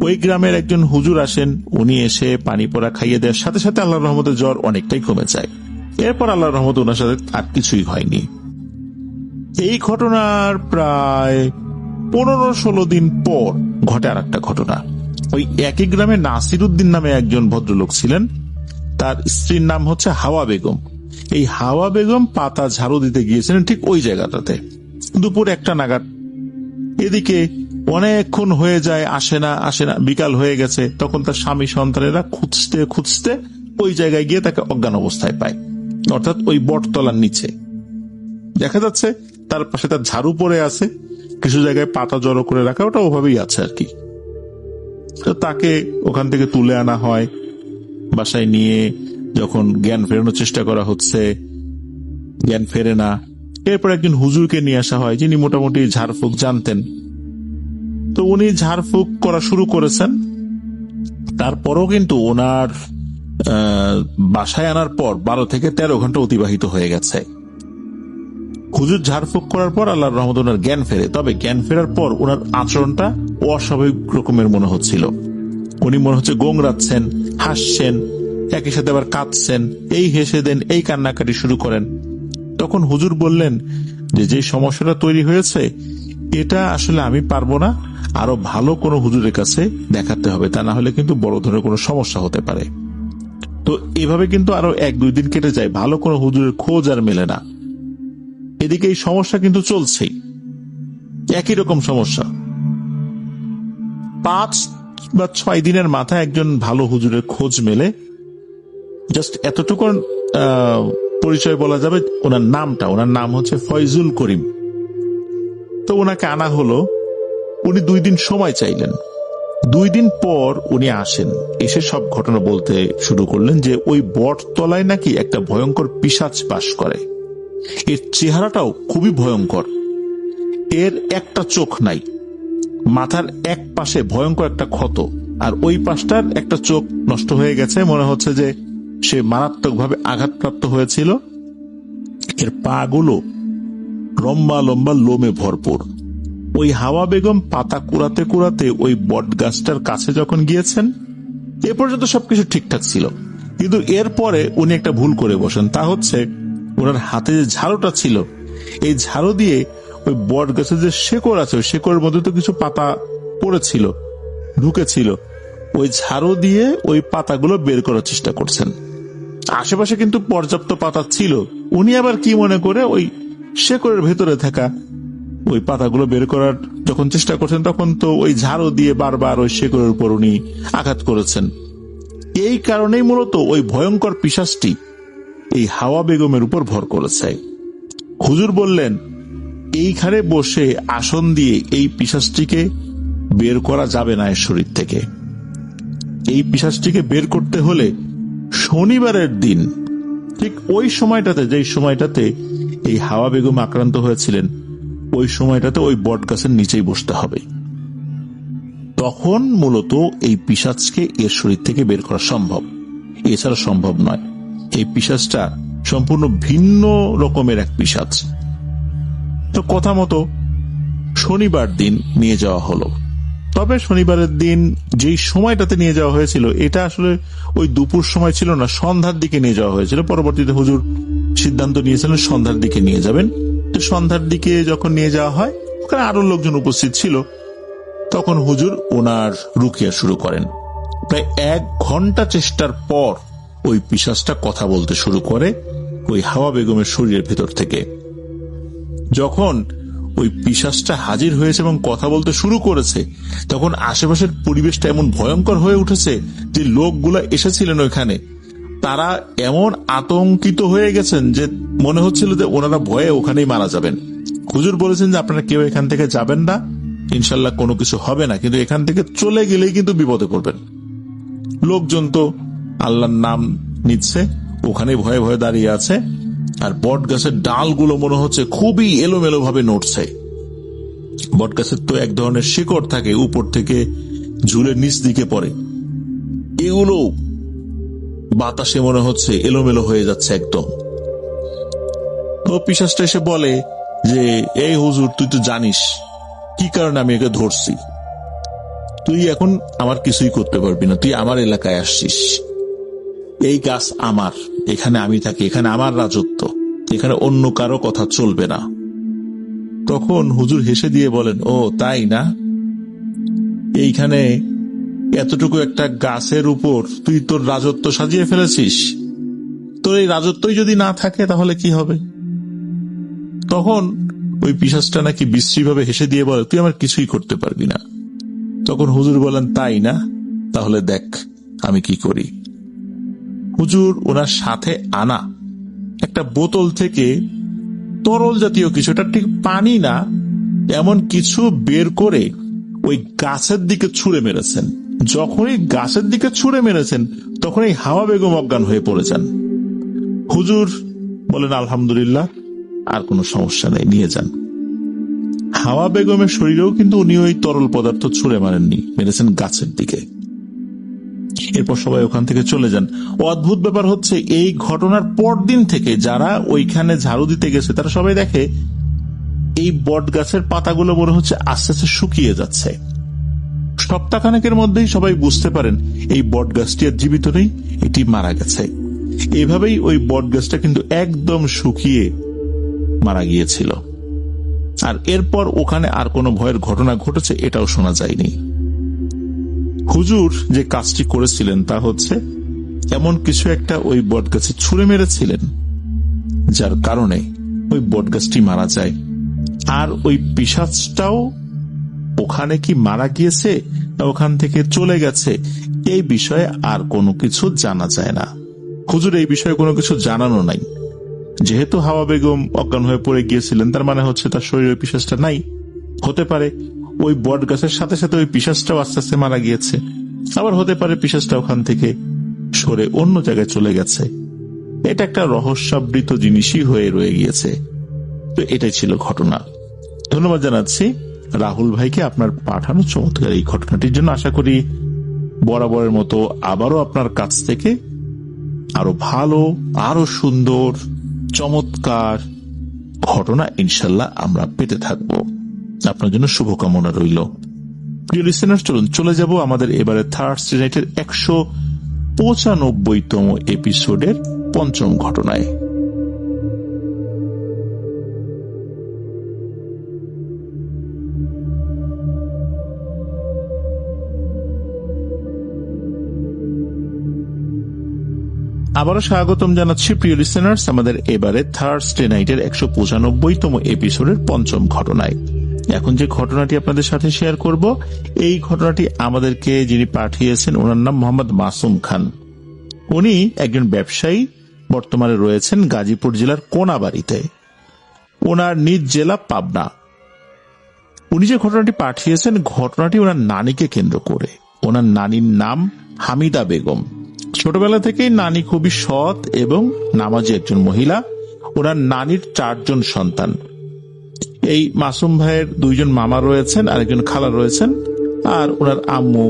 ওই গ্রামের একজন হুজুর আসেন, উনি এসে পানি পোড়া খাইয়ে দেওয়ার সাথে সাথে আল্লাহর রহমতে জ্বর অনেকটাই কমে যায়। এরপর আল্লাহর রহমতে ওনার সাথে আর কিছুই হয়নি। এই ঘটনার প্রায় 15-16 দিন পর ঘটে আর একটা ঘটনা। ওই একই গ্রামে নাসির উদ্দিন নামে একজন ভদ্রলোক ছিলেন, তার স্ত্রীর নাম হচ্ছে হাওয়া বেগম। এই হাওয়া বেগম পাতা ঝাড়ু দিতে গিয়েছিলেন ঠিক ওই জায়গাটাতে দুপুর 1টা নাগাদ। এদিকে অনেকক্ষণ হয়ে যায়, আসে না। বিকাল হয়ে গেছে, তখন তার স্বামী সন্তানেরা খুঁজতে খুঁজতে ওই জায়গায় গিয়ে তাকে অজ্ঞান অবস্থায় পায়, অর্থাৎ ওই বটতলার নিচে। দেখা যাচ্ছে তার পাশে তার ঝাড়ু পড়ে আছে, কিছু জায়গায় পাতা জড়ো করে রাখা, ওটা ওভাবেই আছে আর কি। তো তাকে ওখান থেকে তুলে আনা হয়, বাসায় নিয়ে যখন জ্ঞান ফেরানোর চেষ্টা করা হচ্ছে, জ্ঞান ফেরে না। এরপর একজন হুজুরকে নিয়ে আসা হয় যিনি মোটামুটি ঝাড়ফুঁক জানতেন। তো উনি ঝাড়ফুঁক করা শুরু করেছেন। তারপরও কিন্তু ওনার বাসায় আনার পর 12 থেকে 13 ঘন্টা অতিবাহিত হয়ে গেছে। হুজুর ঝাড়ফুঁক করার পর আল্লাহর রহমতে ওনার জ্ঞান ফেরে, তবে জ্ঞান ফেরার পর ওনার আচরণটা অস্বাভাবিক রকমের মনে হচ্ছিল। উনি মনে হচ্ছে গোংরাচ্ছেন, হাসছেন, একই সাথে আবার কাঁদছেন, এই হেসে দেন, এই কান্নাকাটি শুরু করেন। তখন হুজুর বললেন যে সমস্যাটা তৈরি হয়েছে এটা আসলে আমি পারবো না, আরো ভালো কোনো হুজুরের কাছে দেখাতে হবে, তা না হলে কিন্তু বড় ধরনের কোনো সমস্যা হতে পারে। তো এভাবে কিন্তু আরো 1-2 দিন কেটে যায়, ভালো কোনো হুজুরের খোঁজ আর মেলে না। এদিকে এই সমস্যা কিন্তু চলছেই, একই রকম সমস্যা। 5 বা 6 দিনের মাথায় একজন ভালো হুজুরের খোঁজ মেলে। জাস্ট এতটুকু পরিচয় বলা যাবে, ওনার নাম হচ্ছে ফয়জুল করিম। তো ওনাকে আনা হলো। উনি 2 দিন সময় চাইলেন। 2 দিন পর উনি আসেন, এসে সব ঘটনা বলতে শুরু করলেন যে ওই বটতলায় নাকি একটা ভয়ঙ্কর পিশাচ বাস করে। এর চেহারাটাও খুবই ভয়ঙ্কর। এর একটা চোখ নাই, মাথার এক পাশে ভয়ঙ্কর একটা ক্ষত, আর ওই পাশটার একটা চোখ নষ্ট হয়ে গেছে, মনে হচ্ছে যে সে মারাত্মকভাবে আঘাতপ্রাপ্ত হয়েছিল। এর পা গুলো লম্বা লম্বা লোমে ভরপুর। ওই হাওয়া বেগম পাতা কুড়াতে কুড়াতে ওই বট গাছটার কাছে যখন গিয়েছেন, এ পর্যন্ত সবকিছু ঠিকঠাক ছিল, কিন্তু এরপরে উনি একটা ভুল করে বসেন। তা হচ্ছে ওনার হাতে যে ঝাড়ুটা ছিল, এই ঝাড়ু দিয়ে ওই বট গাছের যে শেকড় আছে, ওই শেকড়ের মধ্যে তো কিছু পাতা পড়েছিল, ঢুকেছিল, ওই ঝাড়ু দিয়ে ওই পাতাগুলো বের করার চেষ্টা করছেন। আশেপাশে কিন্তু পর্যাপ্ত পাতা ছিল, উনি আবার কি মনে করে ওই শেকড়ের ভেতরে থাকা ওই পাতাগুলো বের করার যখন চেষ্টা করছেন, তখন তো ওই ঝাড়ু দিয়ে বারবার ওই শেকড়ের উপর উনি আঘাত করেছেন। এই কারণেই মূলত ওই ভয়ঙ্কর পিশাচটি এই হাওয়া বেগমের উপর ভর করেছে। হুজুর বললেন, এইখানে বসে আসন দিয়ে এই পিশাচটিকে বের করা যাবে না এর শরীর থেকে। এই পিশাচটিকে বের করতে হলে শনিবারের দিন ঠিক ওই সময়টাতে, যেই সময়টাতে এই হাওয়া বেগম আক্রান্ত হয়েছিলেন, ওই সময়টাতে ওই বট গাছের নিচেই বসতে হবে। তখন মূলত এই পিশাচকে এর শরীর থেকে বের করা সম্ভব, এছাড়া সম্ভব নয়। এই পিশাচটা সম্পূর্ণ ভিন্ন রকমের এক পিশাচ। তো কথা মতো শনিবার দিন নিয়ে যাওয়া হলো। তবে শনিবারের দিন যেই সময়টাতে নিয়ে যাওয়া হয়েছিল, এটা আসলে ওই দুপুর সময় ছিল না, সন্ধ্যার দিকে নিয়ে যাওয়া হয়েছিল। পরবর্তীতে হুজুর সিদ্ধান্ত নিয়েছিলেন সন্ধ্যার দিকে নিয়ে যাবেন। তো সন্ধ্যার দিকে যখন নিয়ে যাওয়া হয়, ওখানে আরো লোকজন উপস্থিত ছিল। তখন হুজুর ওনার রুকিয়া শুরু করেন। প্রায় 1 ঘন্টা চেষ্টার পর ওই পিশাচটা কথা বলতে শুরু করে ওই হাওয়া বেগমের শরীরের ভেতর থেকে। যখন ওই পিশাচটা হাজির হয়েছে এবং কথা বলতে শুরু করেছে, তখন আশেপাশের পরিবেশটা এমন ভয়ঙ্কর হয়ে উঠেছে যে লোকগুলা এসেছিলেন ওইখানে, তারা এমন আতঙ্কিত হয়ে গেছেন যে মনে হচ্ছিল যে ওনারা ভয়ে ওখানেই মারা যাবেন। হুজুর বলেছেন যে আপনারা কেউ এখান থেকে যাবেন না, ইনশাল্লাহ কোনো কিছু হবে না, কিন্তু এখান থেকে চলে গেলেই কিন্তু বিপদে পড়বেন। লোকজন তো আল্লাহর নাম নিচ্ছে, ওখানে ভয়ে ভয়ে দাঁড়িয়ে আছে। আর বট গাছের ডালগুলো মনে হচ্ছে খুবই এলোমেলো ভাবে নড়ছে। বট গাছের তো এক ধরনের শিকড় থাকে, উপর থেকে ঝুলে নিচ দিকে পড়ে, এগুলো বাতাসে মনে হচ্ছে এলোমেলো হয়ে যাচ্ছে একদম। তো পিশাচটা এসে বলে যে, এই হুজুর, তুই তো জানিস কি কারণে আমি একে ধরছি, তুই এখন আমার কিছুই করতে পারবি না, তুই আমার এলাকায় আসছিস, এই গাছ আমার, এখানে আমি থাকি, এখানে আমার রাজত্ব, এখানে অন্য কারো কথা চলবে না। তখন হুজুর হেসে দিয়ে বলেন, ও তাই না, এইখানে এতটুকু একটা গাছের উপর তুই তোর রাজত্ব সাজিয়ে ফেলেছিস, তোর এই রাজত্বই যদি না থাকে তাহলে কি হবে? তখন ওই পিশাচটা নাকি বিশ্রীভাবে হেসে দিয়ে বলে, তুই আমার কিছুই করতে পারবি না। তখন হুজুর বলেন, তাই না, তাহলে দেখ আমি কি করি। হুজুর ওনার সাথে আনা একটা বোতল থেকে তরল জাতীয় কিছু, এটা ঠিক পানি না, এমন কিছু বের করে ওই গাছের দিকে ছুঁড়ে মেরেছেন। যখনই গাছের দিকে ছুঁড়ে মেরেছেন, তখন এই হাওয়া বেগম অজ্ঞান হয়ে পড়েছেন। হুজুর বলেন, আলহামদুলিল্লাহ, আর কোনো সমস্যা নেই, নিয়ে যান। হাওয়া বেগমের শরীরেও কিন্তু উনি ওই তরল পদার্থ ছুঁড়ে মারেননি, মেরেছেন গাছের দিকে। এরপর সবাই ওখান থেকে চলে যান। অদ্ভুত ব্যাপার হচ্ছে, এই ঘটনার পর দিন থেকে যারা ওইখানে ঝাড়ু দিতে গেছে, তারা সবাই দেখে এই বট গাছের পাতাগুলো মনে হচ্ছে আস্তে আস্তে শুকিয়ে যাচ্ছে। সপ্তাহখানেকের মধ্যেই সবাই বুঝতে পারেন এই বট গাছটি আর জীবিত নেই, এটি মারা গেছে। এভাবেই ওই বট গাছটা কিন্তু একদম শুকিয়ে মারা গিয়েছিল। আর এরপর ওখানে আর কোনো ভয়ের ঘটনা ঘটেছে এটাও শোনা যায়নি। হুজুর যে কাজটি করেছিলেন তা হচ্ছে, এমন কিছু একটা ওই বট গাছে ছুঁড়ে মেরেছিলেন, যার কারণে ওই বট গাছটি মারা যায়। আর ওই পিশাচটাও ওখানে কি মারা গিয়েছে না ওখান থেকে চলে গেছে, এই বিষয়ে আর কোনো কিছু জানা যায় না। হুজুর এই বিষয়ে কোনো কিছু জানানো নাই। যেহেতু হাওয়া বেগম অজ্ঞান হয়ে পড়ে গিয়েছিলেন, তার মানে হচ্ছে তার শরীরে পিশাচটা নাই, হতে পারে ওই বট গাছের সাথে সাথে ওই পিশাচটাও আস্তে আস্তে মারা গিয়েছে, আবার হতে পারে পিশাচটা ওখান থেকে সরে অন্য জায়গায় চলে গেছে। এটা একটা রহস্যাবৃত জিনিসই হয়ে রয়ে গিয়েছে। তো এটাই ছিল ঘটনা। ধন্যবাদ জানাচ্ছি রাহুল ভাইকে আপনার পাঠানো চমৎকার এই ঘটনাটির জন্য। আশা করি বরাবরের মতো আবারও আপনার কাছ থেকে আরো ভালো, আরো সুন্দর, চমৎকার ঘটনা ইনশাল্লাহ আমরা পেতে থাকবো। আপনার জন্য শুভকামনা রইল। প্রিয় লিসেনার, চলুন চলে যাব আমাদের এবারে থার্সডে নাইটের 195তম এপিসোডের পঞ্চম ঘটনায়। আবারও স্বাগতম জানাচ্ছি প্রিয় লিসেনার্স আমাদের এবারে থার্সডে নাইটের 195তম এপিসোডের পঞ্চম ঘটনায়। এখন যে ঘটনাটি আপনাদের সাথে শেয়ার করব, এই ঘটনাটি আমাদেরকে যিনি পাঠিয়েছেন ওনার নাম মোহাম্মদ মাসুম খান। উনি একজন ব্যবসায়ী, বর্তমানে রয়েছেন গাজীপুর জেলার কোনাবাড়িতে। ওনার নিজ জেলা পাবনা। উনি যে ঘটনাটি পাঠিয়েছেন, ঘটনাটি ওনার নানিকে কেন্দ্র করে। ওনার নানির নাম হামিদা বেগম। ছোটবেলা থেকেই নানি খুবই সৎ এবং নামাজি একজন মহিলা। ওনার নানির 4 জন সন্তান। এই মাসুম ভাইয়ের 2 জন মামা রয়েছেন, আরেকজন খালা রয়েছেন, আর ওনার আম্মু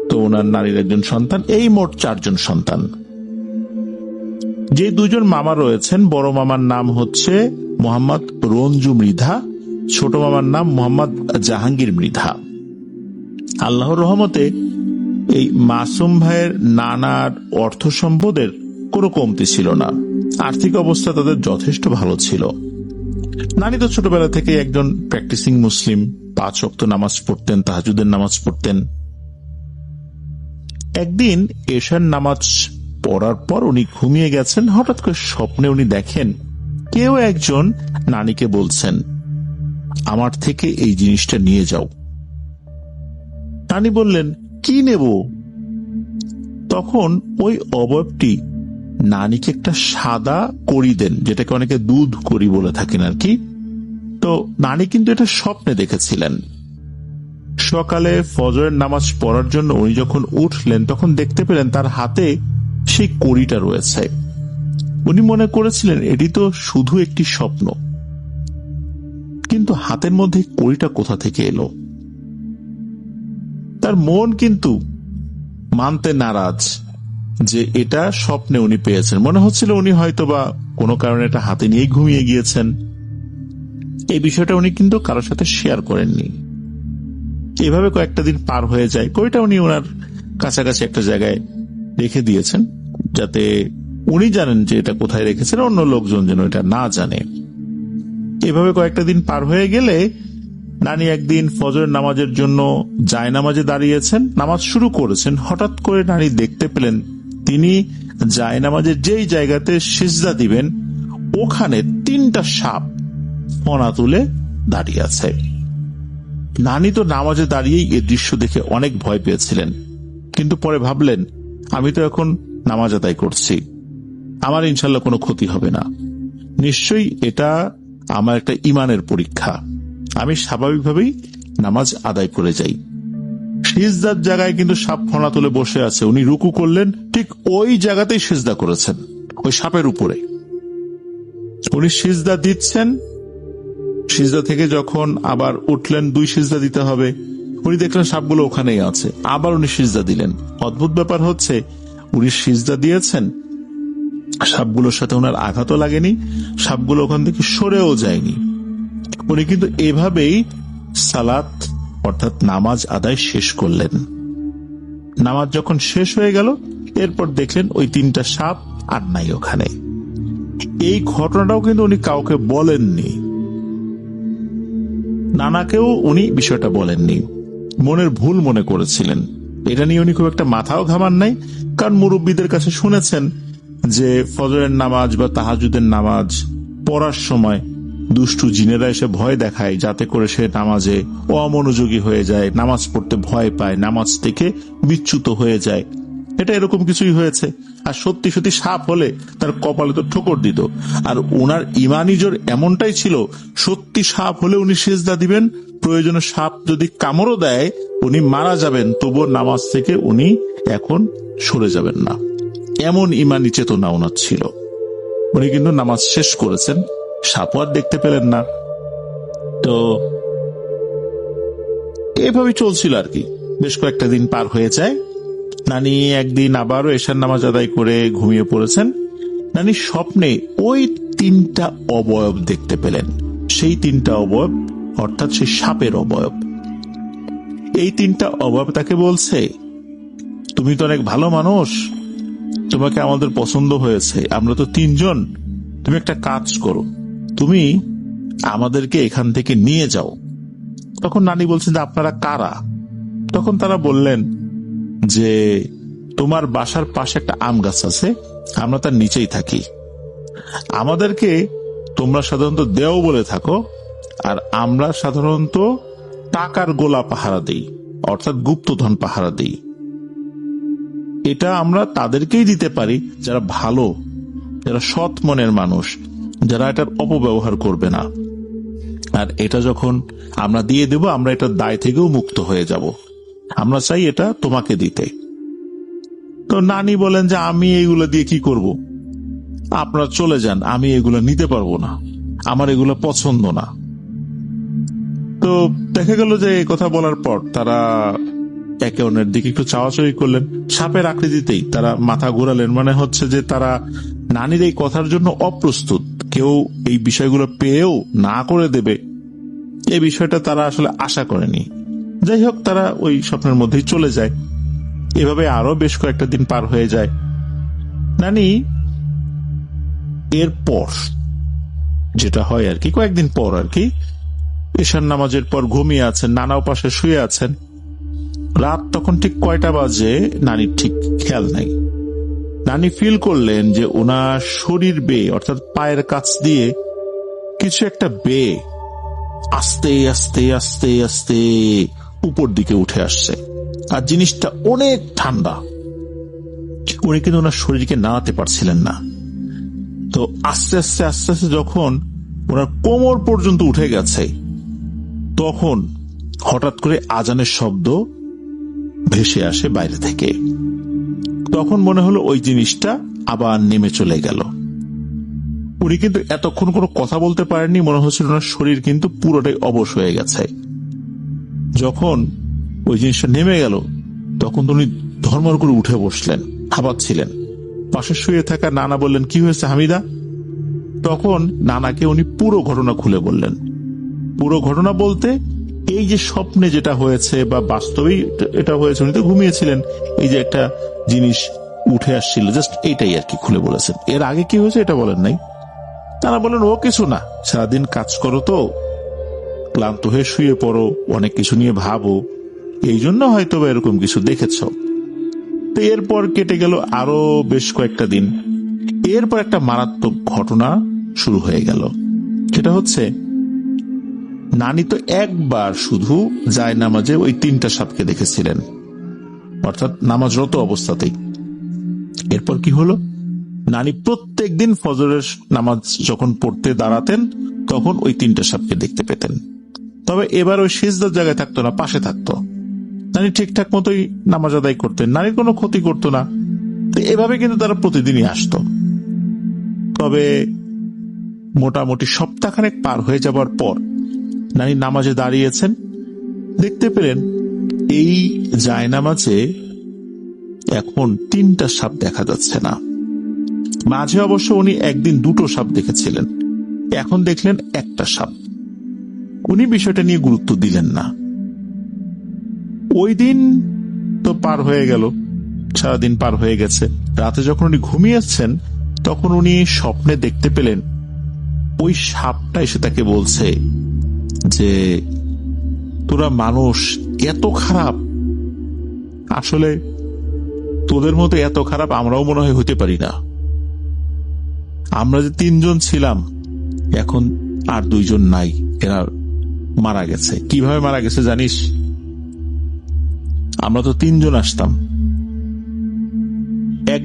তো ওনার নানির একজন সন্তান। এই মোট 4 জন সন্তান। যে 2 জন মামা রয়েছেন, বড় মামার নাম হচ্ছে মোহাম্মদ রঞ্জু মৃধা, ছোট মামার নাম মোহাম্মদ জাহাঙ্গীর মৃধা। আল্লাহর রহমতে এই মাসুম ভাইয়ের নানার অর্থ সম্পদের কোনো কমতি ছিল না। আর্থিক অবস্থা তাদের যথেষ্ট ভালো ছিল। নানি তো ছোটবেলা থেকে একজন প্র্যাকটিসিং মুসলিম, 5 ওয়াক্ত নামাজ পড়তেন, তাহাজ্জুদের নামাজ পড়তেন। একদিন এশার নামাজ পড়ার পর উনি ঘুমিয়ে গেছেন। হঠাৎ করে স্বপ্নে উনি দেখেন কেউ একজন নানিকে বলছেন, আমার থেকে এই জিনিসটা নিয়ে যাও। নানি বললেন, কি নেব? তখন ওই অবয়বটি নানিকে একটা সাদা কড়ি দেন, যেটাকে অনেকে দুধ কড়ি বলে থাকেন আর কি। তো নানি কিন্তু এটা স্বপ্নে দেখেছিলেন। সকালে ফজরের নামাজ পড়ার জন্য উনি যখন উঠলেন, তখন দেখতে পেলেন তার হাতে সেই কড়িটা রয়েছে। উনি মনে করেছিলেন এটি তো শুধু একটি স্বপ্ন, কিন্তু হাতের মধ্যে কড়িটা কোথা থেকে এলো? তার মন কিন্তু মানতে নারাজ যে এটা স্বপ্নে উনি পেয়েছেন। মনে হচ্ছিল উনি হয়তোবা কোনো কারণে এটা হাতে নিয়েই ঘুমিয়ে গিয়েছেন। এই বিষয়টা উনি কিন্তু কারোর সাথে শেয়ার করেননি। এভাবে কয়েকটা দিন পার হয়ে যায়। কড়িটা উনি ওনার কাছাকাছি একটা জায়গায় রেখে দিয়েছেন, যাতে উনি জানেন যে এটা কোথায় রেখেছেন, অন্য লোকজন যেন এটা না জানে। এভাবে কয়েকটা দিন পার হয়ে গেলে নানি একদিন ফজরের নামাজের জন্য জায়নামাজে দাঁড়িয়েছেন, নামাজ শুরু করেছেন। হঠাৎ করে নানি দেখতে পেলেন তিনি জায়নামাজের যেই জায়গাতে সিজদা দিবেন, ওখানে 3টা সাপ ফনা তুলে দাঁড়িয়ে আছে। নানি তো নামাজে দাঁড়িয়েই এই দৃশ্য দেখে অনেক ভয় পেয়েছিলেন, কিন্তু পরে ভাবলেন, আমি তো এখন নামাজ আদায় করছি, আমার ইনশাল্লাহ কোনো ক্ষতি হবে না। নিশ্চয়ই এটা আমার একটা ইমানের পরীক্ষা। আমি স্বাভাবিকভাবেই নামাজ আদায় করে যাই। সিজদার জায়গায় কিন্তু সাপ ফনা তুলে বসে আছে। উনি রুকু করলেন, ঠিক ওই জায়গাতেই সিজদা করেছেন, ওই সাপের উপরে। উনি সিজদা দিচ্ছেন, সিজদা থেকে যখন আবার উঠলেন, 2 সিজদা দিতে হবে, উনি দেখলেন সাপগুলো ওখানেই আছে। আবার উনি সিজদা দিলেন। অদ্ভুত ব্যাপার হচ্ছে, উনি সিজদা দিয়েছেন, সাপগুলোর সাথে ওনার আঘাতও লাগেনি, সাপগুলো ওখান থেকে সরেও যায়নি। উনি কিন্তু এভাবেই সালাত অর্থাৎ নামাজ আদায় শেষ করলেন। নামাজ যখন শেষ হয়ে গেল, এরপর দেখলেন ওই 3টা সাপ আর নাই ওখানে। এই ঘটনাটাও কিন্তু উনি কাউকে বলেননি, নানাকেও উনি বিষয়টা বলেননি। মনের ভুল মনে করেছিলেন। এটা নিয়ে উনি খুব একটা মাথাও ঘামান নাই, কারণ মুরব্বীদের কাছে শুনেছেন যে ফজরের নামাজ বা তাহাজ্জুদের নামাজ পড়ার সময় দুষ্টু জিনেরা এসে ভয় দেখায়, যাতে করে সে নামাজে অমনোযোগী হয়ে যায়, নামাজ পড়তে ভয় পায়, নামাজ থেকে বিচ্যুত হয়ে যায়। এটা এরকম কিছুই হয়েছে। আর সত্যি সত্যি সাপ হলে তার কপালে তো ঠোকর দিত। আর ওনার ইমানি জোর এমনটাই ছিল, সত্যি সাপ হলে উনি সেজদা দিবেন, প্রয়োজনে সাপ যদি কামড়ও দেয় উনি মারা যাবেন, তবুও নামাজ থেকে উনি এখন সরে যাবেন না। এমন ইমানি চেতনা ওনার ছিল। উনি কিন্তু নামাজ শেষ করেছেন, সাপও আর দেখতে পেলেন না। তো এভাবে চলছিল আর কি। বেশ কয়েকটা দিন পার হয়ে যায়। নানি একদিন আবারও এশার নামাজ আদায় করে ঘুমিয়ে পড়েছেন। নানি স্বপ্নে ওই 3টা অবয়ব দেখতে পেলেন। সেই 3টা অবয়ব অর্থাৎ সেই সাপের অবয়ব। এই 3টা অবয়ব তাকে বলছে, তুমি তো অনেক ভালো মানুষ, তোমাকে আমাদের পছন্দ হয়েছে, আমরা তো 3 জন, তুমি একটা কাজ করো, তুমি আমাদেরকে এখান থেকে নিয়ে যাও। তখন নানি বলছেন যে আপনারা কারা? তখন তারা বললেন যে তোমার বাসার পাশে একটা আম গাছ আছে, আমরা তার নিচেই থাকি, আমাদেরকে তোমরা সাধারণত দেও বলে থাকো, আর আমরা সাধারণত টাকার গোলা পাহারা দেই, অর্থাৎ গুপ্তধন পাহারা দেই। এটা আমরা তাদেরকেই দিতে পারি যারা ভালো, যারা সৎ মনের মানুষ, যারা এটার অপব্যবহার করবে না। আর এটা যখন আমরা দিয়ে দেব, আমরা এটার দায় থেকেও মুক্ত হয়ে যাব। আমরা চাই এটা তোমাকে দিতে। তো নানি বলেন যে আমি এগুলো দিয়ে কি করব, আপনারা চলে যান, আমি এগুলো নিতে পারবো না, আমার এগুলো পছন্দ না। তো দেখা গেল যে এই কথা বলার পর তারা একে অন্যের দিকে একটু চাওয়াচাওয়ি করলেন। সাপের আকৃতিতেই তারা মাথা ঘোরালেন, মানে হচ্ছে যে তারা নানির এই কথার জন্য অপ্রস্তুত। কেউ এই বিষয়গুলো পেয়েও না করে দেবে, এই বিষয়টা তারা আসলে আশা করেনি। যাই হোক, তারা ওই স্বপ্নের মধ্যেই চলে যায়। এভাবে আরো বেশ কয়েকটা দিন পার হয়ে যায়। নানি এরপর যেটা হয় আর কি, কয়েকদিন পর আর কি, ঈশান নামাজের পর ঘুমিয়ে আছেন, নানাও পাশে শুয়ে আছেন। রাত তখন ঠিক কয়টা বাজে নানির ঠিক খেয়াল নাই। নানি ফিল করলেন যে ওনার শরীর বেয়ে, অর্থাৎ পায়ের কাছ দিয়ে কিছু একটা বেয়ে আস্তে আস্তে আস্তে আস্তে উপর দিকে উঠে আসছে। আর জিনিসটা অনেক ঠান্ডা। উনি কিন্তু ওনার শরীরকে নাড়াতে পারছিলেন না। তো আস্তে আস্তে আস্তে আস্তে যখন ওনার কোমর পর্যন্ত উঠে গেছে, তখন হঠাৎ করে আজানের শব্দ ভেসে আসে বাইরে থেকে। তখন মনে হলো ওই জিনিসটা আবার নেমে চলে গেল। উনি কিন্তু এতক্ষণ কোনো কথা বলতে পারেননি, মনে হচ্ছিল ওনার শরীর কিন্তু পুরোটাই অবশ হয়ে গেছে। যখন ওই জিনিসটা নেমে গেল, তখন উনি ধর্মর করে উঠে বসলেন, হাঁপাচ্ছিলেন। পাশে শুয়ে থাকা নানা বললেন, কি হয়েছে হামিদা? তখন নানাকে উনি পুরো ঘটনা খুলে বললেন। পুরো ঘটনা বলতে এই যে স্বপ্নে যেটা হয়েছে বা বাস্তবেই এটা হয়েছে, উনি তো ঘুমিয়েছিলেন, এই যে একটা জিনিস উঠে আসছিল, জাস্ট এইটাই আর কি খুলে বলেছেন। এর আগে কি হয়েছে এটা বলেন নাই। তারা বলেন, ও কিছু না, সারাদিন কাজ করো তো, ক্লান্ত হয়ে শুয়ে পড়ো, অনেক কিছু নিয়ে ভাবো, এই জন্য হয়তো বা এরকম কিছু দেখেছ। তো এরপর কেটে গেল আরো বেশ কয়েকটা দিন। এরপর একটা মারাত্মক ঘটনা শুরু হয়ে গেল। সেটা হচ্ছে, নানি তো একবার শুধু যায় নামাজে ওই 3টা সাপকে দেখেছিলেন, অর্থাৎ নামাজরত অবস্থাতেই। এরপর কি হলো, নানি প্রত্যেক দিন ফজরের নামাজ যখন পড়তে দাঁড়াতেন, তখন ওই 3টা সাপকে দেখতে পেতেন। তবে এবার ওই সিজদার জায়গায় থাকতো না, পাশে থাকতো। নানি ঠিকঠাক মতোই নামাজ আদায় করতেন, নানির কোনো ক্ষতি করতো না। এভাবে কিন্তু তারা প্রতিদিনই আসতো। তবে মোটামুটি সপ্তাহখানেক পার হয়ে যাবার পর নানি নামাজে দাঁড়িয়েছেন, দেখতে পেলেন এই জায়নামাজে এখন 3টা সাপ দেখা যাচ্ছে না। মাঝে অবশ্য উনি একদিন 2টো সাপ দেখেছিলেন, এখন দেখলেন একটা সাপ। উনি বিষয়টা নিয়ে গুরুত্ব দিলেন না। ওই দিন তো পার হয়ে গেল, সারাদিন পার হয়ে গেছে। রাতে যখন উনি ঘুমিয়েছেন, তখন উনি স্বপ্নে দেখতে পেলেন ওই সাপটা এসে তাকে বলছে যে তোরা মানুষ এত খারাপ, আসলে তোদের মতো এত খারাপ আমরাও মনে হয় হতে পারি না। আমরা যে 3 জন ছিলাম, এখন আর 2 জন নাই, এরা মারা গেছে। কিভাবে মারা গেছে জানিস? আমরা তো 3 জন আসতাম,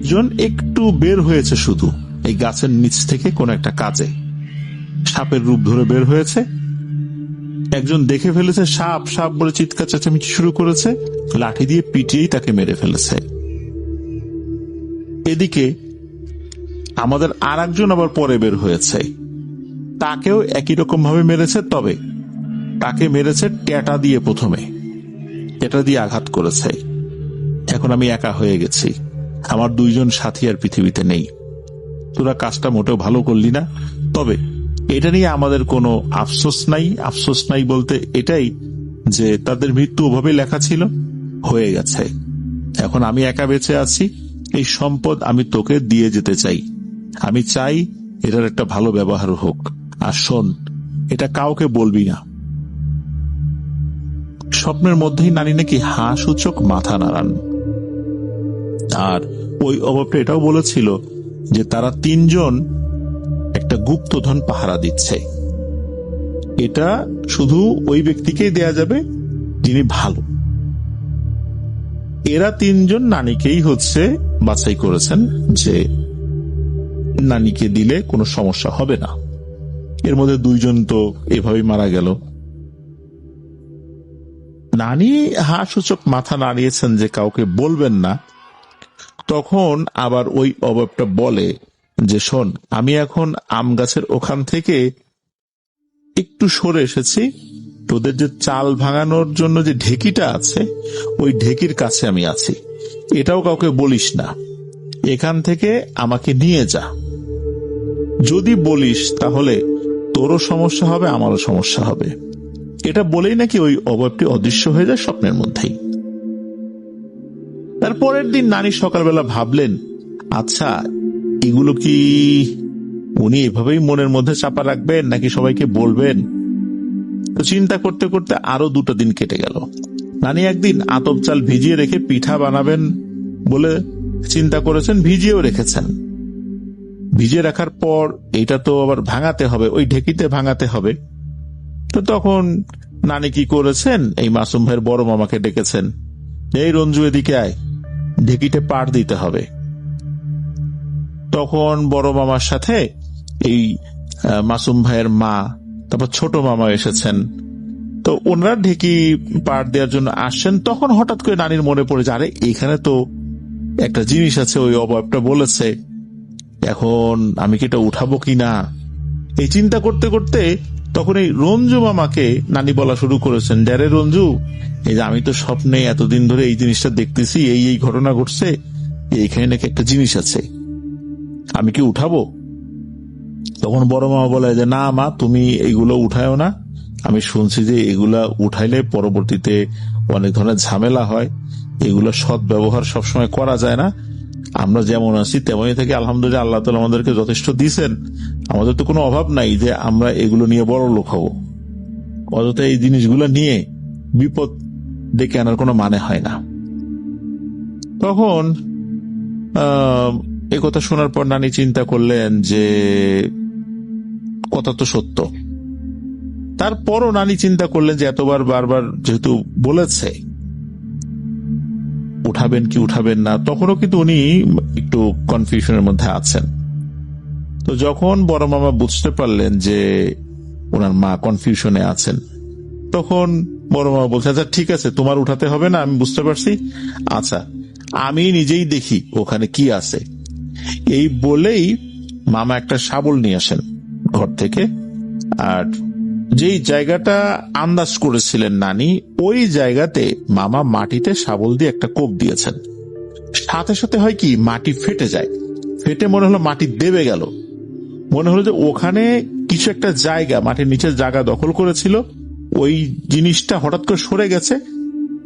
একজন একটু বের হয়েছে শুধু এই গাছের নিচ থেকে কোন একটা কাজে, সাপের রূপ ধরে বের হয়েছে। একজন দেখে ফেলেছে সাপ সাপ বলে চিৎকার চেঁচামেচি শুরু করেছে, লাঠি দিয়ে পিটিয়েই তাকে মেরে ফেলেছে। এদিকে আমাদের আর একজন আবার পরে বের হয়েছে, তাকেও একই রকম ভাবে মেরেছে, তবে তাকে মেরেছে ট্যাটা দিয়ে, প্রথমে ট্যাটা দিয়ে আঘাত করেছে। এখন আমি একা হয়ে গেছি, আমার দুইজন সাথী আর পৃথিবীতে নেই। তোরা কাজটা মোটেও ভালো করলি না, তবে এটা নিয়ে আমাদের কোনো আফসোস নাই। আফসোস নাই বলতে এটাই যে তাদের মৃত্যু ওভাবে লেখা ছিল, হয়ে গেছে। এখন আমি একা বেঁচে আছি, এই সম্পদ আমি তোকে দিয়ে যেতে চাই। আমি চাই এটার একটা ভালো ব্যবহার হোক। আর শোন, এটা কাউকে বলবি না। স্বপ্নের মধ্যেই নানি নাকি হাঁ সূচক মাথা নাড়ান। আর ওই অভাবটা এটাও বলেছিল যে তারা তিনজন একটা গুপ্তধন পাহারা দিচ্ছে। এটা শুধু ওই ব্যক্তিকেই দেয়া যাবে যিনি ভালো। এরা তিনজন নানিকেই বাছাই করেছেন যে নানিকে দিলে কোনো সমস্যা হবে না। এর মধ্যে দুইজন তো এভাবেই মারা গেল। নানি হাঁ সূচক মাথা নাড়িয়েছেন যে কাউকে বলবেন না। তখন আবার ওই অভাবটা বলে যে শোন, আমি এখন আম গাছের ওখান থেকে একটু সরে এসেছি, তোদের যে চাল ভাঙানোর জন্য যে ঢেকিটা আছে ওই ঢেকির কাছে আমি আছি, এটাও কাউকে বলিস না। এখান থেকে আমাকে নিয়ে যা, যদি বলিস তাহলে তোরও সমস্যা হবে, আমারও সমস্যা হবে। এটা বলেই নাকি ওই অভাবটি অদৃশ্য হয়ে যায় স্বপ্নের মধ্যেই। তারপরের দিন নানি সকালবেলা ভাবলেন, আচ্ছা এগুলো কি উনি এভাবেই মনের মধ্যে চাপা রাখবেন নাকি সবাইকে বলবেন? তো চিন্তা করতে করতে আরো 2টা দিন কেটে গেল। নানি একদিন আতপ চাল ভিজিয়ে রেখে পিঠা বানাবেন বলে চিন্তা করেছেন, ভিজিয়েও রেখেছেন। ভিজিয়ে রাখার পর এটা তো আবার ভাঙাতে হবে, ওই ঢেকিতে ভাঙাতে হবে। তো তখন নানি কি করেছেন, এই মাসুম ভাইয়ের বড় মামাকে ডেকেছেন, এই রঞ্জু এদিকে আয়, ঢেকিতে পাড় দিতে হবে। তখন বড় মামার সাথে এই মাসুম ভাইয়ের মা, তারপর ছোট মামা এসেছেন। তো ওনারা ঢেকি পাড় দেওয়ার জন্য আসছেন। তখন হঠাৎ করে নানির মনে পড়ে যে আরে এখানে তো একটা জিনিস আছে, ওই অভাবটা বলেছে, এখন আমি কি এটা উঠাবো কিনা। এই চিন্তা করতে করতে তখন এই রঞ্জু মামাকে নানি বলা শুরু করেছেন, যারে রঞ্জু, এই যে আমি তো স্বপ্নে এতদিন ধরে এই জিনিসটা দেখতেছি, এই এই ঘটনা ঘটছে, এইখানে নাকি একটা জিনিস আছে, আমি কি উঠাবো? তখন বড় মামা বলে যে না মা, তুমি এইগুলো উঠায়ও না, আমি শুনছি যে এগুলা উঠাইলে পরবর্তীতে অনেক ধরনের ঝামেলা হয়, এগুলো সৎ ব্যবহার সবসময় করা যায় না। আমরা যেমন আছি তেমনই থাকি, আলহামদুলিল্লাহ, আল্লাহ তাআলা আমাদেরকে যথেষ্ট দিয়েছেন, আমাদের তো কোনো অভাব নাই যে আমরা এগুলো নিয়ে বড় লোক হব। অযথা এই জিনিসগুলো নিয়ে বিপদ ডেকে আনার কোনো মানে হয় না। তখন এই কথা শোনার পর নানি চিন্তা করলেন যে কথা তো সত্য। তারপরও নানি চিন্তা করলেন যে এতবার বারবার যেহেতু বলেছে, উঠাবেন কি উঠাবেন না, তখনও কিন্তু উনি একটু কনফিউশনের মধ্যে আছেন। তো যখন বড় মামা বুঝতে পারলেন যে ওনার মা কনফিউশনে আছেন, তখন বড় মামা বলছে, আচ্ছা ঠিক আছে, তোমার উঠাতে হবে না, আমি বুঝতে পারছি, আচ্ছা আমি নিজেই দেখি ওখানে কি আছে। এই বলেই মামা একটা শাবল নিয়ে আসেন ঘর থেকে, আর যেই জায়গাটা আন্দাজ করেছিলেন নানি, ওই জায়গাতে মামা মাটিতে শাবল দিয়ে একটা কোপ দিয়েছেন। সাথে সাথে হয় কি, মাটি ফেটে যায়, ফেটে মনে হলো মাটি দেবে গেল, মনে হলো যে ওখানে কিছু একটা জায়গা, মাটির নিচের জায়গা দখল করেছিল, ওই জিনিসটা হঠাৎ করে সরে গেছে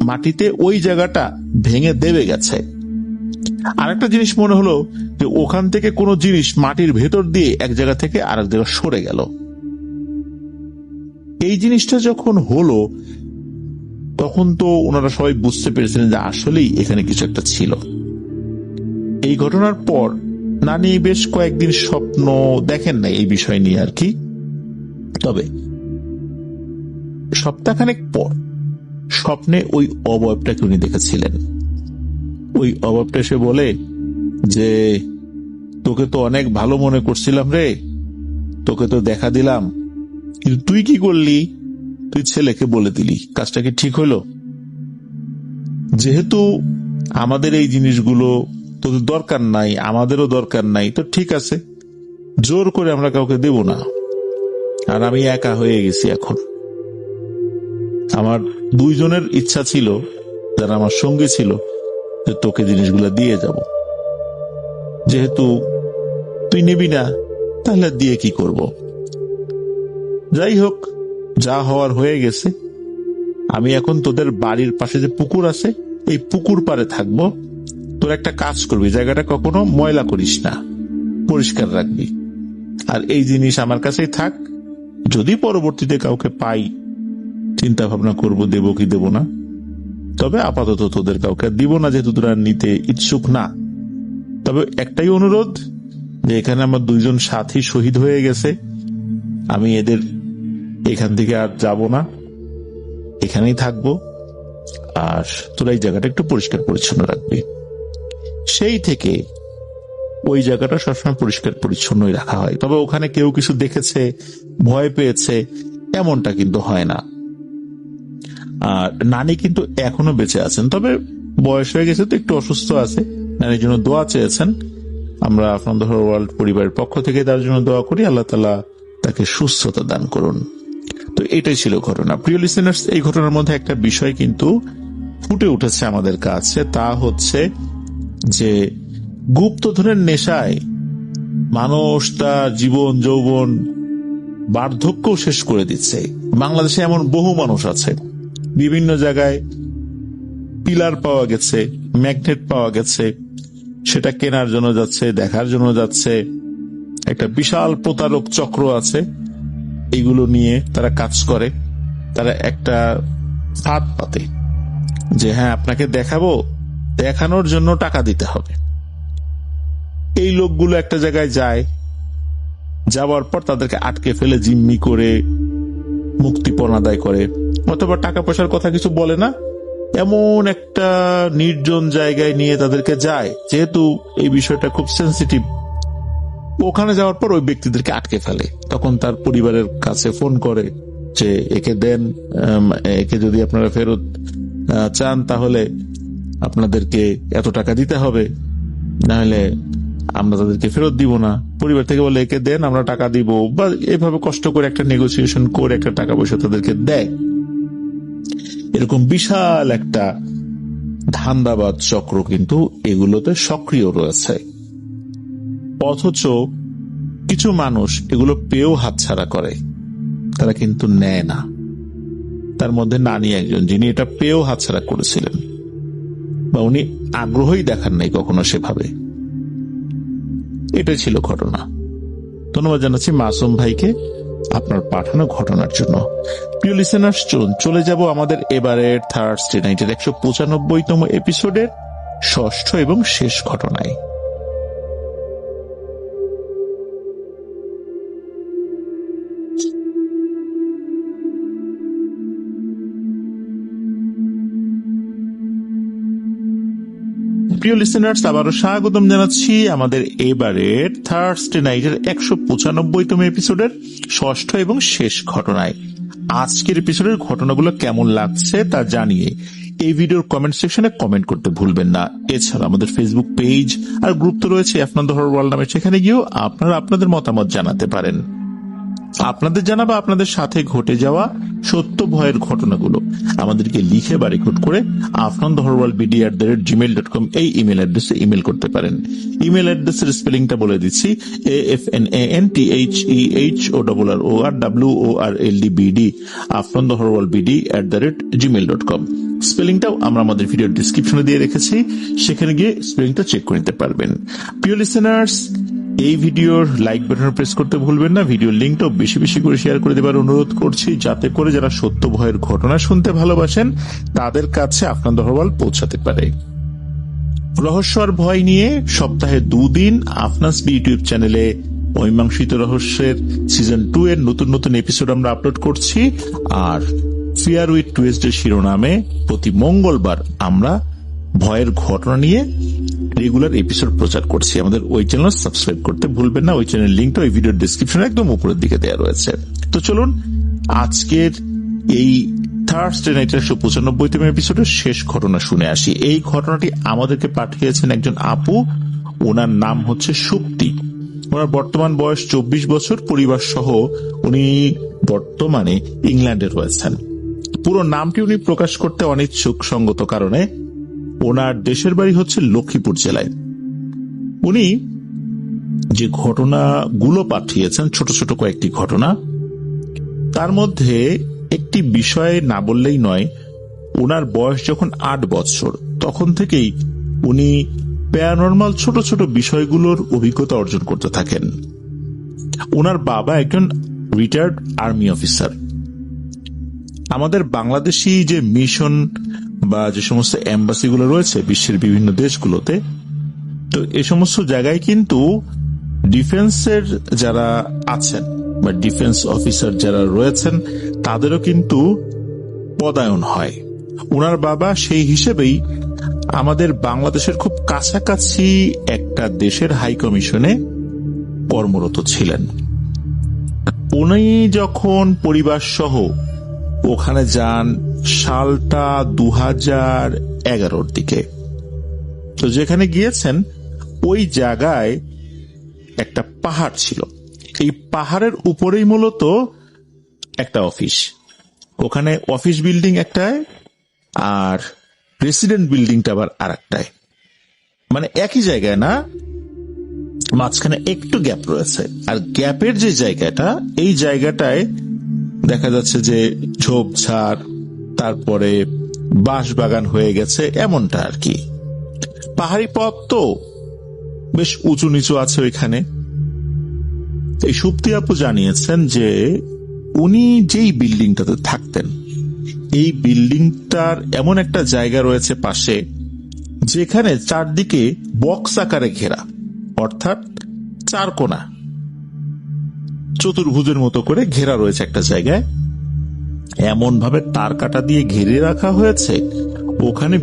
মাটিতে, ওই জায়গাটা ভেঙে দেবে গেছে। আরেকটা জিনিস মনে হলো যে ওখান থেকে কোনো জিনিস মাটির ভেতর দিয়ে এক জায়গা থেকে আরেক জায়গা সরে গেল। এই জিনিসটা যখন হলো তখন তো ওনারা সবাই বুঝতে পেরেছিলেন যে আসলেই এখানে কিছু একটা ছিল। এই ঘটনার পর নানি বেশ কয়েকদিন স্বপ্ন দেখেন না এই বিষয় নিয়ে আর কি। তবে সপ্তাহখানেক পর স্বপ্নে ওই অবয়বটাকে উনি দেখেছিলেন। ওই অবয়বটা এসে বলে যে তোকে তো অনেক ভালো মনে করছিলাম রে, তোকে তো দেখা দিলাম, কিন্তু তুই কি করলি? তুই ছেলেকে বলে দিলি। কাজটা কি ঠিক হলো? যেহেতু আমাদের এই জিনিসগুলো তোদের দরকার নাই, আমাদেরও দরকার নাই, তো ঠিক আছে, জোর করে আমরা কাউকে দেব না। আর আমি একা হয়ে গেছি এখন। আমার দুইজনের ইচ্ছা ছিল, যারা আমার সঙ্গে ছিল, যে তোকে জিনিসগুলো দিয়ে যাব। যেহেতু তুই নিবি না, তাহলে দিয়ে কি করব? যাই হোক, যা হওয়ার হয়ে গেছে। আমি এখন তোদের বাড়ির পাশে যে পুকুর আছে, এই পুকুর পাড়ে থাকবো। তোর একটা কাজ করবি, জায়গাটা কখনো ময়লা করিস না, পরিষ্কার রাখবি। আর এই জিনিস আমার কাছেই থাক। যদি পরবর্তীতে কাউকে পাই, চিন্তা ভাবনা করব দেব কি দেব না। তবে আপাতত তোদের কাউকে দিব না, যেহেতু তোরা নিতে ইচ্ছুক না। তবে একটাই অনুরোধ, যে এখানে আমার দুইজন সাথী শহীদ হয়ে গেছে, আমি এদের এখান থেকে আর যাব না, এখানেই থাকবো। আর তোরা এই জায়গাটা একটু পরিষ্কার পরিচ্ছন্ন রাখবি। সেই থেকে ওই জায়গাটা সবসময় পরিষ্কার পরিচ্ছন্নই রাখা হয়। তবে ওখানে কেউ কিছু দেখেছে, ভয় পেয়েছে, এমনটা কিন্তু হয় না। আর নানি কিন্তু এখনো বেঁচে আছেন, তবে বয়স হয়ে গেছে, তো একটু অসুস্থ আছে। নানির জন্য দোয়া চেয়েছেন। আমরা ফ্রম দ্য হোল ওয়ার্ল্ড পরিবারের পক্ষ থেকে তার জন্য দোয়া করি, আল্লাহ তাআলা তাকে সুস্থতা দান করুন। তো এটাই ছিল ঘটনা। প্রিয় লিসেনার্স, এই ঘটনার মধ্যে একটা বিষয় কিন্তু ফুটে উঠেছে আমাদের কাছে, তা হচ্ছে যে গুপ্তধনের নেশায় মানুষ তার জীবন যৌবন বার্ধক্য শেষ করে দিচ্ছে। বাংলাদেশে এমন বহু মানুষ আছে, বিভিন্ন জায়গায় পিলার পাওয়া গেছে, ম্যাগনেট পাওয়া গেছে, সেটা কেনার জন্য যাচ্ছে, দেখার জন্য যাচ্ছে। একটা বিশাল প্রতারক চক্র আছে, এইগুলো নিয়ে তারা কাজ করে। তারা একটা ফাঁদ পাতে যে হ্যাঁ, আপনাকে দেখাবো, দেখানোর জন্য টাকা দিতে হবে। এই লোকগুলো একটা জায়গায় যায়, যাওয়ার পর তাদেরকে আটকে ফেলে জিম্মি করে মুক্তিপণ আদায় করে, অথবা টাকা পয়সার কথা কিছু বলে না, এমন একটা নির্জন জায়গায় নিয়ে তাদেরকে যায়। যেহেতু এই বিষয়টা খুব সেন্সিটিভ, ওখানে যাওয়ার পর ওই ব্যক্তিদেরকে আটকে ফেলে। তখন তার পরিবারের কাছে ফোন করে যে একে দেন, একে যদি আপনারা ফেরত চান তাহলে আপনাদেরকে এত টাকা দিতে হবে, না হলে আমরা তাদেরকে ফেরত দিব না। পরিবার থেকে বলে একে দেন, আমরা টাকা দিব, বা এভাবে কষ্ট করে একটা নেগোসিয়েশন করে একটা টাকা পয়সা তাদেরকে দেয়। এরকম বিশাল একটা ধান্দাবাজ চক্র কিন্তু এগুলোতে সক্রিয় রয়েছে। অথচ কিছু মানুষ এগুলো পেয়েও হাতছাড়া করে, তারা কিন্তু নেয় না। তার মধ্যে নানি একজন, যিনি এটা পেয়েও হাতছাড়া করেছিলেন, বা উনি আগ্রহই দেখান নাই কখনো সেভাবে। এটাই ছিল ঘটনা। ধন্যবাদ জানাচ্ছি মাসুম ভাইকে আপনার পাঠানো ঘটনার জন্য। প্রিয় লিসেনার্স, চলুন চলে যাব আমাদের এবারের থার্সডে নাইটের 195তম এপিসোডের ষষ্ঠ এবং শেষ ঘটনায়। প্রিয় লিসেনার্স, আবারও স্বাগতম জানাচ্ছি আমাদের এবারের থার্সডে নাইটের 195তম এপিসোডের ষষ্ঠ এবং শেষ ঘটনায়। আজকের এপিসোডের ঘটনাগুলো কেমন লাগছে তা জানিয়ে এই ভিডিওর কমেন্ট সেকশনে কমেন্ট করতে ভুলবেন না। এছাড়া আমাদের ফেসবুক পেজ আর গ্রুপ তো রয়েছে আফনান দ্য হরর ওয়ার্ল্ড নামে, সেখানে গিয়েও আপনারা আপনাদের মতামত জানাতে পারেন। আপনাদের জানা বা আপনাদের সাথে ঘটে যাওয়া সত্য ভয়ের ঘটনাগুলো আমাদেরকে লিখে বা রেকর্ড করে afnanthehorbd@gmail.com এই ইমেল অ্যাড্রেসে ইমেল করতে পারেন। ইমেল অ্যাড্রেসের স্পেলিংটা বলে দিচ্ছি, AFNANTHEHORRORWORLDBD afnanthehorbd@gmail.com। স্পেলিংটাও আমরা আমাদের ভিডিও ডিসক্রিপশনে দিয়ে রেখেছি, সেখানে গিয়ে স্পেলিংটা চেক করে নিতে পারবেন। প্রিয় লিসেনার্স, এই ভিডিওর লাইক বাটন প্রেস করতে ভুলবেন না। ভিডিওর লিঙ্কটাও বেশি বেশি করে শেয়ার করে দেবার অনুরোধ করছি, যাতে করে যারা সত্য ভয়ের ঘটনা শুনতে ভালোবাসেন তাদের কাছে আফনান দ্য হরর ওয়ার্ল্ড পৌঁছাতে পারে। রহস্য আর ভয় নিয়ে সপ্তাহে 2 দিন আফনাস ইউটিউব চ্যানেলে অমীমাংসিত রহস্যের সিজন 2 এর নতুন নতুন এপিসোড আমরা আপলোড করছি। আর ফিয়ার উইথ টুইস্টের শিরোনামে প্রতি মঙ্গলবার আমরা ভয়ের ঘটনা নিয়ে রেগুলার এপিসোড প্রচার করছি। আমাদের ওই চ্যানেল সাবস্ক্রাইব করতে ভুলবেন না। ওই চ্যানেল লিঙ্কটা ওই ভিডিওর ডিসক্রিপশনে একদম উপরের দিকে দেওয়া রয়েছে। তো চলুন আজকের এই থার্সডে নাইটের 195তম এপিসোডের শেষ ঘটনা শুনে আসি। এই ঘটনাটি আমাদেরকে পাঠিয়েছেন একজন আপু, ওনার নাম হচ্ছে সুপ্তি। ওনার বর্তমান বয়স 24 বছর, পরিবার সহ উনি বর্তমানে ইংল্যান্ডে রয়েছেন। পুরো নামটি উনি প্রকাশ করতে অনিচ্ছুক সঙ্গত কারণে। ওনার দেশের বাড়ি হচ্ছে লক্ষ্মীপুর জেলায়। উনি যে ঘটনাগুলো পাঠিয়েছেন, ছোট ছোট কয়েকটি ঘটনা, তার মধ্যে একটি বিষয় না বললেই নয়। ওনার বয়স যখন 8 বছর তখন থেকেই উনি প্যারানরমাল ছোট ছোট বিষয়গুলোর অভিজ্ঞতা অর্জন করতে থাকেন। ওনার বাবা একজন রিটায়ার্ড আর্মি অফিসার। আমাদের বাংলাদেশি যে মিশন বা যে সমস্ত এম্বাসিগুলো রয়েছে বিশ্বের বিভিন্ন দেশগুলোতে, তো এই সমস্ত জায়গায় কিন্তু ডিফেন্সের যারা আছেন বা ডিফেন্স অফিসার যারা রয়েছেন তাদেরও কিন্তু পদায়ন হয়। ওনার বাবা সেই হিসেবেই আমাদের বাংলাদেশের খুব কাছাকাছি একটা দেশের হাই কমিশনে কর্মরত ছিলেন। উনি যখন পরিবার সহ ওখানে যান সালটা 2011-র দিকে, তো যেখানে গিয়েছেন ওই জায়গায় একটা পাহাড় ছিল। এই পাহাড়ের উপরেই মূলত একটা অফিস। ওখানে অফিস বিল্ডিং একটায় আর প্রেসিডেন্ট বিল্ডিংটা আবার আর একটায়, মানে একই জায়গায় না, মাঝখানে একটু গ্যাপ রয়েছে। আর গ্যাপের যে জায়গাটা, এই জায়গাটায় দেখা যাচ্ছে যে ঝোপঝাড়, তারপরে বাঁশ বাগান হয়ে গেছে, এমনটা আর কি। পাহাড়ি পথ তো বেশ উঁচু নিচু আছে ওইখানে। এই সুপ্তি আপু জানিয়েছেন যে উনি যেই বিল্ডিংটাতে থাকতেন, এই বিল্ডিংটার এমন একটা জায়গা রয়েছে পাশে যেখানে চারদিকে বক্স আকারে ঘেরা, অর্থাৎ চারকোনা চতুর্ভুজের মতো করে ঘেরা রয়েছে একটা জায়গায়। এমন ভাবে তার কাটা দিয়ে ঘিরে রাখা হয়েছে, ওখানে